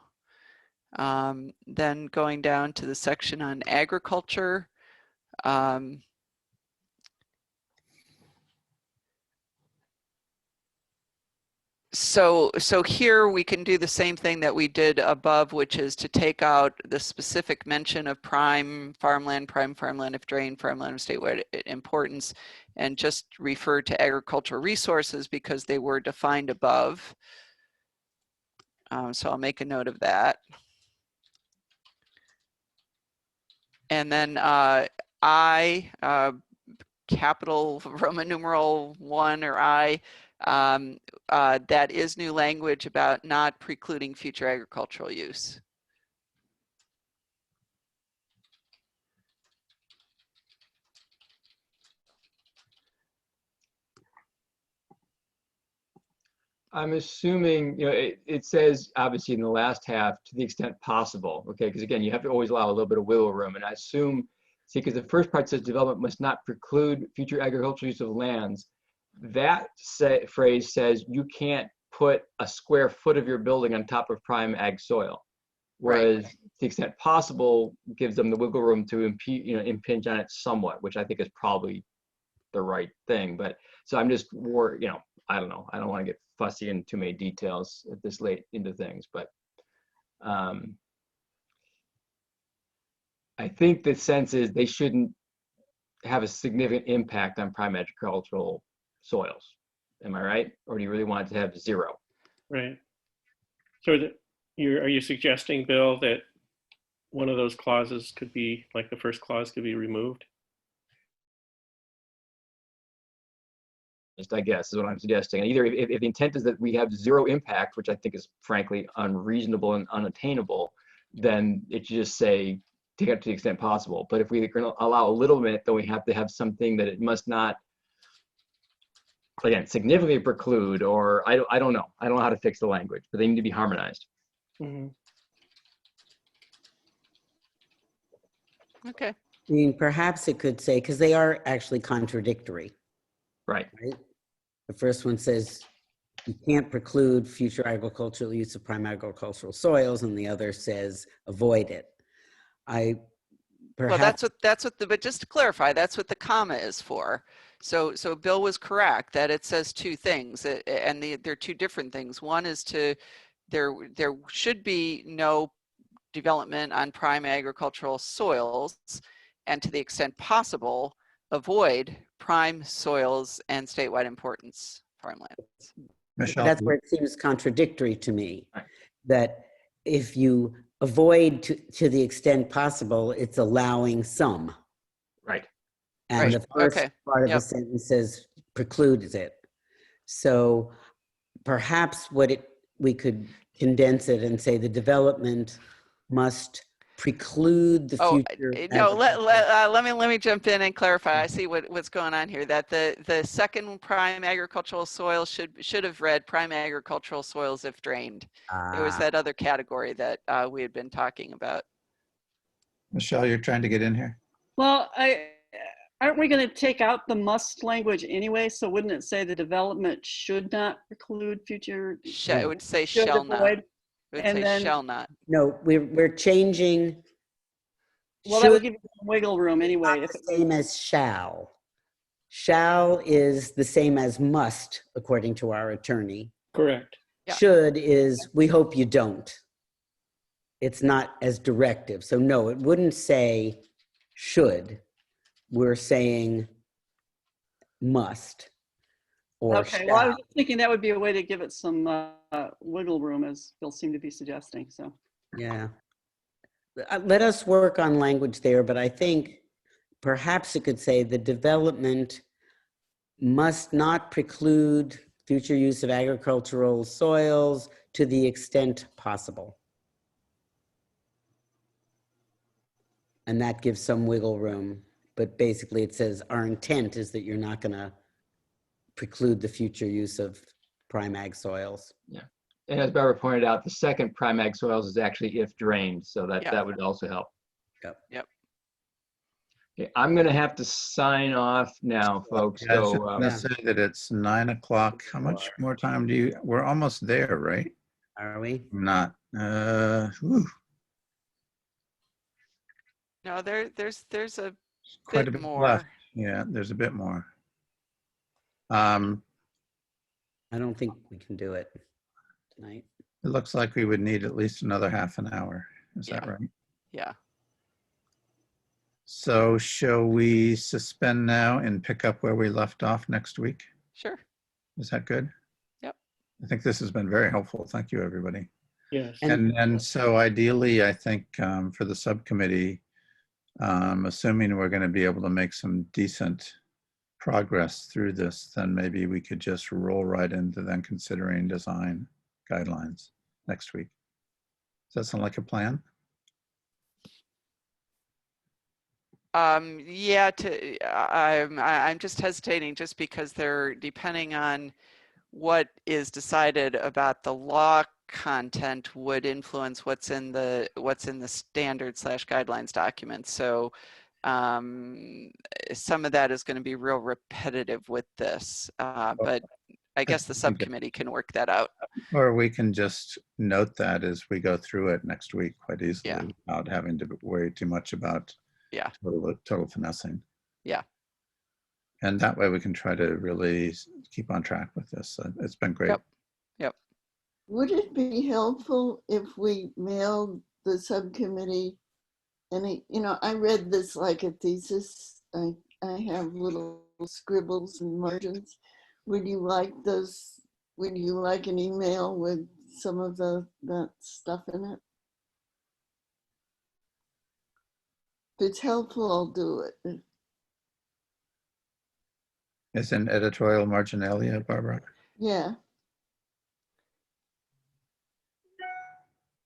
Speaker 6: Then going down to the section on agriculture. So here we can do the same thing that we did above, which is to take out the specific mention of prime farmland if drained, farmland of statewide importance, and just refer to agricultural resources because they were defined above. So I'll make a note of that. And then capital Roman numeral 1 or I, that is new language about not precluding future agricultural use.
Speaker 7: I'm assuming, it says obviously in the last half, to the extent possible, okay? Because again, you have to always allow a little bit of wiggle room. And I assume, see, because the first part says development must not preclude future agricultural use of lands. That phrase says you can't put a square foot of your building on top of prime ag soil. Whereas to the extent possible gives them the wiggle room to impinge on it somewhat, which I think is probably the right thing. But so I'm just I don't know. I don't want to get fussy in too many details at this late into things, but I think the sense is they shouldn't have a significant impact on prime agricultural soils. Am I right? Or do you really want it to have 0?
Speaker 9: Right. So are you suggesting, Bill, that one of those clauses could be, like the first clause could be removed?
Speaker 7: I guess is what I'm suggesting. And either if the intent is that we have 0 impact, which I think is frankly unreasonable and unattainable, then it should just say take it to the extent possible. But if we're going to allow a little bit, then we have to have something that it must not, again, significantly preclude, or I don't know. I don't know how to fix the language, but they need to be harmonized.
Speaker 9: Mm-hmm.
Speaker 6: Okay.
Speaker 4: I mean, perhaps it could say, because they are actually contradictory,
Speaker 7: Right.
Speaker 4: right? The first one says you can't preclude future agricultural use of prime agricultural soils, and the other says avoid it.
Speaker 6: Well, that's what but just to clarify, that's what the comma is for. So Bill was correct that it says 2 things, and they're 2 different things. One is there should be no development on prime agricultural soils, and to the extent possible, avoid prime soils and statewide importance farmlands.
Speaker 1: Michelle,
Speaker 4: That's where it seems contradictory to me,
Speaker 7: Right.
Speaker 4: that if you avoid to the extent possible, it's allowing some.
Speaker 7: Right.
Speaker 4: And
Speaker 6: Right.
Speaker 4: the first
Speaker 6: Okay.
Speaker 4: part of
Speaker 6: Yep.
Speaker 4: the sentence says precludes it. So perhaps we could condense it and say the development must preclude the
Speaker 6: Oh,
Speaker 4: future.
Speaker 6: no, let me jump in and clarify. I see what's going on here, that the second prime agricultural soil should have read prime agricultural soils if drained. It was that other category that we had been talking about.
Speaker 1: Michelle, you're trying to get in here?
Speaker 5: Well, aren't we going to take out the must language anyway? So wouldn't it say the development should not preclude future?
Speaker 6: It would say
Speaker 5: should
Speaker 6: shall not.
Speaker 5: avoid?
Speaker 6: It would
Speaker 5: And
Speaker 6: say
Speaker 5: then-
Speaker 6: shall not.
Speaker 4: No, we're changing.
Speaker 5: Well, that would
Speaker 4: should
Speaker 5: give you some wiggle room anyway.
Speaker 4: not
Speaker 5: If
Speaker 4: the
Speaker 5: it,
Speaker 4: same as shall. Shall is the same as must, according to our attorney.
Speaker 9: Correct.
Speaker 6: Yeah.
Speaker 4: Should is we hope you don't. It's not as directive. So no, it wouldn't say should. We're saying must or
Speaker 5: okay, well, I was
Speaker 4: shall.
Speaker 5: just thinking that would be a way to give it some wiggle room, as Bill seemed to be suggesting. So
Speaker 4: Yeah. Let us work on language there, but I think perhaps it could say the development must not preclude future use of agricultural soils to the extent possible. And that gives some wiggle room, but basically it says our intent is that you're not going to preclude the future use of prime ag soils.
Speaker 7: And as Barbara pointed out, the second prime ag soils is actually if drained, so that,
Speaker 6: Yeah.
Speaker 7: that would also help.
Speaker 6: Yep.
Speaker 7: Okay, I'm gonna have to sign off now, folks,
Speaker 1: Yeah, I was just
Speaker 7: so,
Speaker 1: gonna say that it's 9 o'clock. How much more time do you, we're almost there, right?
Speaker 4: Are we?
Speaker 1: Not, whew,
Speaker 6: No, there's a
Speaker 1: quite
Speaker 6: bit
Speaker 1: a bit
Speaker 6: more.
Speaker 1: left. Yeah, there's a bit more.
Speaker 4: I don't think we can do it tonight.
Speaker 1: It looks like we would need at least another half an hour. Is that
Speaker 6: Yeah.
Speaker 1: right?
Speaker 6: Yeah.
Speaker 1: So shall we suspend now and pick up where we left off next week?
Speaker 6: Sure.
Speaker 1: Is that good?
Speaker 6: Yep.
Speaker 1: I think this has been very helpful. Thank you, everybody.
Speaker 9: Yes.
Speaker 1: And so ideally, I think for the subcommittee, assuming we're going to be able to make some decent progress through this, then maybe we could just roll right into then considering design guidelines next week. Does that sound like a plan?
Speaker 6: Yeah, I'm just hesitating just because they're depending on what is decided about the law content would influence what's in the standard / guidelines document. So some of that is going to be real repetitive with this, but I guess the subcommittee can work that out.
Speaker 1: Or we can just note that as we go through it next week quite easily
Speaker 6: Yeah.
Speaker 1: without having to worry too much about
Speaker 6: Yeah.
Speaker 1: total finessing.
Speaker 6: Yeah.
Speaker 1: And that way we can try to really keep on track with this. It's been great.
Speaker 6: Yep.
Speaker 3: Would it be helpful if we mailed the subcommittee any, I read this like a thesis. I have little scribbles and margins. Would you like those? Would you like an email with some of that stuff in it? If it's helpful, I'll do it.
Speaker 1: Is an editorial marginalia, Barbara?
Speaker 3: Yeah.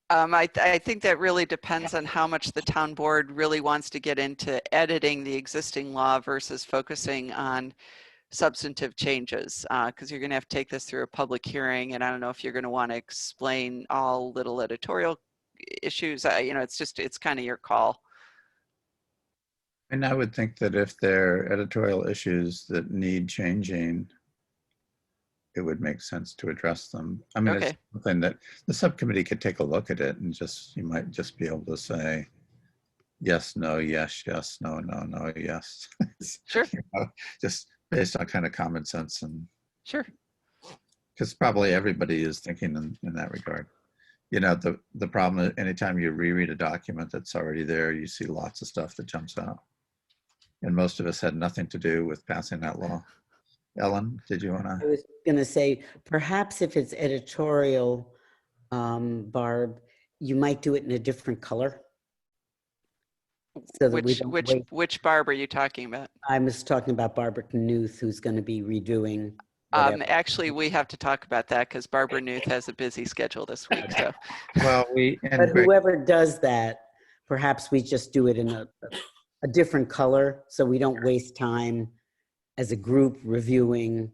Speaker 6: I think that really depends on how much the town board really wants to get into editing the existing law versus focusing on substantive changes, because you're going to have to take this through a public hearing, and I don't know if you're going to want to explain all little editorial issues. It's kind of your call.
Speaker 1: And I would think that if there are editorial issues that need changing, it would make sense to address them. I mean,
Speaker 6: Okay.
Speaker 1: it's something that the subcommittee could take a look at it and you might just be able to say, yes, no, yes, yes, no, no, no, yes.
Speaker 6: Sure.
Speaker 1: Just based on kind of common sense, and
Speaker 6: Sure.
Speaker 1: because probably everybody is thinking in that regard. The problem is anytime you reread a document that's already there, you see lots of stuff that jumps out. And most of us had nothing to do with passing that law. Ellen, did you want
Speaker 4: I
Speaker 1: to?
Speaker 4: was going to say, perhaps if it's editorial, Barb, you might do it in a different color. So that we don't wait.
Speaker 6: Which Barb are you talking about?
Speaker 4: I was talking about Barbara Knuth, who's going to be redoing. whatever.
Speaker 6: Actually, we have to talk about that because Barbara Knuth has a busy schedule this week. So
Speaker 1: Well,
Speaker 4: But whoever does that, perhaps we just do it in a different color so we don't waste time as a group reviewing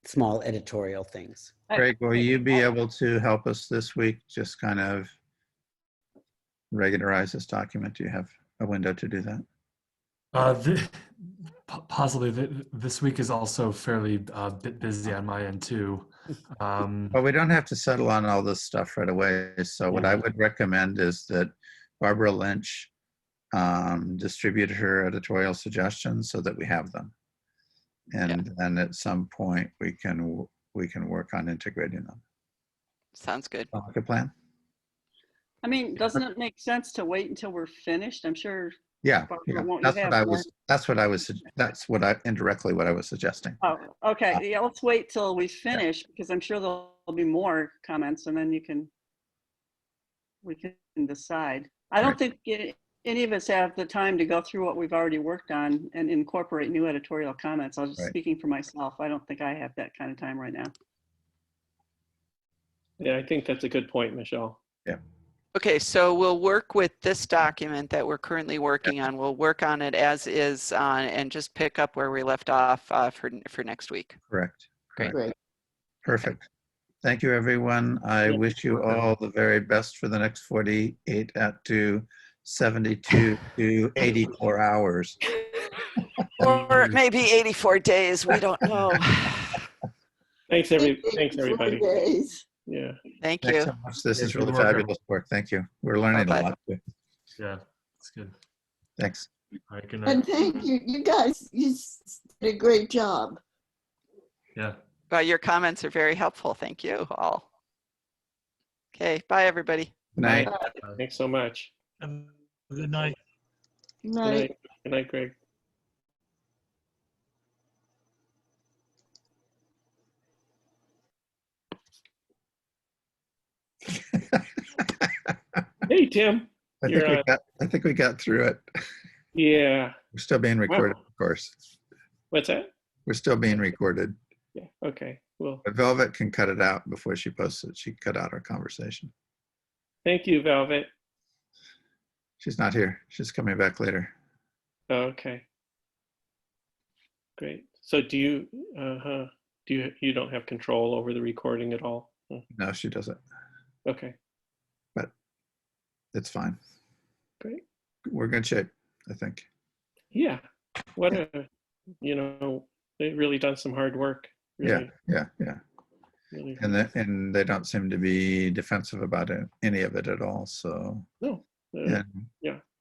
Speaker 4: small editorial things.
Speaker 1: Craig, will you be able to help us this week? Just kind of regularize this document. Do you have a window to do that?
Speaker 8: Possibly. This week is also fairly bit busy on my end too.
Speaker 1: But we don't have to settle on all this stuff right away. So what I would recommend is that Barbara Lynch distribute her editorial suggestions so that we have them. And then at some point we can work on integrating them.
Speaker 6: Sounds good.
Speaker 1: Sound like a plan?
Speaker 5: I mean, doesn't it make sense to wait until we're finished? I'm sure.
Speaker 1: Yeah,
Speaker 5: Barbara,
Speaker 1: yeah.
Speaker 5: won't you have more?
Speaker 1: Indirectly what I was suggesting.
Speaker 5: Oh, okay. Yeah, let's wait till we finish because I'm sure there'll be more comments and then we can decide. I don't think any of us have the time to go through what we've already worked on and incorporate new editorial comments. I was just
Speaker 1: Right.
Speaker 5: speaking for myself. I don't think I have that kind of time right now.
Speaker 9: Yeah, I think that's a good point, Michelle.
Speaker 6: Okay, so we'll work with this document that we're currently working on. We'll work on it as is and just pick up where we left off for next week.
Speaker 1: Correct.
Speaker 6: Great.
Speaker 3: Great.
Speaker 1: Perfect. Thank you, everyone. I wish you all the very best for the next 48 to 72 to 84 hours.
Speaker 6: Or maybe 84 days, we don't know.
Speaker 9: Thanks, everybody.
Speaker 3: 4 days.
Speaker 9: Yeah.
Speaker 6: Thank
Speaker 1: Thanks
Speaker 6: you.
Speaker 1: so much. This is
Speaker 8: Yeah,
Speaker 1: really
Speaker 8: good work,
Speaker 1: fabulous work. Thank you. We're learning a
Speaker 6: Bye-bye.
Speaker 1: lot too.
Speaker 8: Yeah, it's good.
Speaker 1: Thanks.
Speaker 8: All right, good night.
Speaker 3: And thank you, you guys, you did a great job.
Speaker 8: Yeah.
Speaker 6: Well, your comments are very helpful. Thank you all. Okay, bye, everybody.
Speaker 1: Good night.
Speaker 9: Thanks so much.
Speaker 10: Have a good night.
Speaker 9: Good
Speaker 3: Night.
Speaker 9: night. Good night, Greg. Hey, Tim.
Speaker 1: I think we got through it.
Speaker 9: Yeah.
Speaker 1: We're still being recorded, of course.
Speaker 9: What's that?
Speaker 1: We're still being recorded.
Speaker 9: Yeah. Okay. Well,
Speaker 1: But Velvet can cut it out before she posts it. She cut out our conversation.
Speaker 9: thank you, Velvet.
Speaker 1: She's not here. She's coming back later.
Speaker 9: Okay. Great. So do you you don't have control over the recording at all?
Speaker 1: No, she doesn't.
Speaker 9: Okay.
Speaker 1: But it's fine.
Speaker 9: Great.
Speaker 1: We're in good shape, I think.
Speaker 9: Yeah. What they've really done some hard work. Really,
Speaker 1: Yeah.
Speaker 9: really.
Speaker 1: And they don't seem to be defensive about any of it at all. So
Speaker 9: No.
Speaker 1: and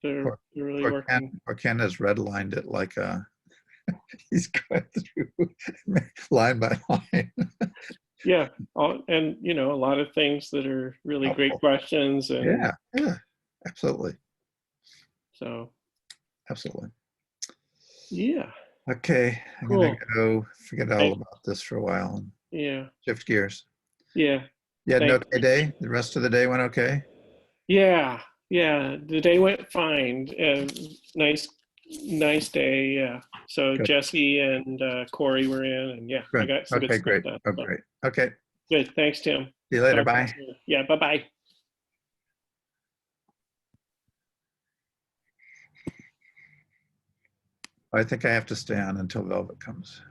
Speaker 9: They're
Speaker 1: Poor-
Speaker 9: really
Speaker 1: or
Speaker 9: working.
Speaker 1: Ken has redlined it like he's going through line by line.
Speaker 9: Yeah. And a lot of things that are really great
Speaker 1: Helpful.
Speaker 9: questions. And
Speaker 1: Yeah, absolutely.
Speaker 9: so,
Speaker 1: Absolutely.
Speaker 9: yeah.
Speaker 1: Okay, I'm gonna
Speaker 9: Cool.
Speaker 1: go forget all
Speaker 9: Thank-
Speaker 1: about this for a while and
Speaker 9: Yeah.
Speaker 1: shift gears.
Speaker 9: Yeah.
Speaker 1: You had an
Speaker 9: Thank
Speaker 1: okay day? The rest of the day went okay?
Speaker 9: Yeah. Yeah. The day went fine. Nice day. Yeah. So
Speaker 1: Good.
Speaker 9: Jesse and Corey were in, and I
Speaker 1: Good.
Speaker 9: got some
Speaker 1: Okay,
Speaker 9: good stuff
Speaker 1: great.
Speaker 9: done.
Speaker 1: Oh,
Speaker 9: So,
Speaker 1: great. Okay,
Speaker 9: good. Thanks, Tim.
Speaker 1: see you later.
Speaker 9: Talk to you
Speaker 1: Bye.
Speaker 9: soon. Yeah. Bye-bye.
Speaker 1: I think I have to stay on until Velvet comes.